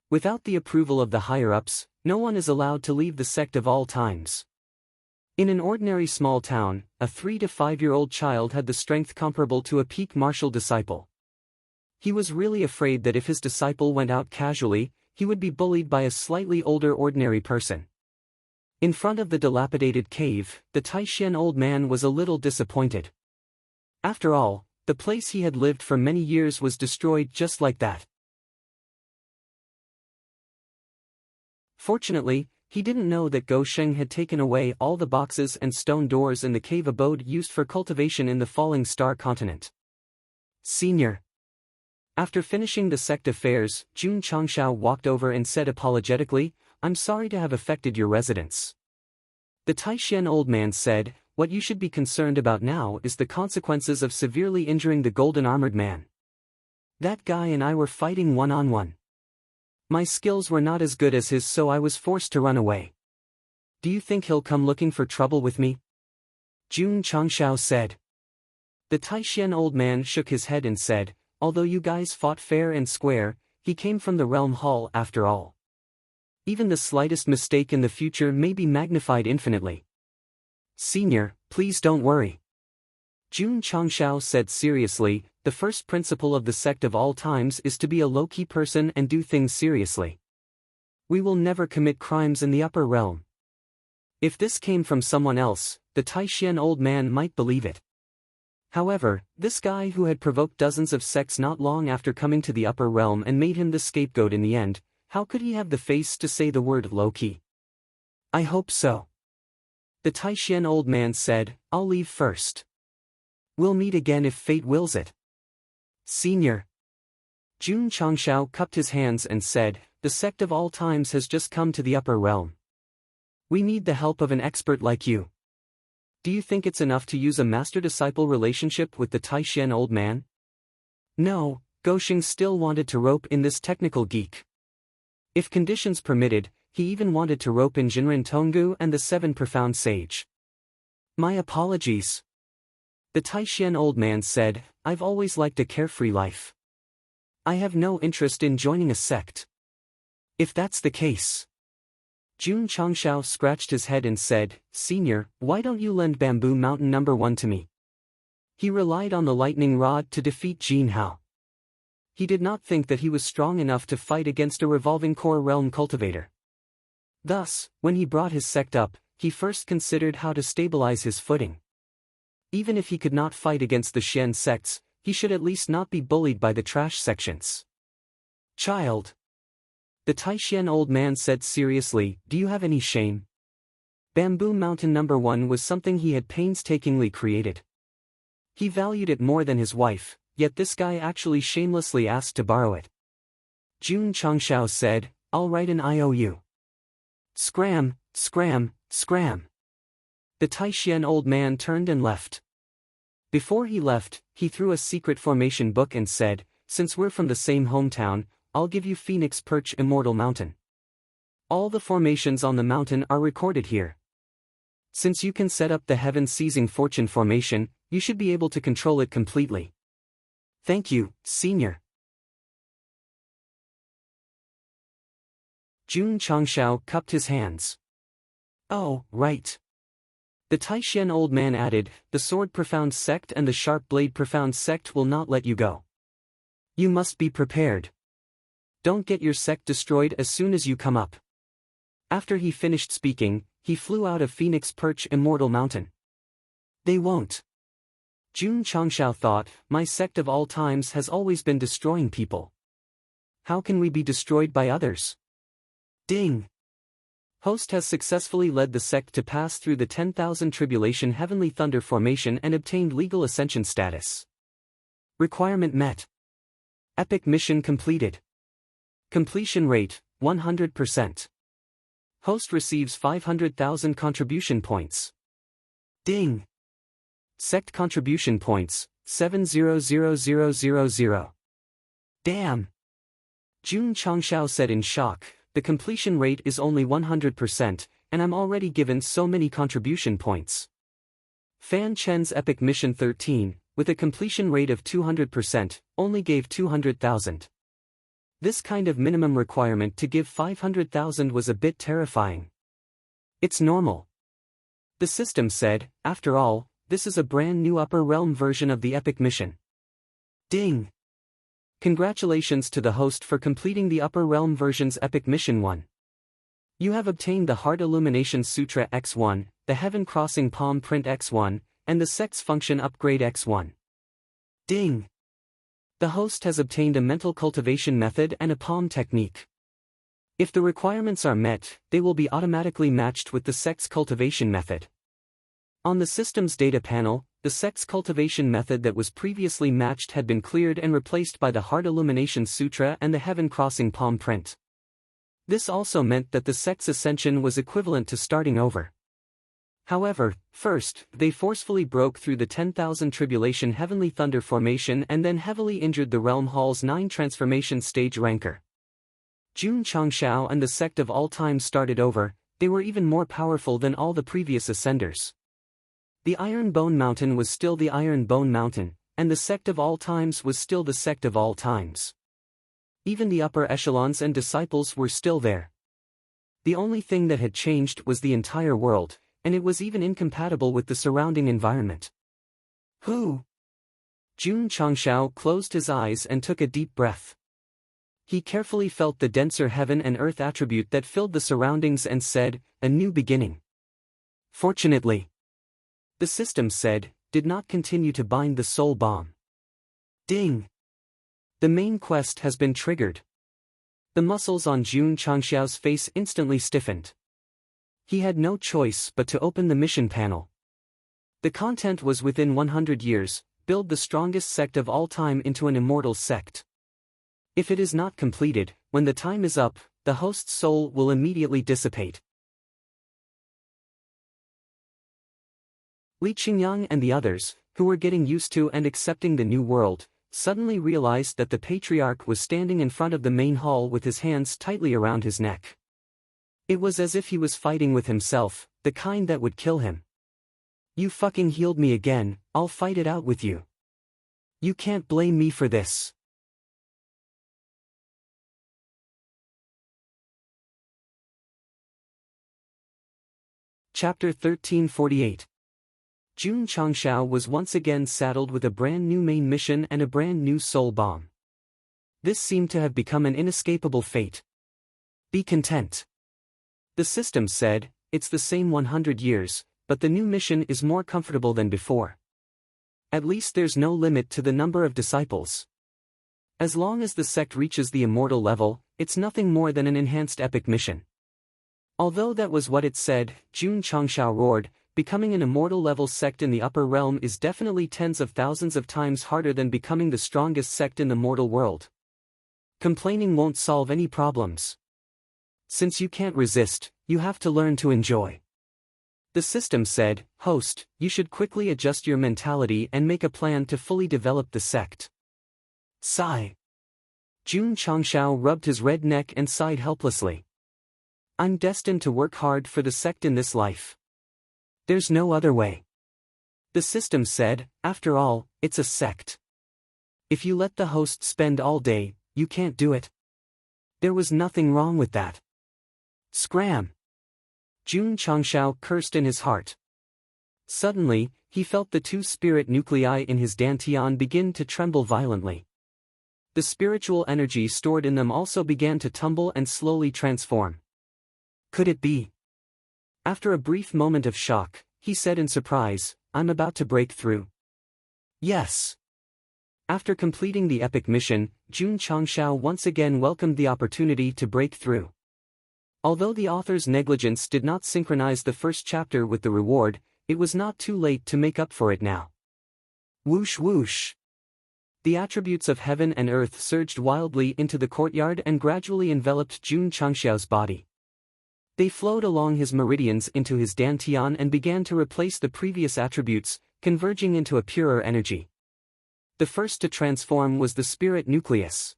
Without the approval of the higher-ups, no one is allowed to leave the sect of all times." In an ordinary small town, a 3 to 5-year-old child had the strength comparable to a peak martial disciple. He was really afraid that if his disciple went out casually, he would be bullied by a slightly older ordinary person. In front of the dilapidated cave, the Taishan old man was a little disappointed. After all, the place he had lived for many years was destroyed just like that. Fortunately, he didn't know that Go Sheng had taken away all the boxes and stone doors in the cave abode used for cultivation in the Falling Star continent. "Senior." After finishing the sect affairs, Jun Changshao walked over and said apologetically, "I'm sorry to have affected your residence." The Taishan old man said, "What you should be concerned about now is the consequences of severely injuring the golden armored man. That guy and I were fighting one-on-one. My skills were not as good as his, so I was forced to run away. Do you think he'll come looking for trouble with me?" Jun Changshao said. The Taishan old man shook his head and said, "Although you guys fought fair and square, he came from the Realm Hall after all. Even the slightest mistake in the future may be magnified infinitely. Senior, please don't worry." Jun Changshao said seriously, the first principle of the sect of all times is to be a low-key person and do things seriously. We will never commit crimes in the upper realm. If this came from someone else, the Taishan old man might believe it. However, this guy who had provoked dozens of sects not long after coming to the upper realm and made him the scapegoat in the end, how could he have the face to say the word low-key? I hope so. The Taishan old man said, I'll leave first. We'll meet again if fate wills it. Senior. Jun Changshao cupped his hands and said, the sect of all times has just come to the upper realm. We need the help of an expert like you. Do you think it's enough to use a master-disciple relationship with the Taishan old man? No, Gosheng still wanted to rope in this technical geek. If conditions permitted, he even wanted to rope in Jinren Tonggu and the 7 profound sage. My apologies. The Taishan old man said, I've always liked a carefree life. I have no interest in joining a sect. If that's the case. Jun Changshao scratched his head and said, Senior, why don't you lend Bamboo Mountain No. 1 to me? He relied on the lightning rod to defeat Jin Hao. He did not think that he was strong enough to fight against a revolving core realm cultivator. Thus, when he brought his sect up, he first considered how to stabilize his footing. Even if he could not fight against the Xian sects, he should at least not be bullied by the trash sections. Child. The Taishan old man said seriously, do you have any shame? Bamboo Mountain No. 1 was something he had painstakingly created. He valued it more than his wife, yet this guy actually shamelessly asked to borrow it. Jun Changshao said, I'll write an IOU. Scram, scram, scram. The Taishan old man turned and left. Before he left, he threw a secret formation book and said, since we're from the same hometown, I'll give you Phoenix Perch Immortal Mountain. All the formations on the mountain are recorded here. Since you can set up the Heaven Seizing Fortune formation, you should be able to control it completely. Thank you, Senior. Jun Changshao cupped his hands. Oh, right. The Taishan old man added, the Sword Profound Sect and the Sharp Blade Profound Sect will not let you go. You must be prepared. Don't get your sect destroyed as soon as you come up. After he finished speaking, he flew out of Phoenix Perch Immortal Mountain. They won't. Jun Changshao thought, my sect of all times has always been destroying people. How can we be destroyed by others? Ding! Host has successfully led the sect to pass through the 10,000 Tribulation Heavenly Thunder formation and obtained legal ascension status. Requirement met. Epic mission completed. Completion rate, 100%. Host receives 500,000 contribution points. Ding! Sect contribution points, 700,000. Damn! Jun Changshao said in shock, the completion rate is only 100%, and I'm already given so many contribution points. Fan Chen's Epic Mission 13, with a completion rate of 200%, only gave 200,000. This kind of minimum requirement to give 500,000 was a bit terrifying. It's normal. The system said, after all, this is a brand new upper realm version of the Epic Mission. Ding! Congratulations to the host for completing the upper realm version's Epic Mission 1. You have obtained the Heart Illumination Sutra X1, the Heaven Crossing Palm Print X1, and the Sect's Function Upgrade X1. Ding! The host has obtained a mental cultivation method and a palm technique. If the requirements are met, they will be automatically matched with the Sect's cultivation method. On the system's data panel, the Sect's cultivation method that was previously matched had been cleared and replaced by the Heart Illumination Sutra and the Heaven Crossing Palm Print. This also meant that the Sect's ascension was equivalent to starting over. However, first, they forcefully broke through the 10,000 Tribulation Heavenly Thunder formation and then heavily injured the Realm Hall's 9 transformation stage ranker. Jun Changshao and the Sect of all time started over, they were even more powerful than all the previous ascenders. The Iron Bone Mountain was still the Iron Bone Mountain, and the Sect of all times was still the Sect of all times. Even the upper echelons and disciples were still there. The only thing that had changed was the entire world, and it was even incompatible with the surrounding environment. Who? Jun Changshao closed his eyes and took a deep breath. He carefully felt the denser heaven and earth attribute that filled the surroundings and said, "A new beginning." Fortunately, the system said, did not continue to bind the soul bomb. Ding! The main quest has been triggered. The muscles on Jun Changshao's face instantly stiffened. He had no choice but to open the mission panel. The content was within 100 years, build the strongest sect of all time into an immortal sect. If it is not completed, when the time is up, the host's soul will immediately dissipate. Li Qingyang and the others, who were getting used to and accepting the new world, suddenly realized that the patriarch was standing in front of the main hall with his hands tightly around his neck. It was as if he was fighting with himself, the kind that would kill him. "You fucking healed me again, I'll fight it out with you. You can't blame me for this." Chapter 1348. Jun Changshao was once again saddled with a brand new main mission and a brand new soul bomb. This seemed to have become an inescapable fate. Be content. The system said, it's the same 100 years, but the new mission is more comfortable than before. At least there's no limit to the number of disciples. As long as the sect reaches the immortal level, it's nothing more than an enhanced epic mission. Although that was what it said, Jun Changshao roared, becoming an immortal level sect in the upper realm is definitely tens of thousands of times harder than becoming the strongest sect in the mortal world. Complaining won't solve any problems. Since you can't resist, you have to learn to enjoy. The system said, host, you should quickly adjust your mentality and make a plan to fully develop the sect. Sigh. Jun Changshao rubbed his red neck and sighed helplessly. I'm destined to work hard for the sect in this life. There's no other way. The system said, after all, it's a sect. If you let the host spend all day, you can't do it. There was nothing wrong with that. Scram! Jun Changshao cursed in his heart. Suddenly, he felt the two spirit nuclei in his dantian begin to tremble violently. The spiritual energy stored in them also began to tumble and slowly transform. Could it be? After a brief moment of shock, he said in surprise, I'm about to break through. Yes. After completing the epic mission, Jun Changshao once again welcomed the opportunity to break through. Although the author's negligence did not synchronize the first chapter with the reward, it was not too late to make up for it now. Whoosh whoosh. The attributes of heaven and earth surged wildly into the courtyard and gradually enveloped Jun Changshao's body. They flowed along his meridians into his dantian and began to replace the previous attributes, converging into a purer energy. The first to transform was the spirit nucleus.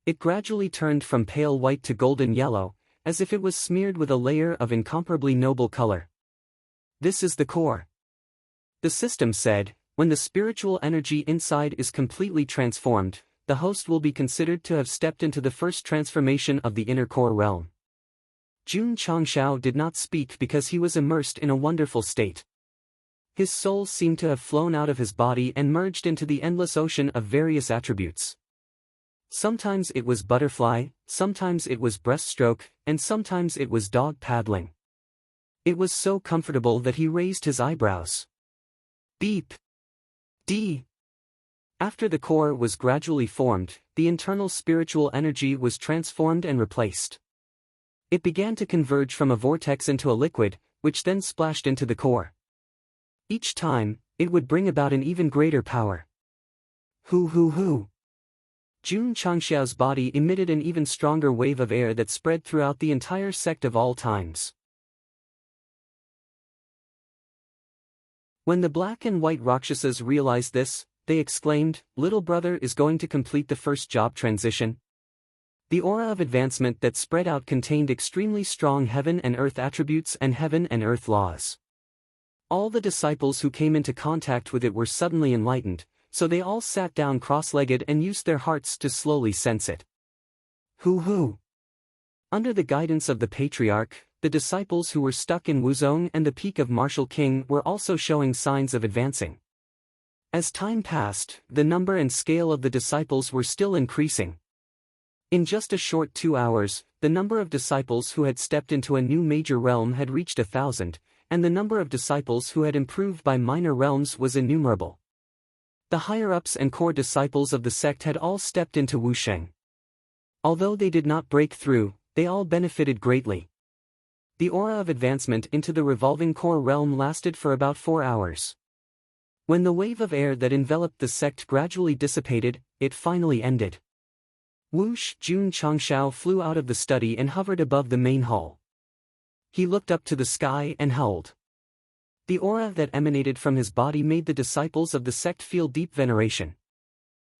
It gradually turned from pale white to golden yellow, as if it was smeared with a layer of incomparably noble color. This is the core. The system said, when the spiritual energy inside is completely transformed, the host will be considered to have stepped into the first transformation of the inner core realm. Jun Changshao did not speak because he was immersed in a wonderful state. His soul seemed to have flown out of his body and merged into the endless ocean of various attributes. Sometimes it was butterfly, sometimes it was breaststroke, and sometimes it was dog paddling. It was so comfortable that he raised his eyebrows. Beep. D. After the core was gradually formed, the internal spiritual energy was transformed and replaced. It began to converge from a vortex into a liquid, which then splashed into the core. Each time, it would bring about an even greater power. Hoo. Jun Changshao's body emitted an even stronger wave of air that spread throughout the entire sect of all times. When the black and white Rakshasas realized this, they exclaimed, "Little brother is going to complete the first job transition." The aura of advancement that spread out contained extremely strong heaven and earth attributes and heaven and earth laws. All the disciples who came into contact with it were suddenly enlightened, so they all sat down cross-legged and used their hearts to slowly sense it. Hoo. Under the guidance of the patriarch, the disciples who were stuck in Wuzong and the peak of Martial King were also showing signs of advancing. As time passed, the number and scale of the disciples were still increasing. In just a short 2 hours, the number of disciples who had stepped into a new major realm had reached 1,000, and the number of disciples who had improved by minor realms was innumerable. The higher-ups and core disciples of the sect had all stepped into Wusheng. Although they did not break through, they all benefited greatly. The aura of advancement into the revolving core realm lasted for about 4 hours. When the wave of air that enveloped the sect gradually dissipated, it finally ended. Whoosh! Jun Changshao flew out of the study and hovered above the main hall. He looked up to the sky and howled. The aura that emanated from his body made the disciples of the sect feel deep veneration.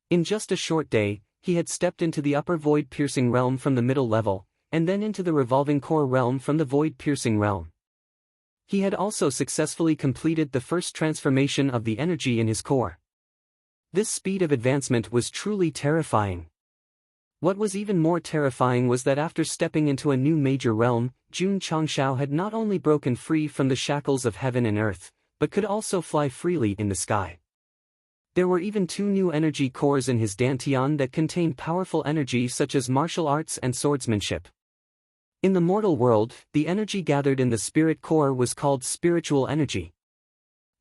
In just a short day, he had stepped into the upper void-piercing realm from the middle level, and then into the revolving core realm from the void-piercing realm. He had also successfully completed the first transformation of the energy in his core. This speed of advancement was truly terrifying. What was even more terrifying was that after stepping into a new major realm, Jun Changshao had not only broken free from the shackles of heaven and earth, but could also fly freely in the sky. There were even 2 new energy cores in his dantian that contained powerful energy such as martial arts and swordsmanship. In the mortal world, the energy gathered in the spirit core was called spiritual energy.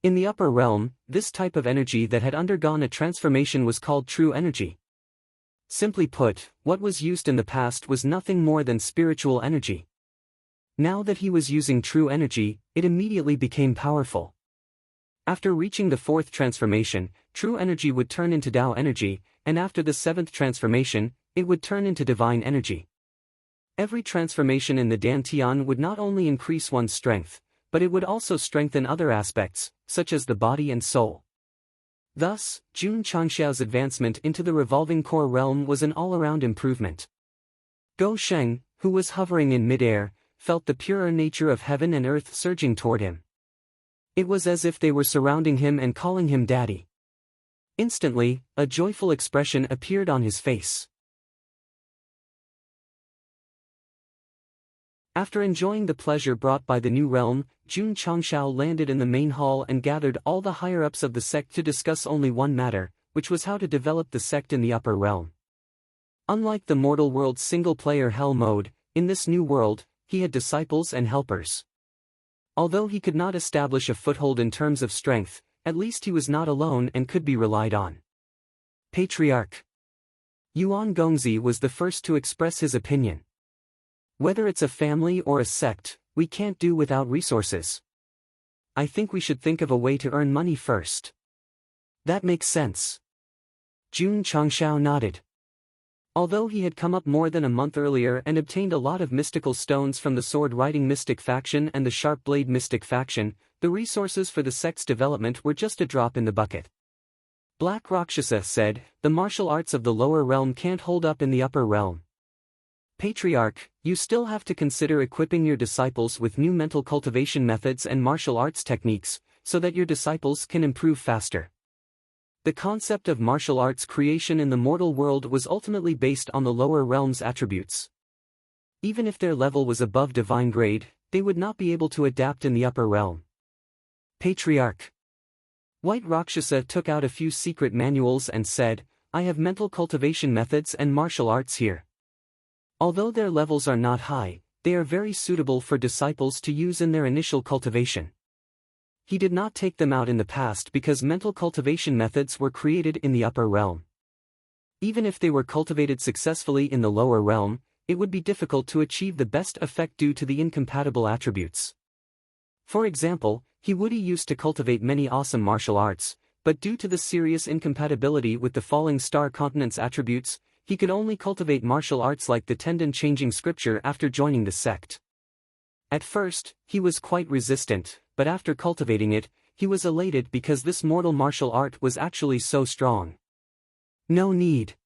In the upper realm, this type of energy that had undergone a transformation was called true energy. Simply put, what was used in the past was nothing more than spiritual energy. Now that he was using true energy, it immediately became powerful. After reaching the 4th transformation, true energy would turn into Tao energy, and after the 7th transformation, it would turn into divine energy. Every transformation in the dantian would not only increase one's strength, but it would also strengthen other aspects, such as the body and soul. Thus, Jun Changshao's advancement into the revolving core realm was an all-around improvement. Go Sheng, who was hovering in mid-air, felt the purer nature of heaven and earth surging toward him. It was as if they were surrounding him and calling him daddy. Instantly, a joyful expression appeared on his face. After enjoying the pleasure brought by the new realm, Jun Changshao landed in the main hall and gathered all the higher-ups of the sect to discuss only one matter, which was how to develop the sect in the upper realm. Unlike the mortal world's single-player hell mode, in this new world, he had disciples and helpers. Although he could not establish a foothold in terms of strength, at least he was not alone and could be relied on. Patriarch Yuan Gongzi was the first to express his opinion. Whether it's a family or a sect, we can't do without resources. I think we should think of a way to earn money first. That makes sense. Jun Changshao nodded. Although he had come up more than a month earlier and obtained a lot of mystical stones from the sword-riding mystic faction and the sharp-blade mystic faction, the resources for the sect's development were just a drop in the bucket. Black Rakshasa said, "The martial arts of the lower realm can't hold up in the upper realm. Patriarch, you still have to consider equipping your disciples with new mental cultivation methods and martial arts techniques, so that your disciples can improve faster." The concept of martial arts creation in the mortal world was ultimately based on the lower realm's attributes. Even if their level was above divine grade, they would not be able to adapt in the upper realm. Patriarch White Rakshasa took out a few secret manuals and said, "I have mental cultivation methods and martial arts here. Although their levels are not high, they are very suitable for disciples to use in their initial cultivation." He did not take them out in the past because mental cultivation methods were created in the upper realm. Even if they were cultivated successfully in the lower realm, it would be difficult to achieve the best effect due to the incompatible attributes. For example, Hiwudi used to cultivate many awesome martial arts, but due to the serious incompatibility with the falling star continent's attributes, he could only cultivate martial arts like the tendon-changing scripture after joining the sect. At first, he was quite resistant, but after cultivating it, he was elated because this mortal martial art was actually so strong. No need.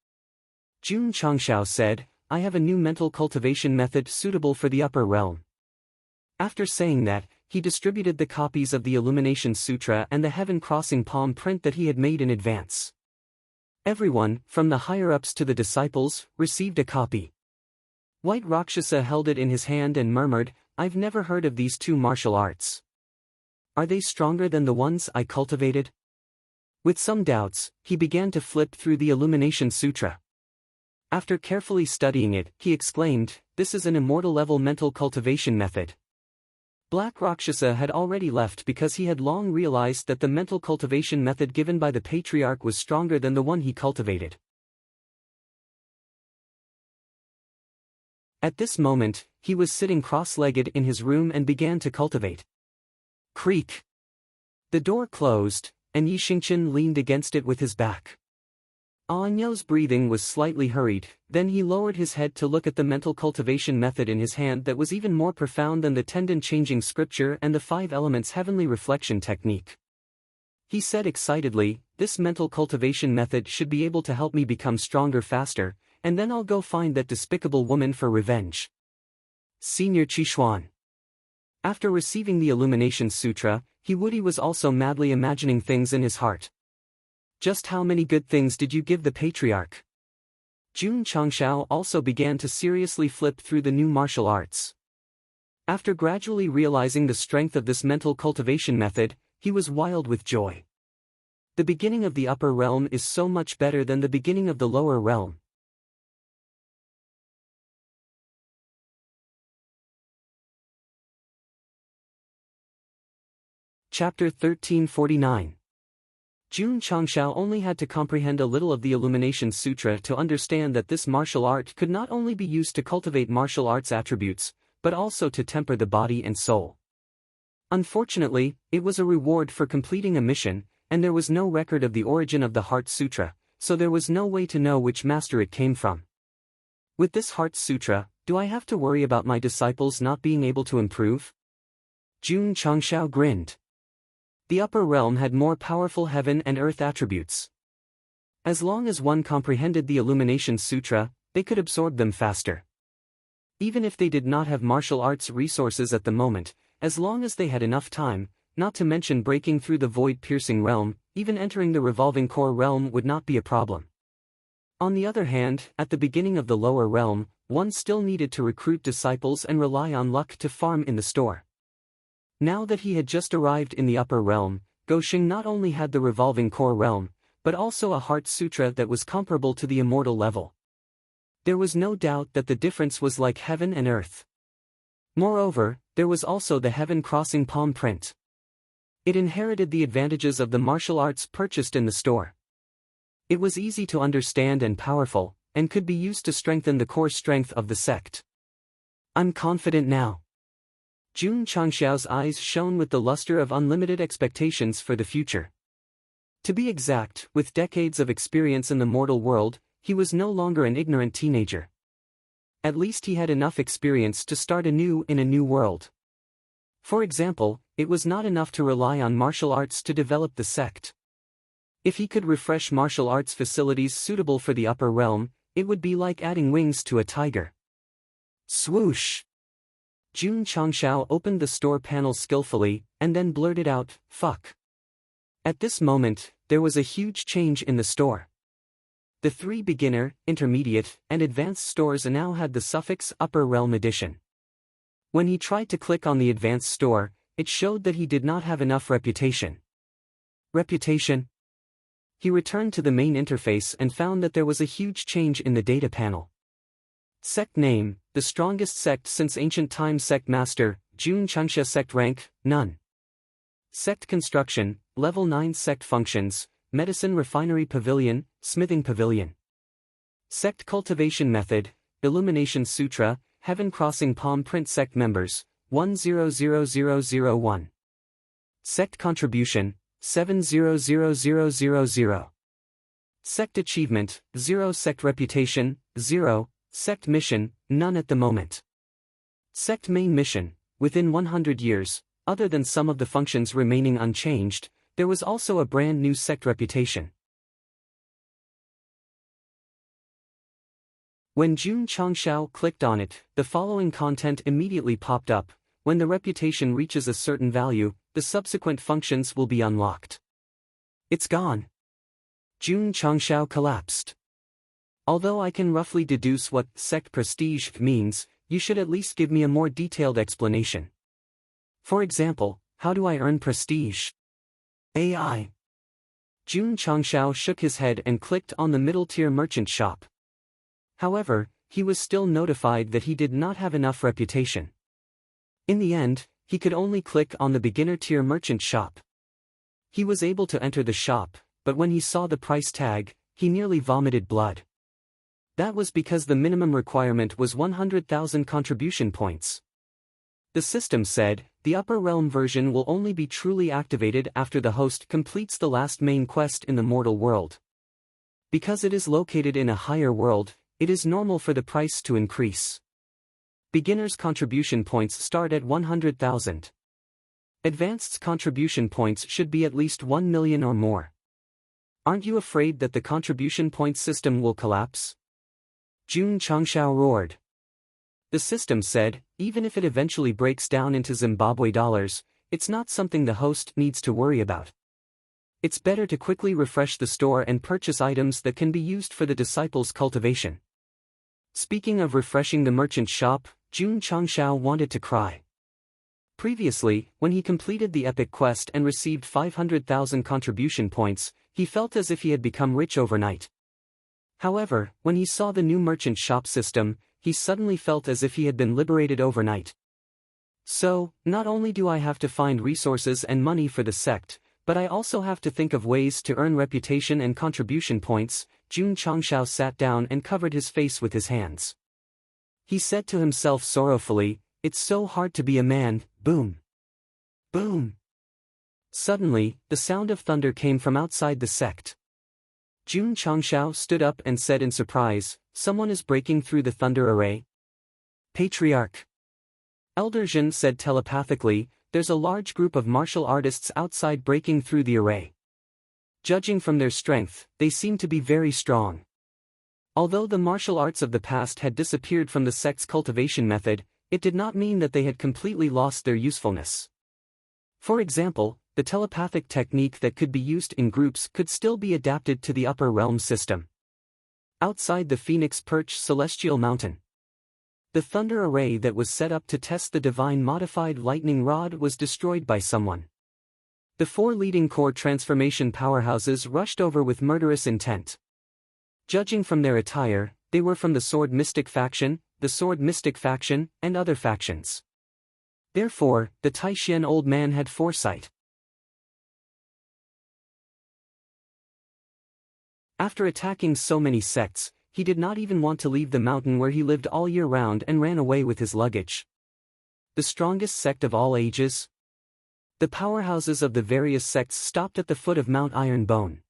Jun Changshao said, "I have a new mental cultivation method suitable for the upper realm." After saying that, he distributed the copies of the Illumination Sutra and the Heaven Crossing palm print that he had made in advance. Everyone, from the higher-ups to the disciples, received a copy. White Rakshasa held it in his hand and murmured, "I've never heard of these 2 martial arts. Are they stronger than the ones I cultivated?" With some doubts, he began to flip through the Illumination Sutra. After carefully studying it, he exclaimed, "This is an immortal-level mental cultivation method." Black Rakshasa had already left because he had long realized that the mental cultivation method given by the patriarch was stronger than the one he cultivated. At this moment, he was sitting cross-legged in his room and began to cultivate. Creak. The door closed, and Yi Xingqian leaned against it with his back. Anyo's breathing was slightly hurried, then he lowered his head to look at the mental cultivation method in his hand that was even more profound than the tendon-changing scripture and the 5 elements heavenly reflection technique. He said excitedly, "This mental cultivation method should be able to help me become stronger faster, and then I'll go find that despicable woman for revenge." Senior Qishuan. After receiving the Illumination Sutra, Woody was also madly imagining things in his heart. Just how many good things did you give the patriarch? Jun Changshao also began to seriously flip through the new martial arts. After gradually realizing the strength of this mental cultivation method, he was wild with joy. The beginning of the upper realm is so much better than the beginning of the lower realm. Chapter 1349. Jun Changshao only had to comprehend a little of the Illumination Sutra to understand that this martial art could not only be used to cultivate martial arts attributes, but also to temper the body and soul. Unfortunately, it was a reward for completing a mission, and there was no record of the origin of the Heart Sutra, so there was no way to know which master it came from. With this Heart Sutra, do I have to worry about my disciples not being able to improve? Jun Changshao grinned. The upper realm had more powerful heaven and earth attributes. As long as one comprehended the Illumination Sutra, they could absorb them faster. Even if they did not have martial arts resources at the moment, as long as they had enough time, not to mention breaking through the void-piercing realm, even entering the revolving core realm would not be a problem. On the other hand, at the beginning of the lower realm, one still needed to recruit disciples and rely on luck to farm in the store. Now that he had just arrived in the upper realm, Gosheng not only had the revolving core realm, but also a Heart Sutra that was comparable to the immortal level. There was no doubt that the difference was like heaven and earth. Moreover, there was also the heaven-crossing palm print. It inherited the advantages of the martial arts purchased in the store. It was easy to understand and powerful, and could be used to strengthen the core strength of the sect. I'm confident now. Jun Changshao's eyes shone with the luster of unlimited expectations for the future. To be exact, with decades of experience in the mortal world, he was no longer an ignorant teenager. At least he had enough experience to start anew in a new world. For example, it was not enough to rely on martial arts to develop the sect. If he could refresh martial arts facilities suitable for the upper realm, it would be like adding wings to a tiger. Swoosh! Jun Changshao opened the store panel skillfully, and then blurted out, "Fuck." At this moment, there was a huge change in the store. The 3 beginner, intermediate, and advanced stores now had the suffix Upper Realm Edition. When he tried to click on the advanced store, it showed that he did not have enough reputation. Reputation? He returned to the main interface and found that there was a huge change in the data panel. Sect name, the strongest sect since ancient times. Sect master, Jun Changsha. Sect rank, none. Sect construction, level 9. Sect functions, medicine refinery pavilion, smithing pavilion. Sect cultivation method, Illumination Sutra, Heaven Crossing Palm Print. Sect members, 100001. Sect contribution, 700000. Sect achievement, 0. Sect reputation, 0. Sect mission, none at the moment. Sect main mission, within 100 years, other than some of the functions remaining unchanged, there was also a brand new sect reputation. When Jun Changshao clicked on it, the following content immediately popped up: when the reputation reaches a certain value, the subsequent functions will be unlocked. It's gone. Jun Changshao collapsed. Although I can roughly deduce what sect prestige means, you should at least give me a more detailed explanation. For example, how do I earn prestige? AI. Jun Changshao shook his head and clicked on the middle-tier merchant shop. However, he was still notified that he did not have enough reputation. In the end, he could only click on the beginner-tier merchant shop. He was able to enter the shop, but when he saw the price tag, he nearly vomited blood. That was because the minimum requirement was 100,000 contribution points. The system said, the upper realm version will only be truly activated after the host completes the last main quest in the mortal world. Because it is located in a higher world, it is normal for the price to increase. Beginners' contribution points start at 100,000. Advanced's contribution points should be at least 1 million or more. Aren't you afraid that the contribution point system will collapse? Jun Changshao roared. The system said, even if it eventually breaks down into Zimbabwe dollars, it's not something the host needs to worry about. It's better to quickly refresh the store and purchase items that can be used for the disciples' cultivation. Speaking of refreshing the merchant shop, Jun Changshao wanted to cry. Previously, when he completed the epic quest and received 500,000 contribution points, he felt as if he had become rich overnight. However, when he saw the new merchant shop system, he suddenly felt as if he had been liberated overnight. So, not only do I have to find resources and money for the sect, but I also have to think of ways to earn reputation and contribution points. Jun Changshao sat down and covered his face with his hands. He said to himself sorrowfully, it's so hard to be a man. Boom. Boom. Suddenly, the sound of thunder came from outside the sect. Jun Changshao stood up and said in surprise, someone is breaking through the thunder array. Patriarch. Elder Jin said telepathically, there's a large group of martial artists outside breaking through the array. Judging from their strength, they seem to be very strong. Although the martial arts of the past had disappeared from the sect's cultivation method, it did not mean that they had completely lost their usefulness. For example, the telepathic technique that could be used in groups could still be adapted to the upper realm system. Outside the Phoenix Perch Celestial Mountain, the thunder array that was set up to test the divine modified lightning rod was destroyed by someone. The 4 leading core transformation powerhouses rushed over with murderous intent. Judging from their attire, they were from the Sword Mystic faction, the Sword Mystic faction, and other factions. Therefore, the Taishian old man had foresight. After attacking so many sects, he did not even want to leave the mountain where he lived all year round and ran away with his luggage. The strongest sect of all ages? The powerhouses of the various sects stopped at the foot of Mount Iron Bone.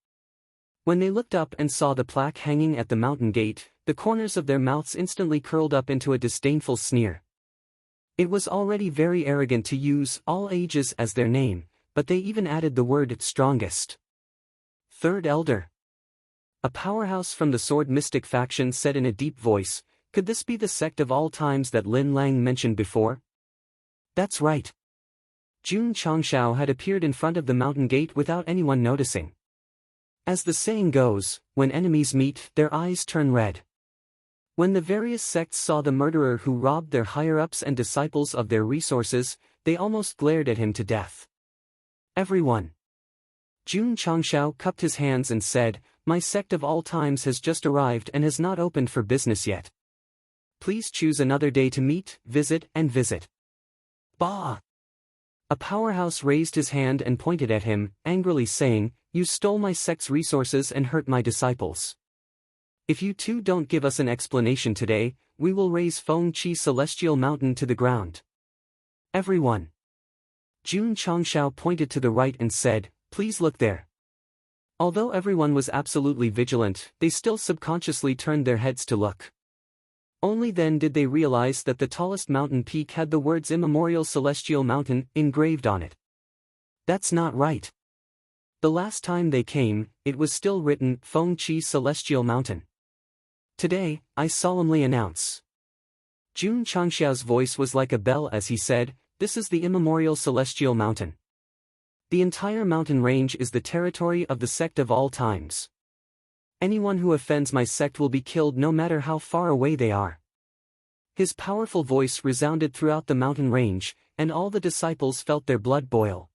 When they looked up and saw the plaque hanging at the mountain gate, the corners of their mouths instantly curled up into a disdainful sneer. It was already very arrogant to use all ages as their name, but they even added the word strongest. Third Elder. A powerhouse from the Sword Mystic faction said in a deep voice, could this be the sect of all times that Lin Lang mentioned before? That's right. Jun Changshao had appeared in front of the mountain gate without anyone noticing. As the saying goes, when enemies meet, their eyes turn red. When the various sects saw the murderer who robbed their higher-ups and disciples of their resources, they almost glared at him to death. Everyone. Jun Changshao cupped his hands and said, my sect of all times has just arrived and has not opened for business yet. Please choose another day to meet, visit, and visit. Bah! A powerhouse raised his hand and pointed at him, angrily saying, you stole my sect's resources and hurt my disciples. If you two don't give us an explanation today, we will raise Feng Chi Celestial Mountain to the ground. Everyone. Jun Changshao pointed to the right and said, please look there. Although everyone was absolutely vigilant, they still subconsciously turned their heads to look. Only then did they realize that the tallest mountain peak had the words Immemorial Celestial Mountain engraved on it. That's not right. The last time they came, it was still written Feng Chi Celestial Mountain. Today, I solemnly announce. Jun Changshao's voice was like a bell as he said, this is the Immemorial Celestial Mountain. The entire mountain range is the territory of the sect of all times. Anyone who offends my sect will be killed no matter how far away they are. His powerful voice resounded throughout the mountain range, and all the disciples felt their blood boil.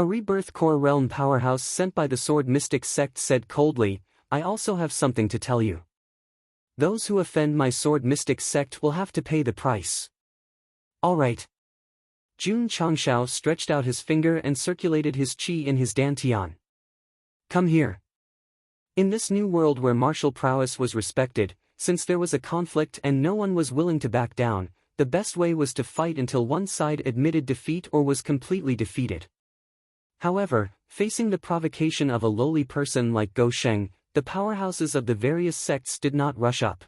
A rebirth core realm powerhouse sent by the sword mystic sect said coldly, I also have something to tell you. Those who offend my sword mystic sect will have to pay the price. Alright. Jun Changshao stretched out his finger and circulated his qi in his dantian. Come here. In this new world where martial prowess was respected, since there was a conflict and no one was willing to back down, the best way was to fight until one side admitted defeat or was completely defeated. However, facing the provocation of a lowly person like Go Sheng, the powerhouses of the various sects did not rush up.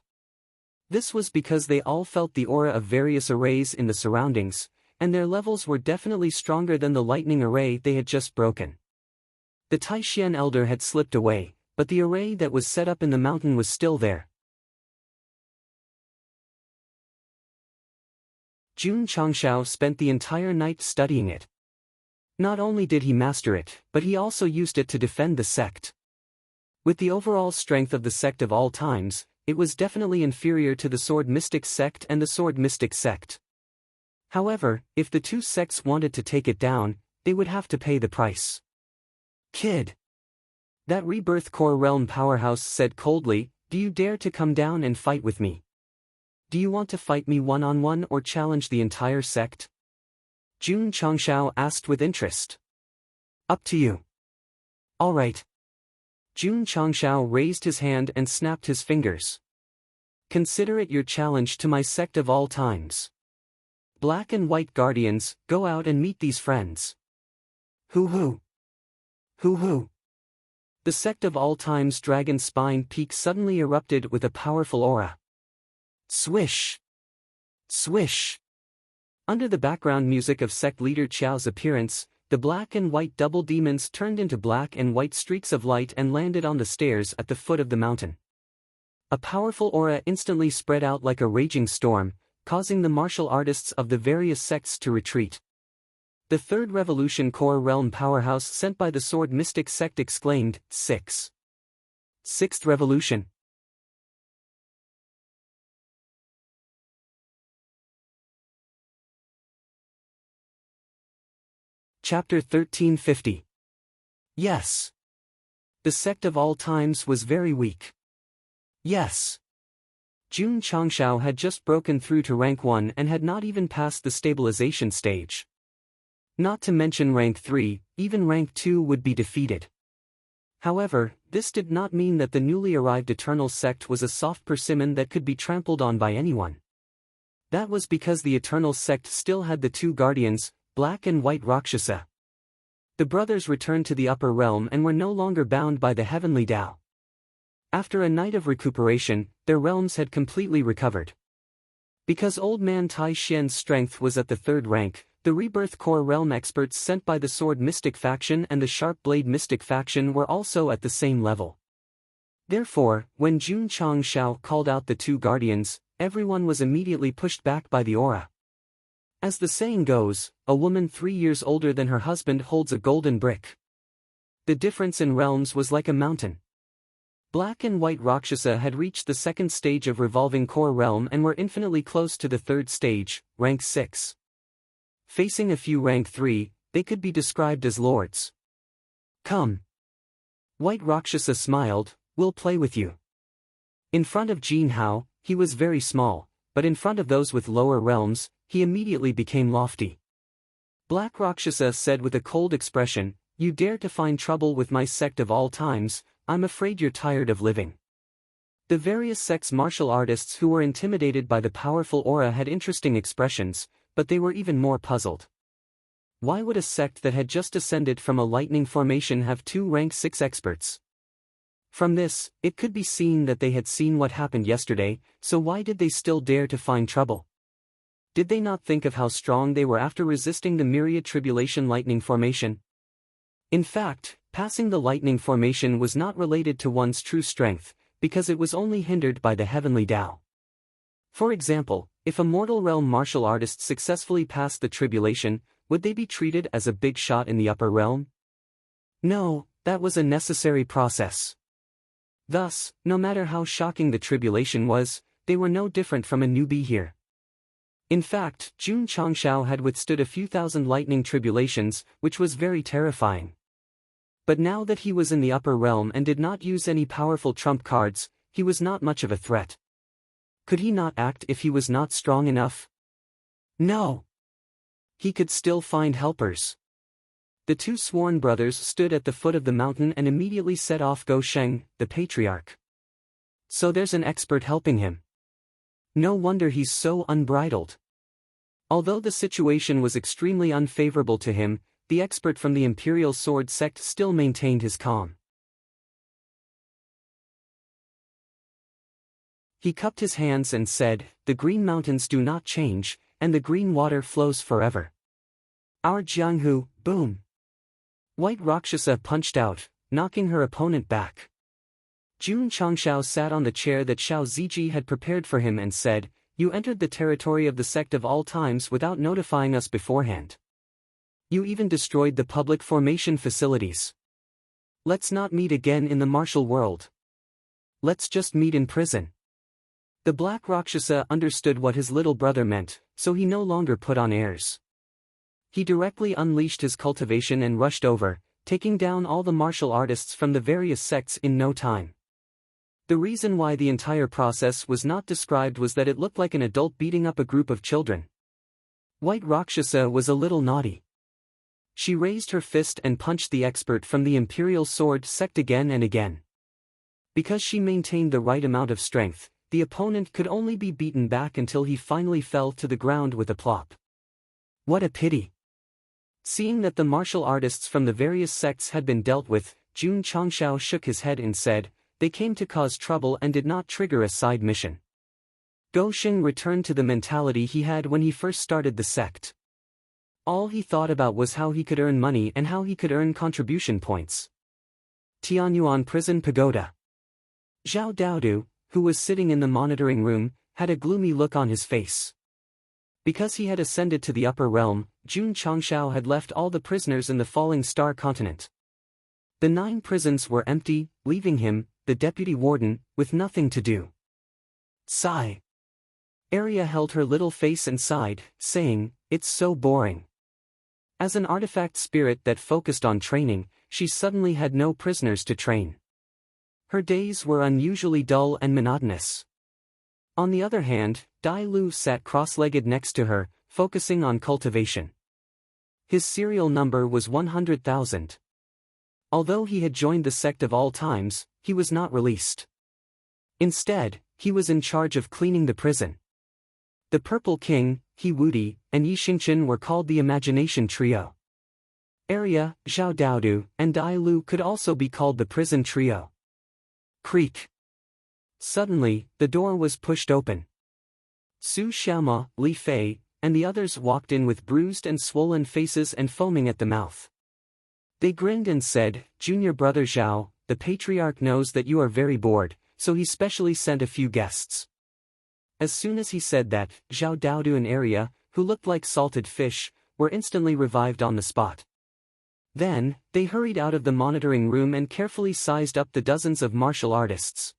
This was because they all felt the aura of various arrays in the surroundings, and their levels were definitely stronger than the lightning array they had just broken. The Taishian elder had slipped away, but the array that was set up in the mountain was still there. Jun Changshao spent the entire night studying it. Not only did he master it, but he also used it to defend the sect. With the overall strength of the sect of all times, it was definitely inferior to the sword mystic sect and the sword mystic sect. However, if the two sects wanted to take it down, they would have to pay the price. Kid. That rebirth core realm powerhouse said coldly, do you dare to come down and fight with me? Do you want to fight me one-on-one or challenge the entire sect? Jun Changshao asked with interest. Up to you. Alright. Jun Changshao raised his hand and snapped his fingers. Consider it your challenge to my sect of all times. Black and white guardians, go out and meet these friends. Hoo-hoo. Hoo-hoo. The sect of all times dragon spine peak suddenly erupted with a powerful aura. Swish. Swish. Under the background music of sect leader Qiao's appearance, the black and white double demons turned into black and white streaks of light and landed on the stairs at the foot of the mountain. A powerful aura instantly spread out like a raging storm, causing the martial artists of the various sects to retreat. The third revolution core realm powerhouse sent by the sword mystic sect exclaimed, Sixth revolution. Chapter 1350. Yes. The sect of all times was very weak. Yes. Jun Changshao had just broken through to rank 1 and had not even passed the stabilization stage. Not to mention rank 3, even rank 2 would be defeated. However, this did not mean that the newly arrived Eternal Sect was a soft persimmon that could be trampled on by anyone. That was because the Eternal Sect still had the two guardians, Black and White Rakshasa. The brothers returned to the upper realm and were no longer bound by the heavenly Tao. After a night of recuperation, their realms had completely recovered. Because Old Man Tai Xian's strength was at the 3rd rank, the Rebirth Core Realm experts sent by the Sword Mystic faction and the Sharp Blade Mystic faction were also at the same level. Therefore, when Jun Changshao called out the two guardians, everyone was immediately pushed back by the aura. As the saying goes, a woman 3 years older than her husband holds a golden brick. The difference in realms was like a mountain. Black and White Rakshasa had reached the 2nd stage of Revolving Core Realm and were infinitely close to the 3rd stage, rank 6. Facing a few rank 3, they could be described as lords. Come. White Rakshasa smiled, we'll play with you. In front of Jin Hao, he was very small, but in front of those with lower realms, he immediately became lofty. Black Rakshasa said with a cold expression, you dare to find trouble with my sect of all times, I'm afraid you're tired of living. The various sects' martial artists who were intimidated by the powerful aura had interesting expressions, but they were even more puzzled. Why would a sect that had just ascended from a lightning formation have 2 rank 6 experts? From this, it could be seen that they had seen what happened yesterday, so why did they still dare to find trouble? Did they not think of how strong they were after resisting the myriad tribulation lightning formation? In fact, passing the lightning formation was not related to one's true strength, because it was only hindered by the heavenly Tao. For example, if a mortal realm martial artist successfully passed the tribulation, would they be treated as a big shot in the upper realm? No, that was a necessary process. Thus, no matter how shocking the tribulation was, they were no different from a newbie here. In fact, Jun Changshao had withstood a few thousand lightning tribulations, which was very terrifying. But now that he was in the upper realm and did not use any powerful trump cards, he was not much of a threat. Could he not act if he was not strong enough? No. He could still find helpers. The two sworn brothers stood at the foot of the mountain and immediately set off Go Sheng, the patriarch. So there's an expert helping him. No wonder he's so unbridled. Although the situation was extremely unfavorable to him, the expert from the Imperial Sword Sect still maintained his calm. He cupped his hands and said, "The green mountains do not change, and the green water flows forever. Our Jianghu, boom!" White Rakshasa punched out, knocking her opponent back. Jun Changshao sat on the chair that Xiao Ziji had prepared for him and said, "You entered the territory of the Sect of all times without notifying us beforehand. You even destroyed the public formation facilities. Let's not meet again in the martial world. Let's just meet in prison." The Black Rakshasa understood what his little brother meant, so he no longer put on airs. He directly unleashed his cultivation and rushed over, taking down all the martial artists from the various sects in no time. The reason why the entire process was not described was that it looked like an adult beating up a group of children. White Rakshasa was a little naughty. She raised her fist and punched the expert from the Imperial Sword Sect again and again. Because she maintained the right amount of strength, the opponent could only be beaten back until he finally fell to the ground with a plop. What a pity! Seeing that the martial artists from the various sects had been dealt with, Jun Changshao shook his head and said, "They came to cause trouble and did not trigger a side mission." Go Sheng returned to the mentality he had when he first started the sect. All he thought about was how he could earn money and how he could earn contribution points. Tianyuan Prison Pagoda. Zhao Daodu, who was sitting in the monitoring room, had a gloomy look on his face. Because he had ascended to the upper realm, Jun Changshao had left all the prisoners in the Falling Star continent. The 9 prisons were empty, leaving him, the deputy warden, with nothing to do. Sigh. Arya held her little face and sighed, saying, "It's so boring." As an artifact spirit that focused on training, she suddenly had no prisoners to train. Her days were unusually dull and monotonous. On the other hand, Dai Lu sat cross-legged next to her, focusing on cultivation. His serial number was 100,000. Although he had joined the Sect of all times, he was not released. Instead, he was in charge of cleaning the prison. The Purple King, He Wudi, and Yi Xingchen were called the Imagination Trio. Arya, Zhao Daodu, and Dai Lu could also be called the Prison Trio. Creak. Suddenly, the door was pushed open. Su Xiaoma, Li Fei, and the others walked in with bruised and swollen faces and foaming at the mouth. They grinned and said, "Junior brother Zhao, the patriarch knows that you are very bored, so he specially sent a few guests." As soon as he said that, Zhao Daodu and Arya, who looked like salted fish, were instantly revived on the spot. Then, they hurried out of the monitoring room and carefully sized up the dozens of martial artists.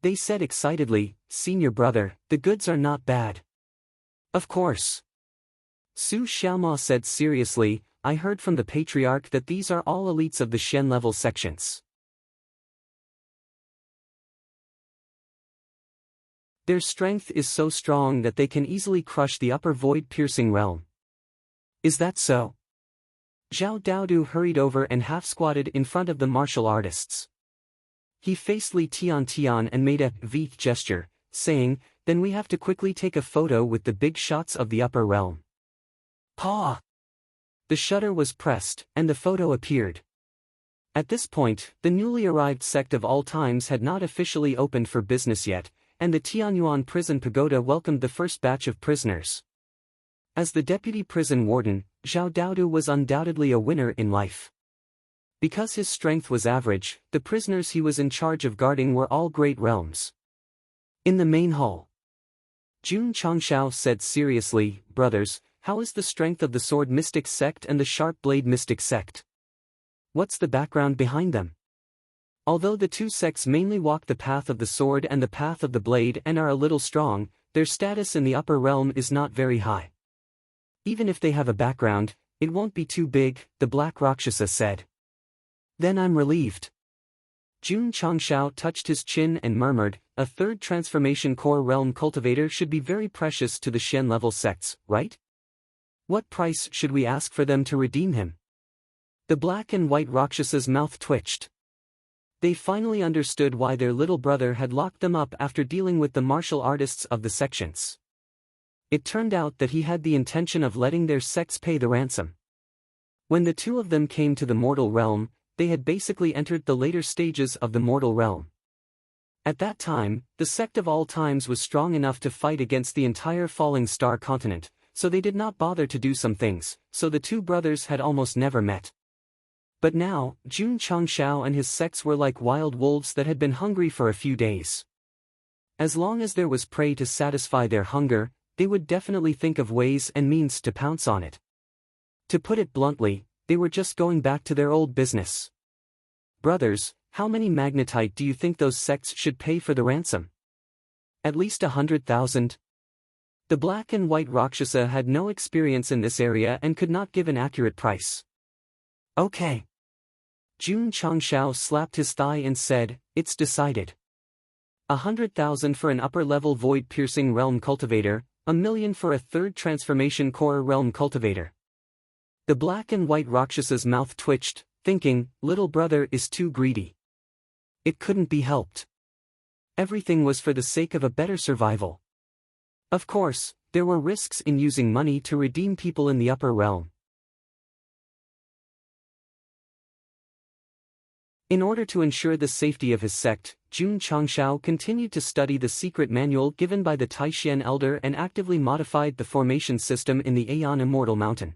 They said excitedly, "Senior brother, the goods are not bad." "Of course." Su Xiaoma said seriously, "I heard from the patriarch that these are all elites of the Shen level sections. Their strength is so strong that they can easily crush the upper void-piercing realm." "Is that so?" Zhao Daodu hurried over and half-squatted in front of the martial artists. He faced Li Tian and made a V gesture, saying, "Then we have to quickly take a photo with the big shots of the upper realm." Paw! The shutter was pressed, and the photo appeared. At this point, the newly arrived Sect of all times had not officially opened for business yet, and the Tianyuan Prison Pagoda welcomed the first batch of prisoners. As the deputy prison warden, Zhao Daodu was undoubtedly a winner in life. Because his strength was average, the prisoners he was in charge of guarding were all great realms. In the main hall, Jun Changshao said seriously, "Brothers, how is the strength of the Sword Mystic Sect and the Sharp Blade Mystic Sect? What's the background behind them?" Although the two sects mainly walk the path of the sword and the path of the blade and are a little strong, their status in the upper realm is not very high. Even if they have a background, it won't be too big, the Black Rakshasa said. Then I'm relieved. Jun Changshao touched his chin and murmured, a third transformation core realm cultivator should be very precious to the Shen-level sects, right? What price should we ask for them to redeem him? The black and white Rakshasa's mouth twitched. They finally understood why their little brother had locked them up after dealing with the martial artists of the sections. It turned out that he had the intention of letting their sects pay the ransom. When the two of them came to the mortal realm, they had basically entered the later stages of the mortal realm. At that time, the sect of all times was strong enough to fight against the entire falling star continent, so they did not bother to do some things, so the two brothers had almost never met. But now, Jun Changshao and his sects were like wild wolves that had been hungry for a few days. As long as there was prey to satisfy their hunger, they would definitely think of ways and means to pounce on it. To put it bluntly, they were just going back to their old business. Brothers, how many magnetite do you think those sects should pay for the ransom? At least 100,000. The black and white Rakshasa had no experience in this area and could not give an accurate price. Okay. Jun Changshao slapped his thigh and said, it's decided. 100,000 for an upper-level void-piercing realm cultivator, 1,000,000 for a third transformation core realm cultivator. The black and white Rakshasa's mouth twitched, thinking, little brother is too greedy. It couldn't be helped. Everything was for the sake of a better survival. Of course, there were risks in using money to redeem people in the upper realm. In order to ensure the safety of his sect, Jun Changshao continued to study the secret manual given by the Taishan Elder and actively modified the formation system in the Aeon Immortal Mountain.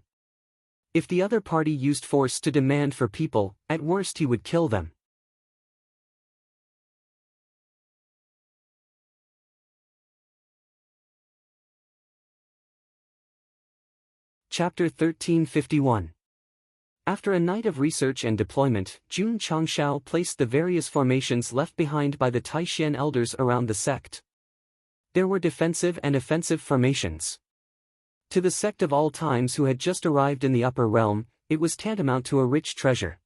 If the other party used force to demand for people, at worst he would kill them. Chapter 1351. After a night of research and deployment, Jun Changshao placed the various formations left behind by the Taishan elders around the sect. There were defensive and offensive formations. To the sect of all times who had just arrived in the upper realm, it was tantamount to a rich treasure.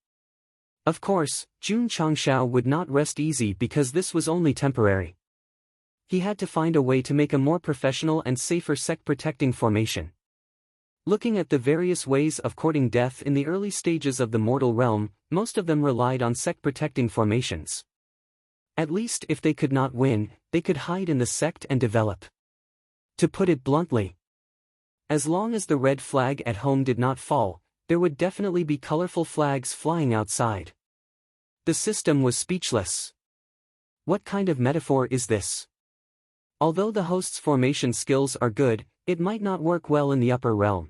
Of course, Jun Changshao would not rest easy because this was only temporary. He had to find a way to make a more professional and safer sect-protecting formation. Looking at the various ways of courting death in the early stages of the mortal realm, most of them relied on sect-protecting formations. At least if they could not win, they could hide in the sect and develop. To put it bluntly, as long as the red flag at home did not fall, there would definitely be colorful flags flying outside. The system was speechless. What kind of metaphor is this? Although the host's formation skills are good, it might not work well in the upper realm.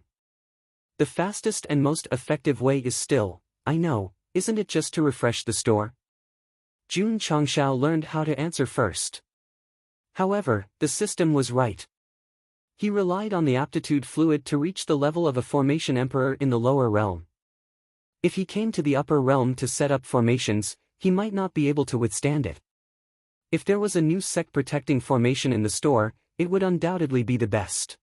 The fastest and most effective way is still, I know, isn't it just to refresh the store? Jun Changshao learned how to answer first. However, the system was right. He relied on the aptitude fluid to reach the level of a formation emperor in the lower realm. If he came to the upper realm to set up formations, he might not be able to withstand it. If there was a new sect-protecting formation in the store, it would undoubtedly be the best.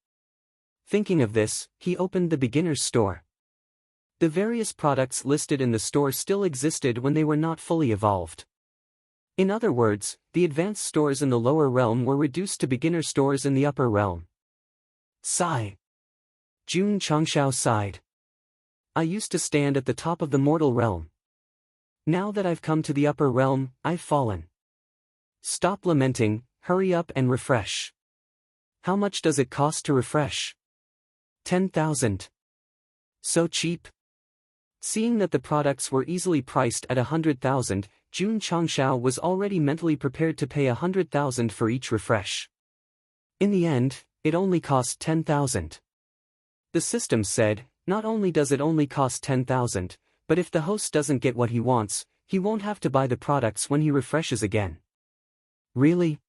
Thinking of this, he opened the beginner's store. The various products listed in the store still existed when they were not fully evolved. In other words, the advanced stores in the lower realm were reduced to beginner stores in the upper realm. Sigh. Jun Changshao sighed. I used to stand at the top of the mortal realm. Now that I've come to the upper realm, I've fallen. Stop lamenting, hurry up and refresh. How much does it cost to refresh? 10,000. So cheap? Seeing that the products were easily priced at 100,000, Jun Changshao was already mentally prepared to pay 100,000 for each refresh. In the end, it only cost 10,000. The system said, not only does it only cost 10,000, but if the host doesn't get what he wants, he won't have to buy the products when he refreshes again. Really?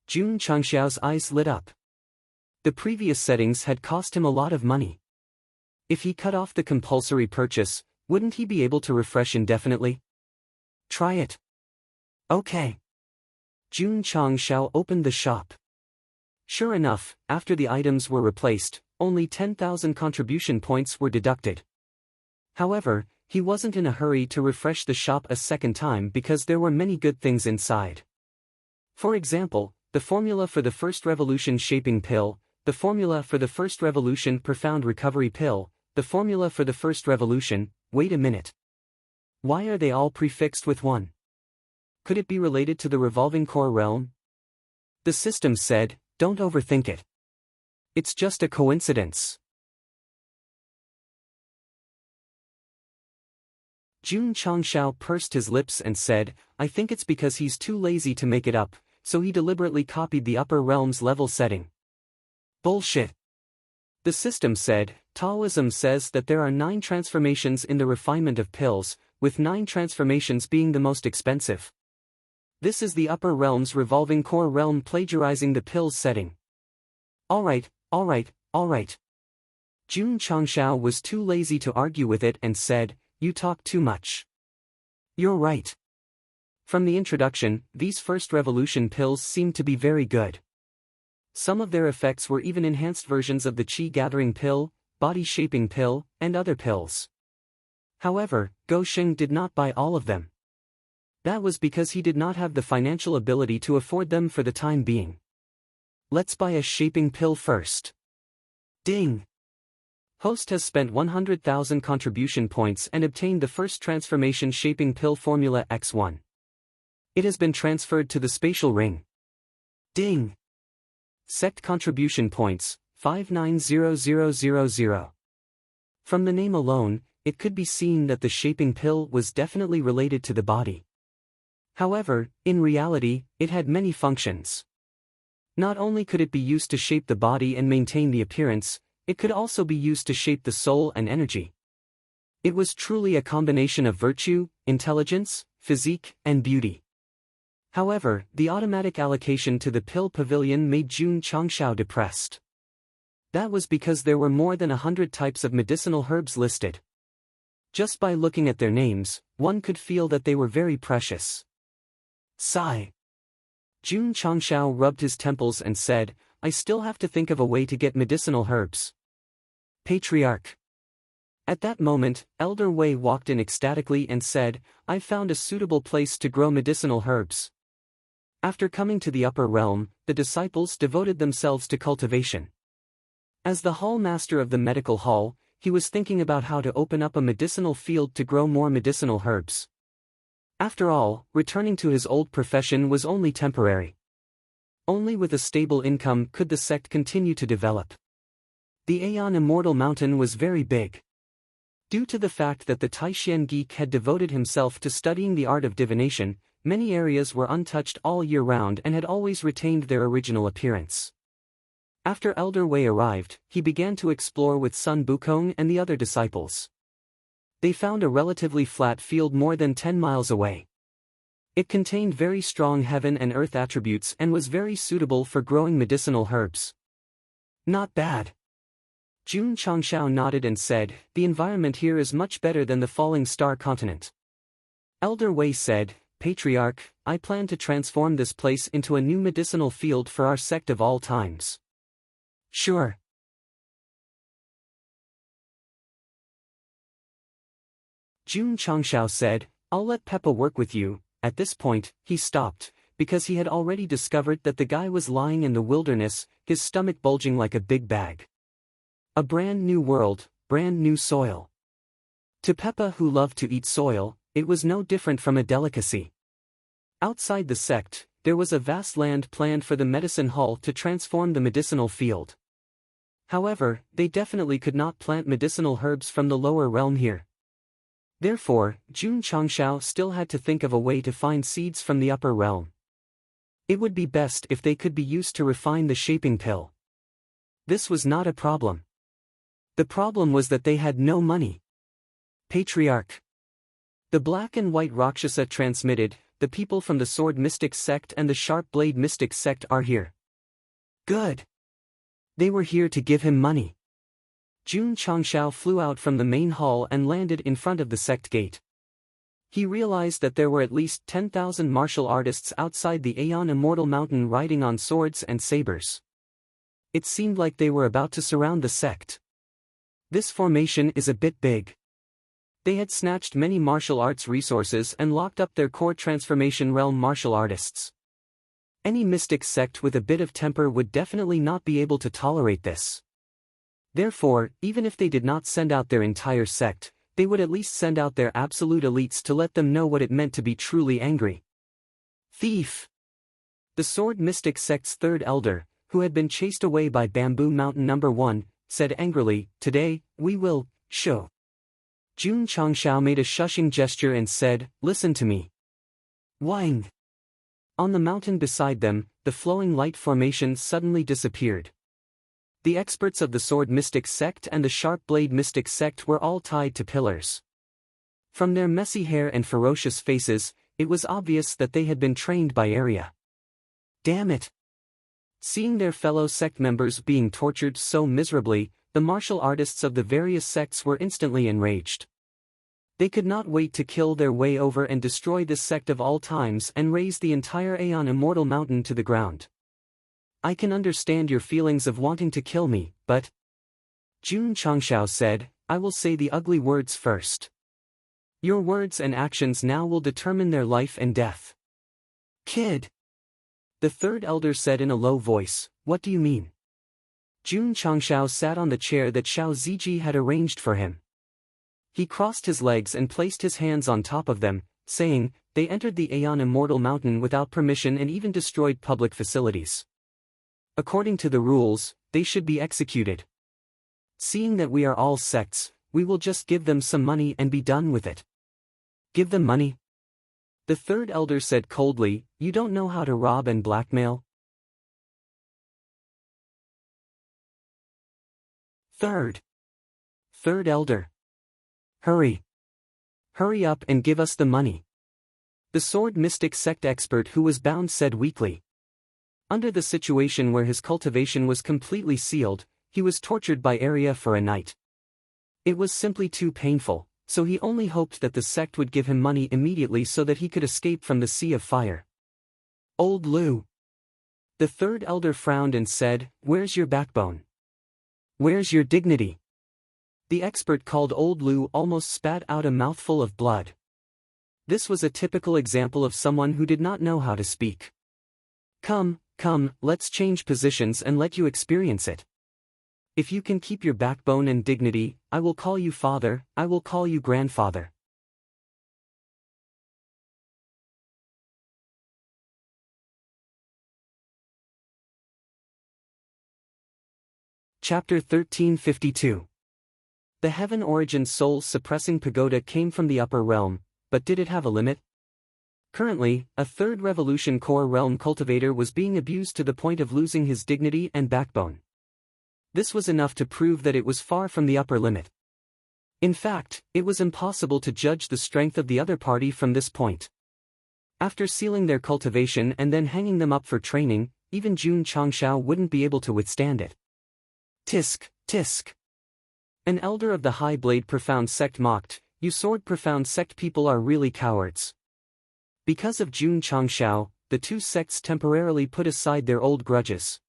Jun Changshao's eyes lit up. The previous settings had cost him a lot of money. If he cut off the compulsory purchase, wouldn't he be able to refresh indefinitely? Try it. Okay. Jun Changshao opened the shop. Sure enough, after the items were replaced, only 10,000 contribution points were deducted. However, he wasn't in a hurry to refresh the shop a second time because there were many good things inside. For example, the formula for the First Revolution Shaping Pill, the formula for the First Revolution Profound Recovery Pill, the formula for the First Revolution. Wait a minute. Why are they all prefixed with 1? Could it be related to the revolving core realm? The system said, don't overthink it. It's just a coincidence. Jun Changshao pursed his lips and said, I think it's because he's too lazy to make it up, so he deliberately copied the upper realm's level setting. Bullshit. The system said, Taoism says that there are 9 transformations in the refinement of pills, with 9 transformations being the most expensive. This is the upper realm's revolving core realm plagiarizing the pills setting. Alright. Jun Changshao was too lazy to argue with it and said, you talk too much. You're right. From the introduction, these First Revolution pills seemed to be very good. Some of their effects were even enhanced versions of the Qi Gathering Pill, Body Shaping Pill, and other pills. However, Go Sheng did not buy all of them. That was because he did not have the financial ability to afford them for the time being. Let's buy a shaping pill first. Ding! Host has spent 100,000 contribution points and obtained the First Transformation Shaping Pill Formula X1. It has been transferred to the spatial ring. Ding! Sect contribution points, 590000. From the name alone, it could be seen that the shaping pill was definitely related to the body. However, in reality, it had many functions. Not only could it be used to shape the body and maintain the appearance, it could also be used to shape the soul and energy. It was truly a combination of virtue, intelligence, physique, and beauty. However, the automatic allocation to the pill pavilion made Jun Changshao depressed. That was because there were more than 100 types of medicinal herbs listed. Just by looking at their names, one could feel that they were very precious. Sigh. Jun Changshao rubbed his temples and said, I still have to think of a way to get medicinal herbs. Patriarch. At that moment, Elder Wei walked in ecstatically and said, I've found a suitable place to grow medicinal herbs. After coming to the upper realm, the disciples devoted themselves to cultivation. As the hall master of the medical hall, he was thinking about how to open up a medicinal field to grow more medicinal herbs. After all, returning to his old profession was only temporary. Only with a stable income could the sect continue to develop. The Aeon Immortal Mountain was very big. Due to the fact that the Taishan geek had devoted himself to studying the art of divination, many areas were untouched all year round and had always retained their original appearance. After Elder Wei arrived, he began to explore with Sun Bukong and the other disciples. They found a relatively flat field more than 10 miles away. It contained very strong heaven and earth attributes and was very suitable for growing medicinal herbs. Not bad. Jun Changshao nodded and said, the environment here is much better than the Falling Star continent. Elder Wei said, Patriarch, I plan to transform this place into a new medicinal field for our sect of all times. Sure. Jun Changshao said, I'll let Peppa work with you. At this point, he stopped, because he had already discovered that the guy was lying in the wilderness, his stomach bulging like a big bag. A brand new world, brand new soil. To Peppa, who loved to eat soil, it was no different from a delicacy. Outside the sect, there was a vast land planned for the medicine hall to transform the medicinal field. However, they definitely could not plant medicinal herbs from the lower realm here. Therefore, Jun Changshao still had to think of a way to find seeds from the upper realm. It would be best if they could be used to refine the shaping pill. This was not a problem. The problem was that they had no money. Patriarch. The Black and White Rakshasa transmitted, the people from the Sword Mystic Sect and the Sharp Blade Mystic Sect are here. Good. They were here to give him money. Jun Changshao flew out from the main hall and landed in front of the sect gate. He realized that there were at least 10,000 martial artists outside the Aeon Immortal Mountain riding on swords and sabers. It seemed like they were about to surround the sect. This formation is a bit big. They had snatched many martial arts resources and locked up their core transformation realm martial artists. Any mystic sect with a bit of temper would definitely not be able to tolerate this. Therefore, even if they did not send out their entire sect, they would at least send out their absolute elites to let them know what it meant to be truly angry. Thief! The Sword Mystic Sect's third elder, who had been chased away by Bamboo Mountain No. 1, said angrily, "Today, we will show." Jun Changshao made a shushing gesture and said, "Listen to me." Wang! On the mountain beside them, the flowing light formation suddenly disappeared. The experts of the Sword Mystic Sect and the Sharp Blade Mystic Sect were all tied to pillars. From their messy hair and ferocious faces, it was obvious that they had been trained by Arya. Damn it! Seeing their fellow sect members being tortured so miserably, the martial artists of the various sects were instantly enraged. They could not wait to kill their way over and destroy this sect of all times and raze the entire Aeon Immortal Mountain to the ground. I can understand your feelings of wanting to kill me, but... Jun Changshao said, "I will say the ugly words first. Your words and actions now will determine their life and death." Kid! The third elder said in a low voice, "What do you mean?" Jun Changshao sat on the chair that Xiao Ziji had arranged for him. He crossed his legs and placed his hands on top of them, saying, "They entered the Aeon Immortal Mountain without permission and even destroyed public facilities. According to the rules, they should be executed. Seeing that we are all sects, we will just give them some money and be done with it." Give them money? The third elder said coldly, "You don't know how to rob and blackmail?" Third elder. Hurry. Hurry up and give us the money. The Sword Mystic Sect expert who was bound said weakly. Under the situation where his cultivation was completely sealed, he was tortured by Arya for a night. It was simply too painful, so he only hoped that the sect would give him money immediately so that he could escape from the Sea of Fire. Old Lu. The third elder frowned and said, "Where's your backbone? Where's your dignity?" The expert called Old Lu almost spat out a mouthful of blood. This was a typical example of someone who did not know how to speak. Come, let's change positions and let you experience it. If you can keep your backbone and dignity, I will call you father, I will call you grandfather." Chapter 1352. The Heaven Origin Soul-Suppressing Pagoda came from the upper realm, but did it have a limit? Currently, a third Revolution Core Realm cultivator was being abused to the point of losing his dignity and backbone. This was enough to prove that it was far from the upper limit. In fact, it was impossible to judge the strength of the other party from this point. After sealing their cultivation and then hanging them up for training, even Jun Changshao wouldn't be able to withstand it. Tisk, tisk. An elder of the High Blade Profound Sect mocked, "You Sword Profound Sect people are really cowards." Because of Jun Changshao, the two sects temporarily put aside their old grudges.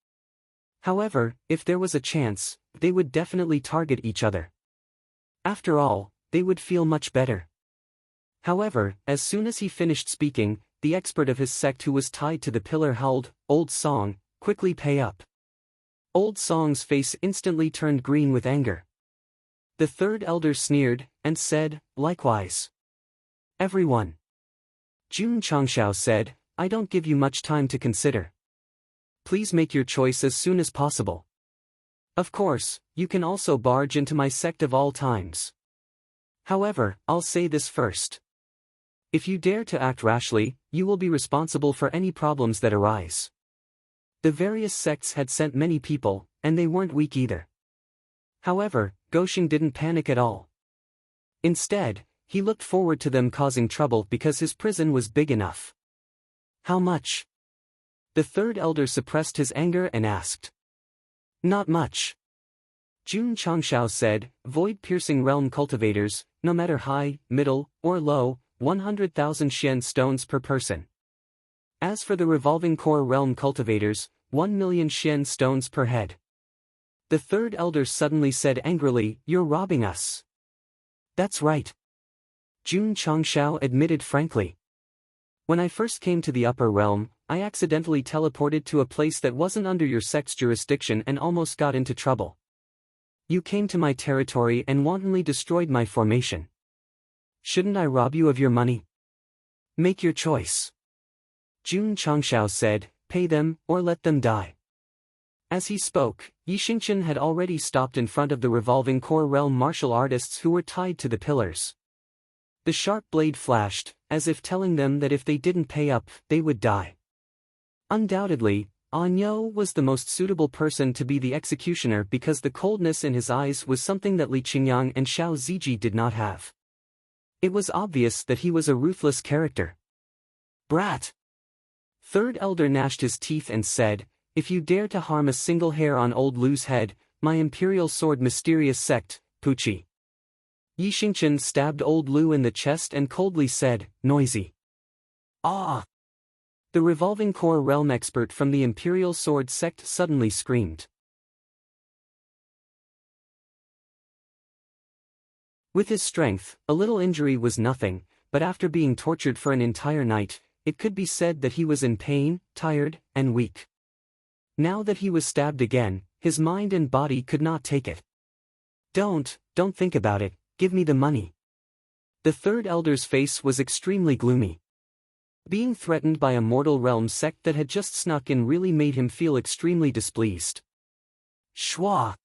However, if there was a chance, they would definitely target each other. After all, they would feel much better. However, as soon as he finished speaking, the expert of his sect who was tied to the pillar howled, "Old Song, quickly pay up." Old Song's face instantly turned green with anger. The third elder sneered, and said, "Likewise. Everyone." Jun Changshao said, "I don't give you much time to consider. Please make your choice as soon as possible. Of course, you can also barge into my sect of all times. However, I'll say this first. If you dare to act rashly, you will be responsible for any problems that arise." The various sects had sent many people, and they weren't weak either. However, Gosheng didn't panic at all. Instead, he looked forward to them causing trouble because his prison was big enough. "How much?" The third elder suppressed his anger and asked. "Not much." Jun Changshao said, "Void-piercing realm cultivators, no matter high, middle, or low, 100,000 Shen stones per person. As for the revolving core realm cultivators, 1 million Shen stones per head." The third elder suddenly said angrily, "You're robbing us." "That's right," Jun Changshao admitted frankly. "When I first came to the upper realm, I accidentally teleported to a place that wasn't under your sect's jurisdiction and almost got into trouble. You came to my territory and wantonly destroyed my formation. Shouldn't I rob you of your money? Make your choice." Jun Changshao said, "Pay them, or let them die." As he spoke, Yi Xingqian had already stopped in front of the revolving core realm martial artists who were tied to the pillars. The sharp blade flashed, as if telling them that if they didn't pay up, they would die. Undoubtedly, Anyo was the most suitable person to be the executioner because the coldness in his eyes was something that Li Qingyang and Xiao Ziji did not have. It was obvious that he was a ruthless character. "Brat!" Third elder gnashed his teeth and said, "If you dare to harm a single hair on old Lu's head, my imperial sword mysterious sect, Puchi." Yi Xingqian stabbed old Lu in the chest and coldly said, "Noisy." "Ah!" The revolving core realm expert from the imperial sword sect suddenly screamed. With his strength, a little injury was nothing, but after being tortured for an entire night, it could be said that he was in pain, tired, and weak. Now that he was stabbed again, his mind and body could not take it. Don't think about it, give me the money." The third elder's face was extremely gloomy. Being threatened by a mortal realm sect that had just snuck in really made him feel extremely displeased. "Shua!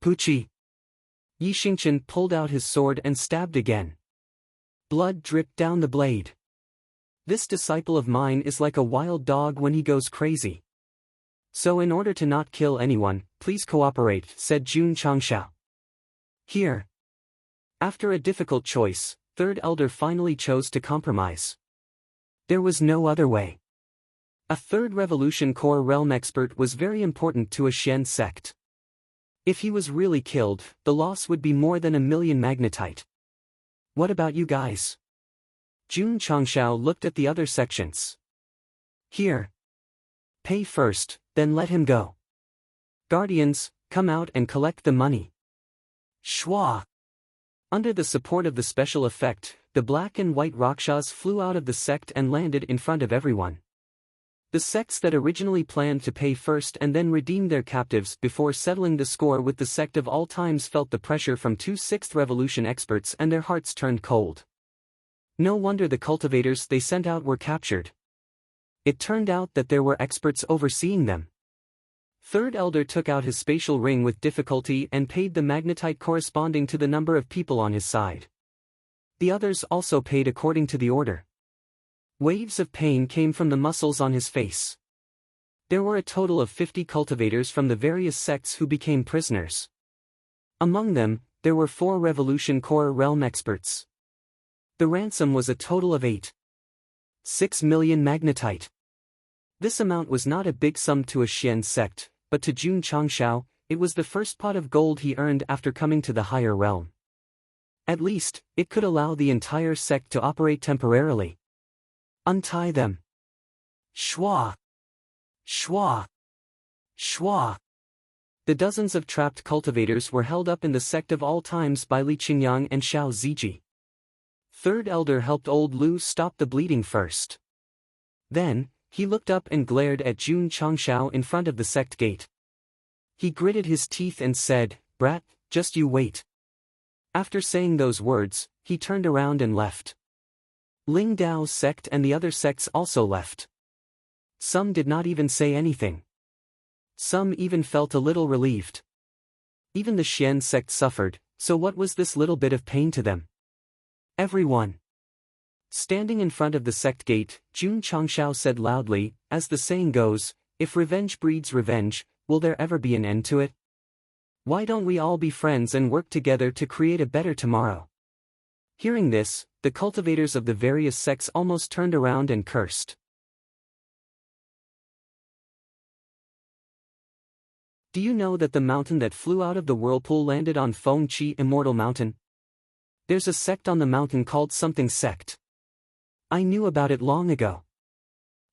Puchi!" Yi Xingqian pulled out his sword and stabbed again. Blood dripped down the blade. "This disciple of mine is like a wild dog when he goes crazy. So in order to not kill anyone, please cooperate," said Jun Changshao. "Here." After a difficult choice, third elder finally chose to compromise. There was no other way. A third revolution core realm expert was very important to a Xian sect. If he was really killed, the loss would be more than 1,000,000 magnetite. "What about you guys?" Jun Changshao looked at the other sections. "Here. Pay first, then let him go. Guardians, come out and collect the money." Shua! Under the support of the special effect, the black and white rakshas flew out of the sect and landed in front of everyone. The sects that originally planned to pay first and then redeem their captives before settling the score with the sect of all times felt the pressure from 2 sixth revolution experts and their hearts turned cold. No wonder the cultivators they sent out were captured. It turned out that there were experts overseeing them. Third elder took out his spatial ring with difficulty and paid the magnetite corresponding to the number of people on his side. The others also paid according to the order. Waves of pain came from the muscles on his face. There were a total of 50 cultivators from the various sects who became prisoners. Among them, there were 4 revolution core realm experts. The ransom was a total of 8.6 million magnetite. This amount was not a big sum to a Xian sect, but to Jun Changshao, it was the first pot of gold he earned after coming to the higher realm. At least, it could allow the entire sect to operate temporarily. "Untie them." Shua! Shua! Shua! The dozens of trapped cultivators were held up in the sect of all times by Li Qingyang and Xiao Ziji. Third elder helped old Lu stop the bleeding first. Then, he looked up and glared at Jun Changshao in front of the sect gate. He gritted his teeth and said, "Brat, just you wait." After saying those words, he turned around and left. Ling Dao's sect and the other sects also left. Some did not even say anything. Some even felt a little relieved. Even the Xian sect suffered, so what was this little bit of pain to them? Everyone. Standing in front of the sect gate, Jun Changshao said loudly, "As the saying goes, if revenge breeds revenge, will there ever be an end to it? Why don't we all be friends and work together to create a better tomorrow?" Hearing this, the cultivators of the various sects almost turned around and cursed. Do you know that the mountain that flew out of the whirlpool landed on Feng Qi Immortal Mountain? There's a sect on the mountain called something Sect. I knew about it long ago.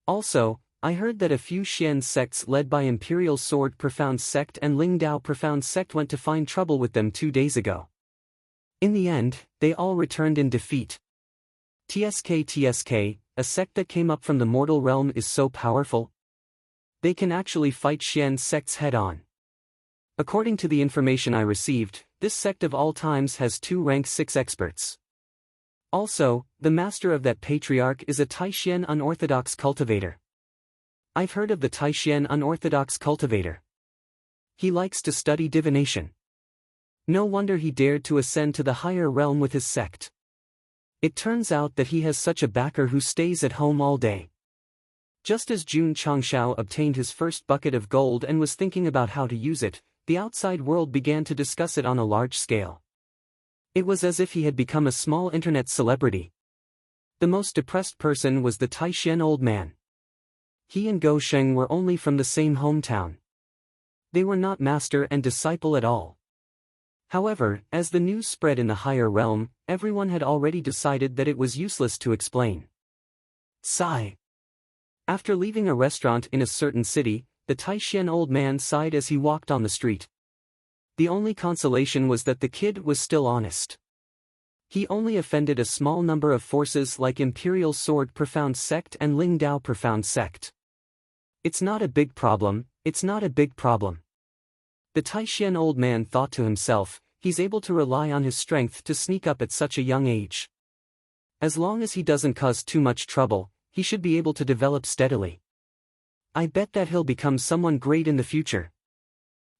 Also, I heard that a few Xian sects led by Imperial Sword Profound Sect and Lingdao Profound Sect went to find trouble with them 2 days ago. In the end, they all returned in defeat. TSK, a sect that came up from the mortal realm is so powerful. They can actually fight Xian sects head-on. According to the information I received, this sect of all times has 2 rank 6 experts. Also, the master of that patriarch is a Taishian unorthodox cultivator. I've heard of the Taishian unorthodox cultivator. He likes to study divination. No wonder he dared to ascend to the higher realm with his sect. It turns out that he has such a backer who stays at home all day. Just as Jun Changshao obtained his first bucket of gold and was thinking about how to use it, the outside world began to discuss it on a large scale. It was as if he had become a small internet celebrity. The most depressed person was the Taishian old man. He and Gou Sheng were only from the same hometown. They were not master and disciple at all. However, as the news spread in the higher realm, everyone had already decided that it was useless to explain. Sigh. After leaving a restaurant in a certain city, the Taishian old man sighed as he walked on the street. The only consolation was that the kid was still honest. He only offended a small number of forces like Imperial Sword Profound Sect and Lingdao Profound Sect. It's not a big problem, it's not a big problem. The Taishian old man thought to himself, he's able to rely on his strength to sneak up at such a young age. As long as he doesn't cause too much trouble, he should be able to develop steadily. I bet that he'll become someone great in the future.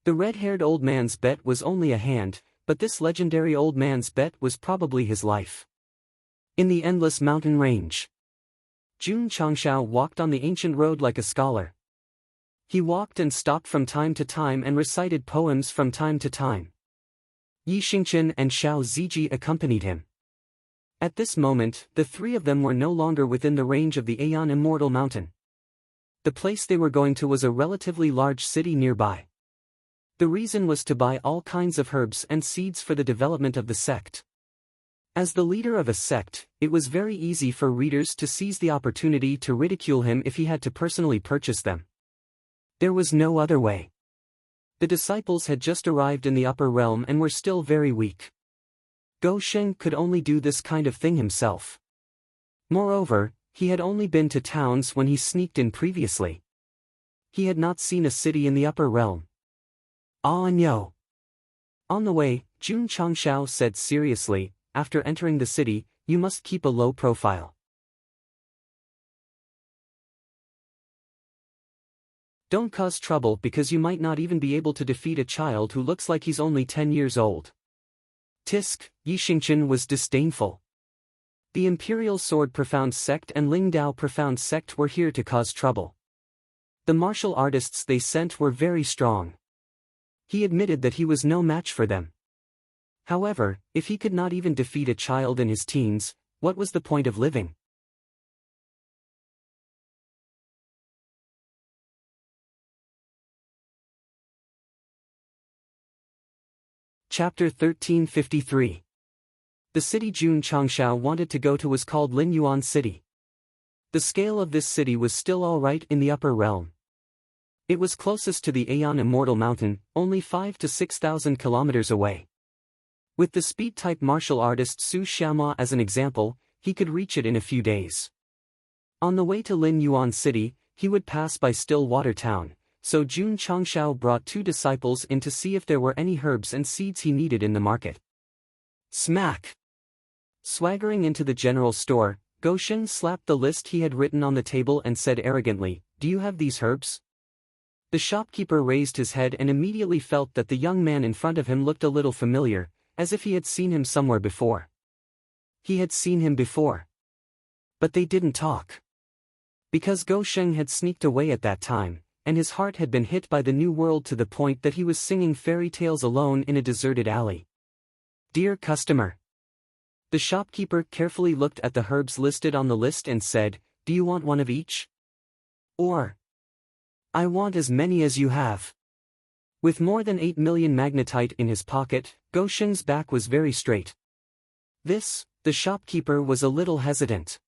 The red-haired old man's bet was only a hand, but this legendary old man's bet was probably his life. In the endless mountain range, Jun Changshao walked on the ancient road like a scholar. He walked and stopped from time to time and recited poems from time to time. Yi Xingqian and Xiao Ziji accompanied him. At this moment, the 3 of them were no longer within the range of the Aeon Immortal Mountain. The place they were going to was a relatively large city nearby. The reason was to buy all kinds of herbs and seeds for the development of the sect. As the leader of a sect, it was very easy for readers to seize the opportunity to ridicule him if he had to personally purchase them. There was no other way. The disciples had just arrived in the upper realm and were still very weak. Gou Sheng could only do this kind of thing himself. Moreover, he had only been to towns when he sneaked in previously. He had not seen a city in the upper realm. Ah no. On the way, Jun Changshao said seriously, after entering the city, you must keep a low profile. Don't cause trouble because you might not even be able to defeat a child who looks like he's only 10 years old. Tisk, Yi Xingqian was disdainful. The Imperial Sword Profound Sect and Lingdao Profound Sect were here to cause trouble. The martial artists they sent were very strong. He admitted that he was no match for them. However, if he could not even defeat a child in his teens, what was the point of living? Chapter 1353. The city Jun Changshao wanted to go to was called Linyuan City. The scale of this city was still alright in the upper realm. It was closest to the Aeon Immortal Mountain, only 5 to 6,000 kilometers away. With the speed-type martial artist Su Xiaoma as an example, he could reach it in a few days. On the way to Linyuan City, he would pass by Stillwater Town, so Jun Changshao brought 2 disciples in to see if there were any herbs and seeds he needed in the market. Smack! Swaggering into the general store, Gou Sheng slapped the list he had written on the table and said arrogantly, "Do you have these herbs?" The shopkeeper raised his head and immediately felt that the young man in front of him looked a little familiar, as if he had seen him somewhere before. He had seen him before. But they didn't talk. Because Gou Sheng had sneaked away at that time, and his heart had been hit by the new world to the point that he was singing fairy tales alone in a deserted alley. Dear customer. The shopkeeper carefully looked at the herbs listed on the list and said, "Do you want one of each? Or, I want as many as you have." With more than 8 million magnetite in his pocket, Gou Sheng's back was very straight. The shopkeeper was a little hesitant.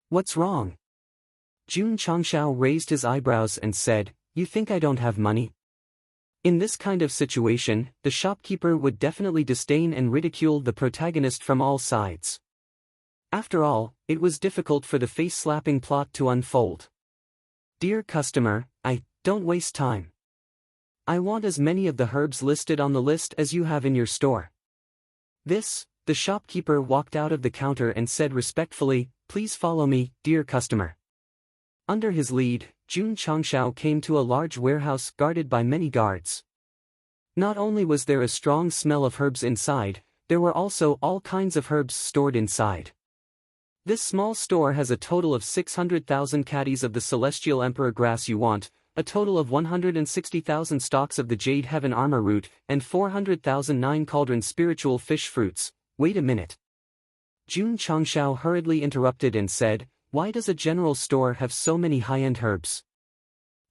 What's wrong? Jun Changshao raised his eyebrows and said, "You think I don't have money?" In this kind of situation, the shopkeeper would definitely disdain and ridicule the protagonist from all sides. After all, it was difficult for the face-slapping plot to unfold. "Dear customer, don't waste time. I want as many of the herbs listed on the list as you have in your store." The shopkeeper walked out of the counter and said respectfully, "Please follow me, dear customer." Under his lead, Jun Changshao came to a large warehouse guarded by many guards. Not only was there a strong smell of herbs inside, there were also all kinds of herbs stored inside. This small store has a total of 600,000 caddies of the celestial emperor grass you want, a total of 160,000 stalks of the jade heaven armor root, and 400,000 nine cauldron spiritual fish fruits. Wait a minute. Jun Changshao hurriedly interrupted and said, "Why does a general store have so many high-end herbs?"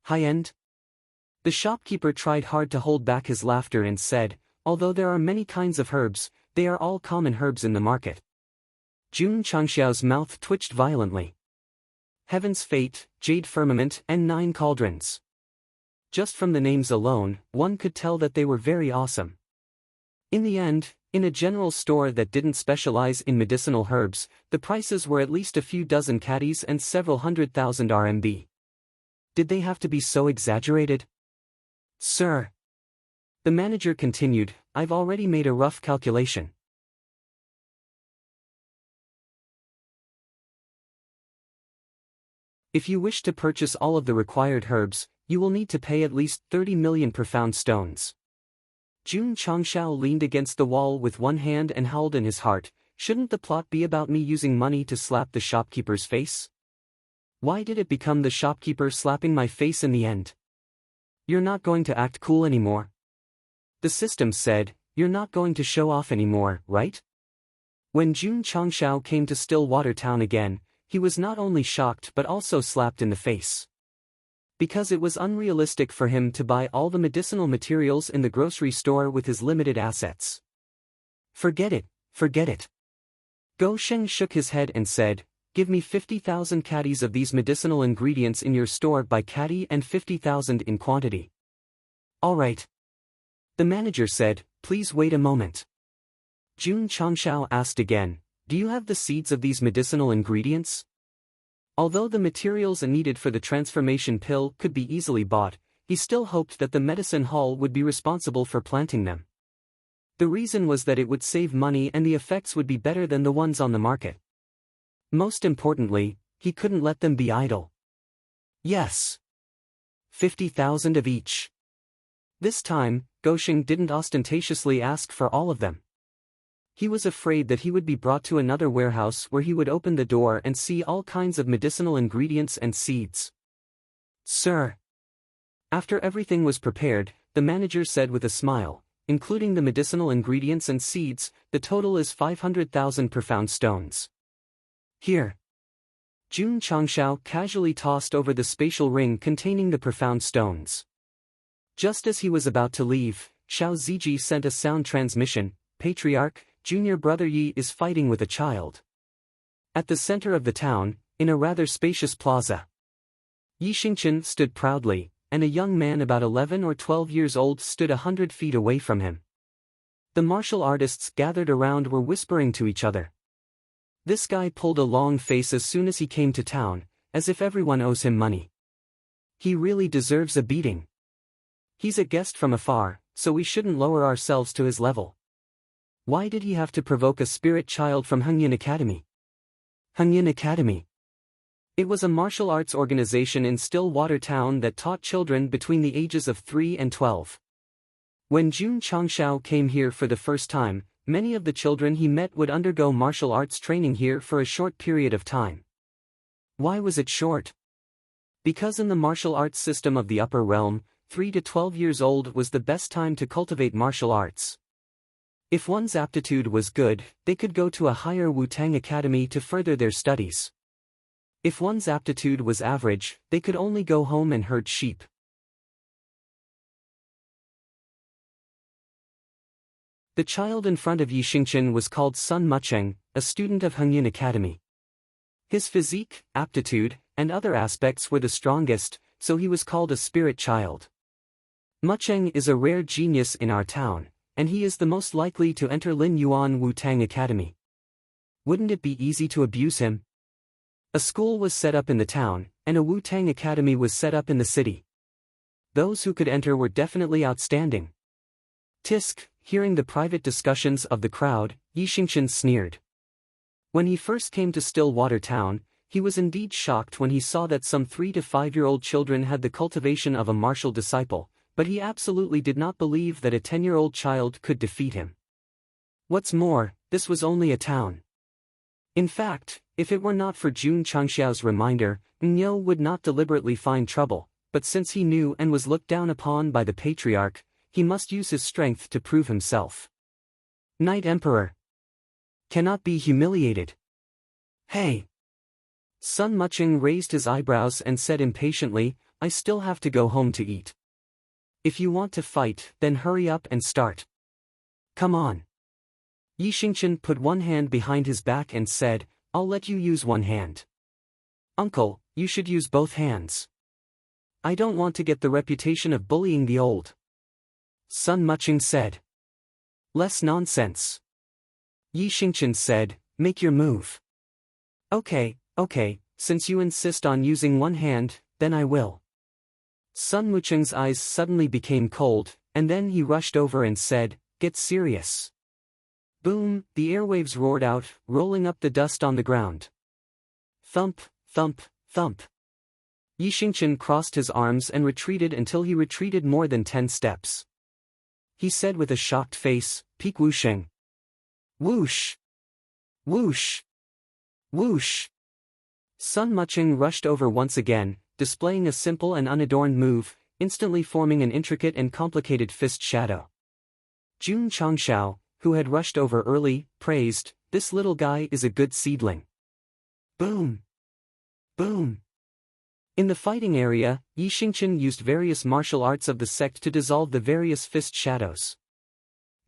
"High-end?" The shopkeeper tried hard to hold back his laughter and said, "Although there are many kinds of herbs, they are all common herbs in the market." Jun Changshao's mouth twitched violently. Heaven's Fate, Jade Firmament, and 9 Cauldrons. Just from the names alone, one could tell that they were very awesome. In the end, in a general store that didn't specialize in medicinal herbs, the prices were at least a few dozen caddies and several 100,000 RMB. Did they have to be so exaggerated? "Sir," the manager continued, "I've already made a rough calculation. If you wish to purchase all of the required herbs, you will need to pay at least 30 million profound stones." Jun Changshao leaned against the wall with one hand and howled in his heart, "Shouldn't the plot be about me using money to slap the shopkeeper's face? Why did it become the shopkeeper slapping my face in the end? You're not going to act cool anymore. The system said, you're not going to show off anymore, right?" When Jun Changshao came to Stillwater Town again, he was not only shocked but also slapped in the face. Because it was unrealistic for him to buy all the medicinal materials in the grocery store with his limited assets. Forget it. Go Sheng shook his head and said, "Give me 50,000 caddies of these medicinal ingredients in your store by caddy and 50,000 in quantity." "All right." The manager said, "Please wait a moment." Jun Changshao asked again, "Do you have the seeds of these medicinal ingredients?" Although the materials needed for the transformation pill could be easily bought, he still hoped that the medicine hall would be responsible for planting them. The reason was that it would save money and the effects would be better than the ones on the market. Most importantly, he couldn't let them be idle. "Yes. 50,000 of each." This time, Gosheng didn't ostentatiously ask for all of them. He was afraid that he would be brought to another warehouse where he would open the door and see all kinds of medicinal ingredients and seeds. "Sir." After everything was prepared, the manager said with a smile, "Including the medicinal ingredients and seeds, the total is 500,000 profound stones. Here." Jun Changshao casually tossed over the spatial ring containing the profound stones. Just as he was about to leave, Xiao Ziji sent a sound transmission, "Patriarch, junior brother Yi is fighting with a child." At the center of the town, in a rather spacious plaza, Yi Xingqian stood proudly, and a young man about 11 or 12 years old stood 100 feet away from him. The martial artists gathered around were whispering to each other. This guy pulled a long face as soon as he came to town, as if everyone owes him money. He really deserves a beating. He's a guest from afar, so we shouldn't lower ourselves to his level. Why did he have to provoke a spirit child from Hengyan Academy? Hengyan Academy. It was a martial arts organization in Stillwater Town that taught children between the ages of 3 and 12. When Jun Changshao came here for the first time, many of the children he met would undergo martial arts training here for a short period of time. Why was it short? Because in the martial arts system of the upper realm, 3 to 12 years old was the best time to cultivate martial arts. If one's aptitude was good, they could go to a higher Wu-Tang academy to further their studies. If one's aptitude was average, they could only go home and herd sheep. The child in front of Yi Xingqian was called Sun Mucheng, a student of Hengyan Academy. His physique, aptitude, and other aspects were the strongest, so he was called a spirit child. Mucheng is a rare genius in our town, and he is the most likely to enter Lin Yuan Wu-Tang Academy. Wouldn't it be easy to abuse him? A school was set up in the town, and a Wu-Tang Academy was set up in the city. Those who could enter were definitely outstanding. Tisk, hearing the private discussions of the crowd, Yi Xingchen sneered. When he first came to Stillwater Town, he was indeed shocked when he saw that some 3 to 5-year-old children had the cultivation of a martial disciple, but he absolutely did not believe that a 10-year-old child could defeat him. What's more, this was only a town. In fact, if it were not for Jun Changxiao's reminder, Nyo would not deliberately find trouble, but since he knew and was looked down upon by the patriarch, he must use his strength to prove himself. Knight Emperor cannot be humiliated. Hey! Sun Mucheng raised his eyebrows and said impatiently, I still have to go home to eat. If you want to fight, then hurry up and start. Come on. Yi Xingchen put one hand behind his back and said, I'll let you use one hand. Uncle, you should use both hands. I don't want to get the reputation of bullying the old. Sun Mucheng said. Less nonsense. Yi Xingchen said, make your move. Okay, since you insist on using one hand, then I will. Sun Mucheng's eyes suddenly became cold, and then he rushed over and said, get serious. Boom, the airwaves roared out, rolling up the dust on the ground. Thump, thump, thump. Yi Xingchen crossed his arms and retreated until he retreated more than 10 steps. He said with a shocked face, Peek Wusheng. Whoosh! Whoosh! Whoosh! Sun Mucheng rushed over once again, displaying a simple and unadorned move, instantly forming an intricate and complicated fist shadow. Jun Changxiao, who had rushed over early, praised, this little guy is a good seedling. Boom! Boom! In the fighting area, Yi Xingchen used various martial arts of the sect to dissolve the various fist shadows.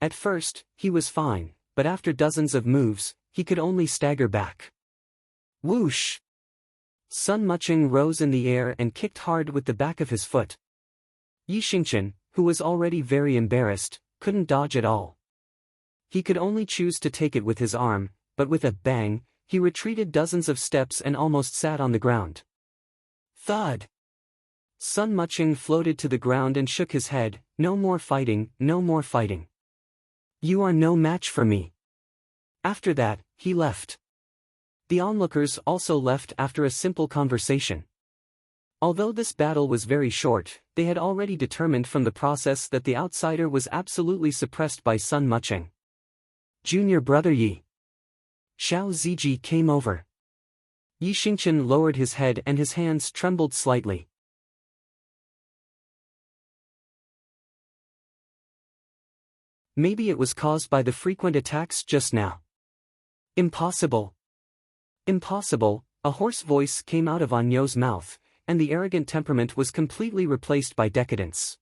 At first, he was fine, but after dozens of moves, he could only stagger back. Whoosh! Sun Mucheng rose in the air and kicked hard with the back of his foot. Yi Xingchen, who was already very embarrassed, couldn't dodge at all. He could only choose to take it with his arm, but with a bang, he retreated dozens of steps and almost sat on the ground. Thud! Sun Mucheng floated to the ground and shook his head, no more fighting, no more fighting. You are no match for me. After that, he left. The onlookers also left after a simple conversation. Although this battle was very short, they had already determined from the process that the outsider was absolutely suppressed by Sun Mucheng. Junior brother Yi. Xiao Ziji came over. Yi Xingchen lowered his head and his hands trembled slightly. Maybe it was caused by the frequent attacks just now. Impossible. Impossible, a hoarse voice came out of Anyo's mouth, and the arrogant temperament was completely replaced by decadence.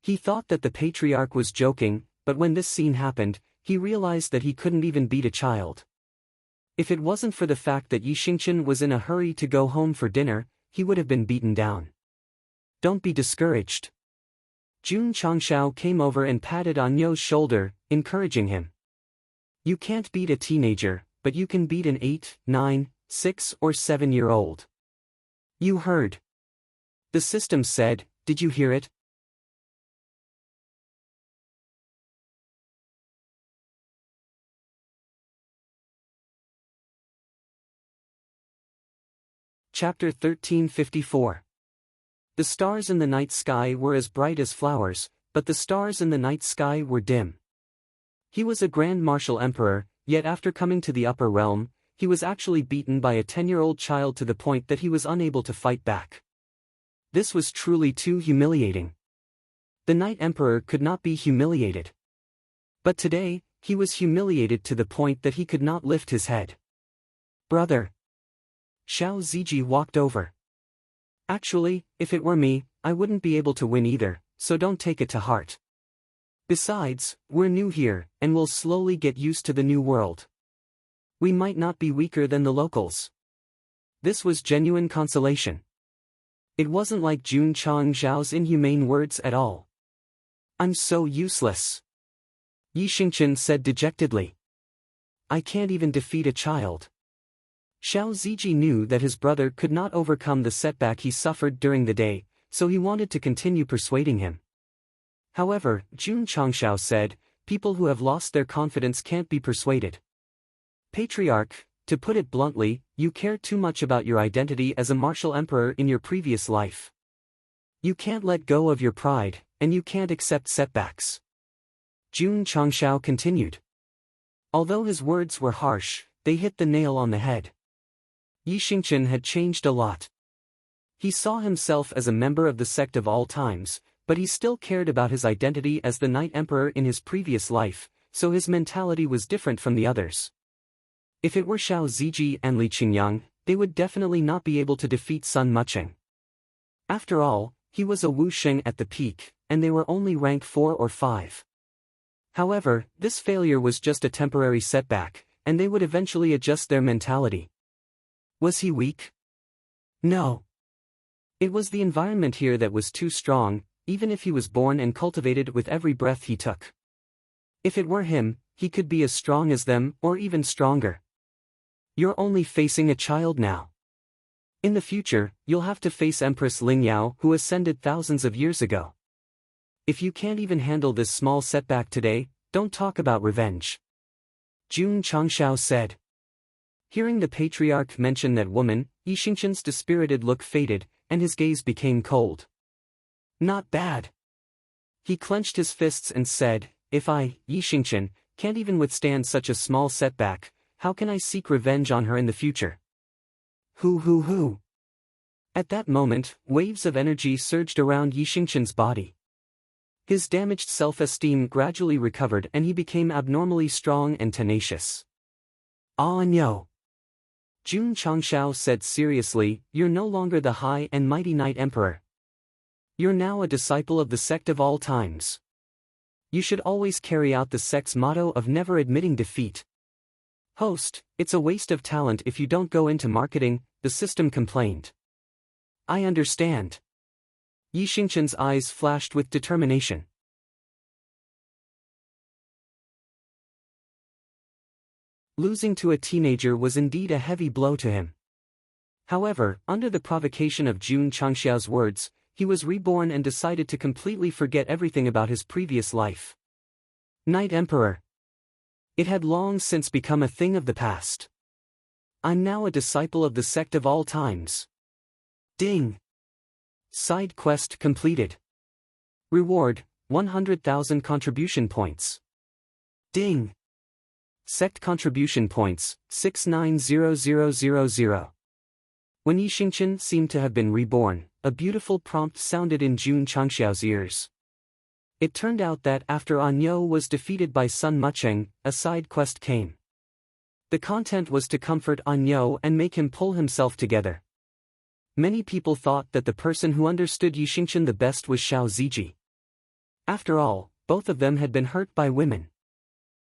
He thought that the patriarch was joking, but when this scene happened, he realized that he couldn't even beat a child. If it wasn't for the fact that Yi Xingchen was in a hurry to go home for dinner, he would have been beaten down. Don't be discouraged. Jun Changxiao came over and patted Anyo's shoulder, encouraging him. You can't beat a teenager, but you can beat an 8, 9, 6 or 7-year-old. You heard. The system said, did you hear it? Chapter 1354. The stars in the night sky were as bright as flowers, but the stars in the night sky were dim. He was a grand martial emperor, yet after coming to the upper realm, he was actually beaten by a 10-year-old child to the point that he was unable to fight back. This was truly too humiliating. The Night Emperor could not be humiliated. But today, he was humiliated to the point that he could not lift his head. Brother. Xiao Ziji walked over. Actually, if it were me, I wouldn't be able to win either, so don't take it to heart. Besides, we're new here, and we'll slowly get used to the new world. We might not be weaker than the locals. This was genuine consolation. It wasn't like Jun Changzhao's inhumane words at all. "I'm so useless," Yi Xingqian said dejectedly. "I can't even defeat a child." Xiao Ziji knew that his brother could not overcome the setback he suffered during the day, so he wanted to continue persuading him. However, Jun Changshao said, "People who have lost their confidence can't be persuaded. Patriarch, to put it bluntly, you care too much about your identity as a martial emperor in your previous life. You can't let go of your pride, and you can't accept setbacks." Jun Changshao continued. Although his words were harsh, they hit the nail on the head. Yi Xingqian had changed a lot. He saw himself as a member of the sect of all times, but he still cared about his identity as the Night Emperor in his previous life, so his mentality was different from the others. If it were Xiao Ziji and Li Qingyang, they would definitely not be able to defeat Sun Mucheng. After all, he was a Wu Sheng at the peak, and they were only rank 4 or 5. However, this failure was just a temporary setback, and they would eventually adjust their mentality. Was he weak? No. It was the environment here that was too strong, even if he was born and cultivated with every breath he took. If it were him, he could be as strong as them, or even stronger. You're only facing a child now. In the future, you'll have to face Empress Ling Yao, who ascended thousands of years ago. If you can't even handle this small setback today, don't talk about revenge. Jun Changshao said. Hearing the patriarch mention that woman, Yi Xingqian's dispirited look faded, and his gaze became cold. Not bad. He clenched his fists and said, "If I, Yi Xingqian, can't even withstand such a small setback, how can I seek revenge on her in the future?" Hoo. At that moment, waves of energy surged around Yi Xingqian's body. His damaged self-esteem gradually recovered and he became abnormally strong and tenacious. "Ah no." Jun Changshao said seriously, "You're no longer the high and mighty Night Emperor. You're now a disciple of the Sect of all times. You should always carry out the sect's motto of never admitting defeat." "Host, it's a waste of talent if you don't go into marketing," the system complained. "I understand." Yi Xingqian's eyes flashed with determination. Losing to a teenager was indeed a heavy blow to him. However, under the provocation of Jun Changshao's words, he was reborn and decided to completely forget everything about his previous life. Night Emperor. It had long since become a thing of the past. "I'm now a disciple of the Sect of all times." Ding! Side quest completed. Reward, 100,000 contribution points. Ding! Sect contribution points, 690000. When Yi Xingqian seemed to have been reborn, a beautiful prompt sounded in Jun Changshao's ears. It turned out that after Anyo was defeated by Sun Mucheng, a side quest came. The content was to comfort Anyo and make him pull himself together. Many people thought that the person who understood Yi Xingqian the best was Xiao Ziji. After all, both of them had been hurt by women.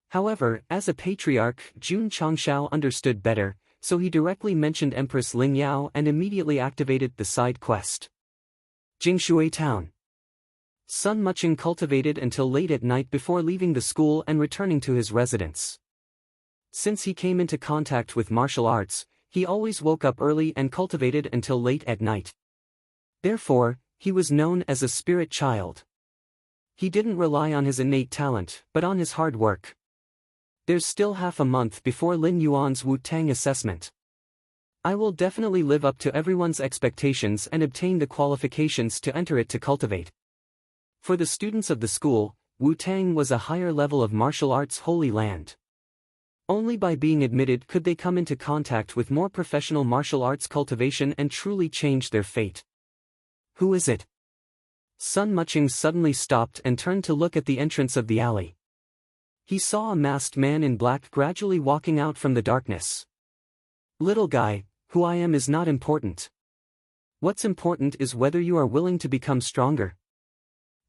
However, as a patriarch, Jun Changshao understood better, so he directly mentioned Empress Ling Yao and immediately activated the side quest. Jingshui Town. Sun Mucheng cultivated until late at night before leaving the school and returning to his residence. Since he came into contact with martial arts, he always woke up early and cultivated until late at night. Therefore, he was known as a spirit child. He didn't rely on his innate talent, but on his hard work. There's still half a month before Lin Yuan's Wu-Tang assessment. I will definitely live up to everyone's expectations and obtain the qualifications to enter it to cultivate. For the students of the school, Wu-Tang was a higher level of martial arts holy land. Only by being admitted could they come into contact with more professional martial arts cultivation and truly change their fate. Who is it? Sun Mucheng suddenly stopped and turned to look at the entrance of the alley. He saw a masked man in black gradually walking out from the darkness. "Little guy, who I am is not important. What's important is whether you are willing to become stronger."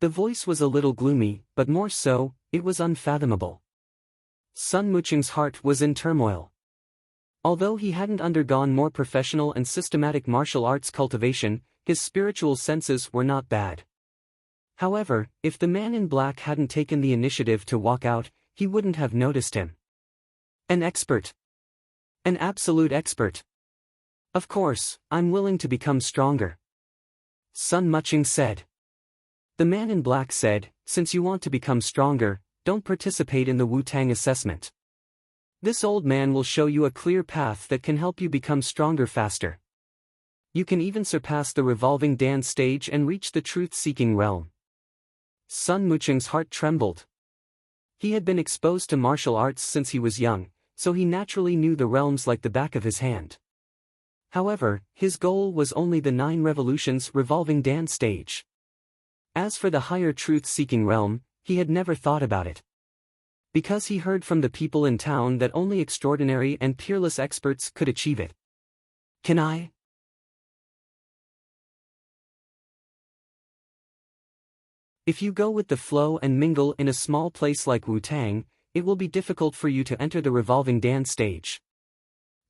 The voice was a little gloomy, but more so, it was unfathomable. Sun Mucheng's heart was in turmoil. Although he hadn't undergone more professional and systematic martial arts cultivation, his spiritual senses were not bad. However, if the man in black hadn't taken the initiative to walk out, he wouldn't have noticed him. An expert. An absolute expert. Of course, I'm willing to become stronger, Sun Muching said. The man in black said, since you want to become stronger, don't participate in the Wu-Tang assessment. This old man will show you a clear path that can help you become stronger faster. You can even surpass the revolving dance stage and reach the truth-seeking realm. Sun Muching's heart trembled. He had been exposed to martial arts since he was young, so he naturally knew the realms like the back of his hand. However, his goal was only the 9 revolutions revolving dance stage. As for the higher truth-seeking realm, he had never thought about it. Because he heard from the people in town that only extraordinary and peerless experts could achieve it. Can I? If you go with the flow and mingle in a small place like Wu-Tang, it will be difficult for you to enter the revolving dance stage.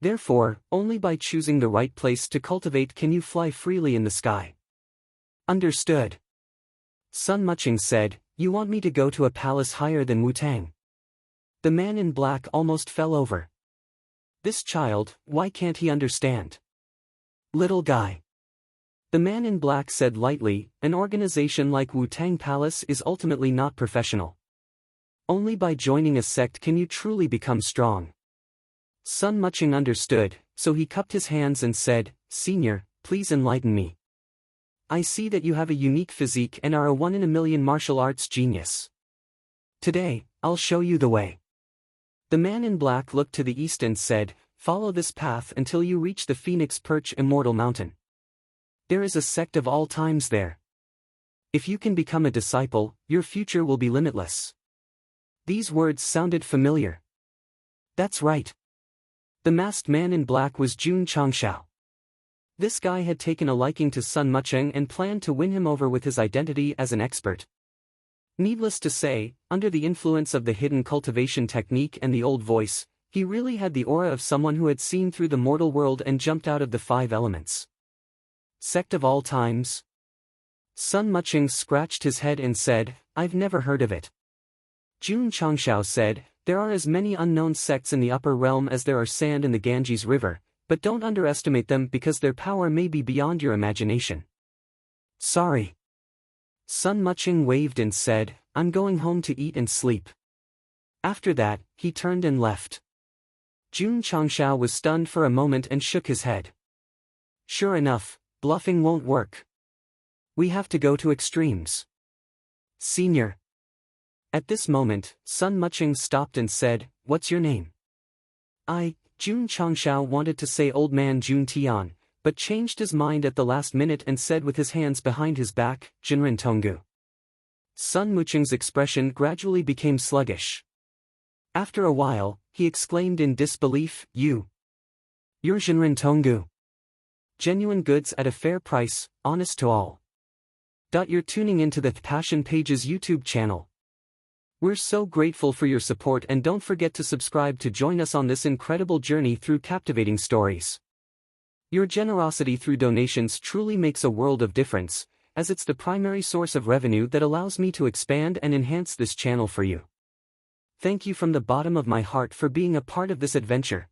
Therefore, only by choosing the right place to cultivate can you fly freely in the sky. Understood. Sun Muching said, you want me to go to a palace higher than Wu-Tang? The man in black almost fell over. This child, why can't he understand? Little guy. The man in black said lightly, an organization like Wu-Tang Palace is ultimately not professional. Only by joining a sect can you truly become strong. Sun Muching understood, so he cupped his hands and said, Senior, please enlighten me. I see that you have a unique physique and are a 1 in a million martial arts genius. Today, I'll show you the way. The man in black looked to the east and said, follow this path until you reach the Phoenix Perch Immortal Mountain. There is a sect of all times there. If you can become a disciple, your future will be limitless. These words sounded familiar. That's right. The masked man in black was Jun Changshao. This guy had taken a liking to Sun Muching and planned to win him over with his identity as an expert. Needless to say, under the influence of the hidden cultivation technique and the old voice, he really had the aura of someone who had seen through the mortal world and jumped out of the 5 elements. Sect of all times? Sun Muching scratched his head and said, I've never heard of it. Jun Changshao said, there are as many unknown sects in the upper realm as there are sand in the Ganges River, but don't underestimate them because their power may be beyond your imagination. Sorry. Sun Muching waved and said, I'm going home to eat and sleep. After that, he turned and left. Jun Changshao was stunned for a moment and shook his head. Sure enough, bluffing won't work. We have to go to extremes. Senior. At this moment, Sun Muching stopped and said, what's your name? Jun Changshao wanted to say Old Man Jun Tian, but changed his mind at the last minute and said with his hands behind his back, Jinren Tonggu. Sun Muching's expression gradually became sluggish. After a while, he exclaimed in disbelief, You're Jinren Tonggu. Genuine goods at a fair price, honest to all. You're tuning into the Passion Pages YouTube channel. We're so grateful for your support and don't forget to subscribe to join us on this incredible journey through captivating stories. Your generosity through donations truly makes a world of difference, as it's the primary source of revenue that allows me to expand and enhance this channel for you. Thank you from the bottom of my heart for being a part of this adventure.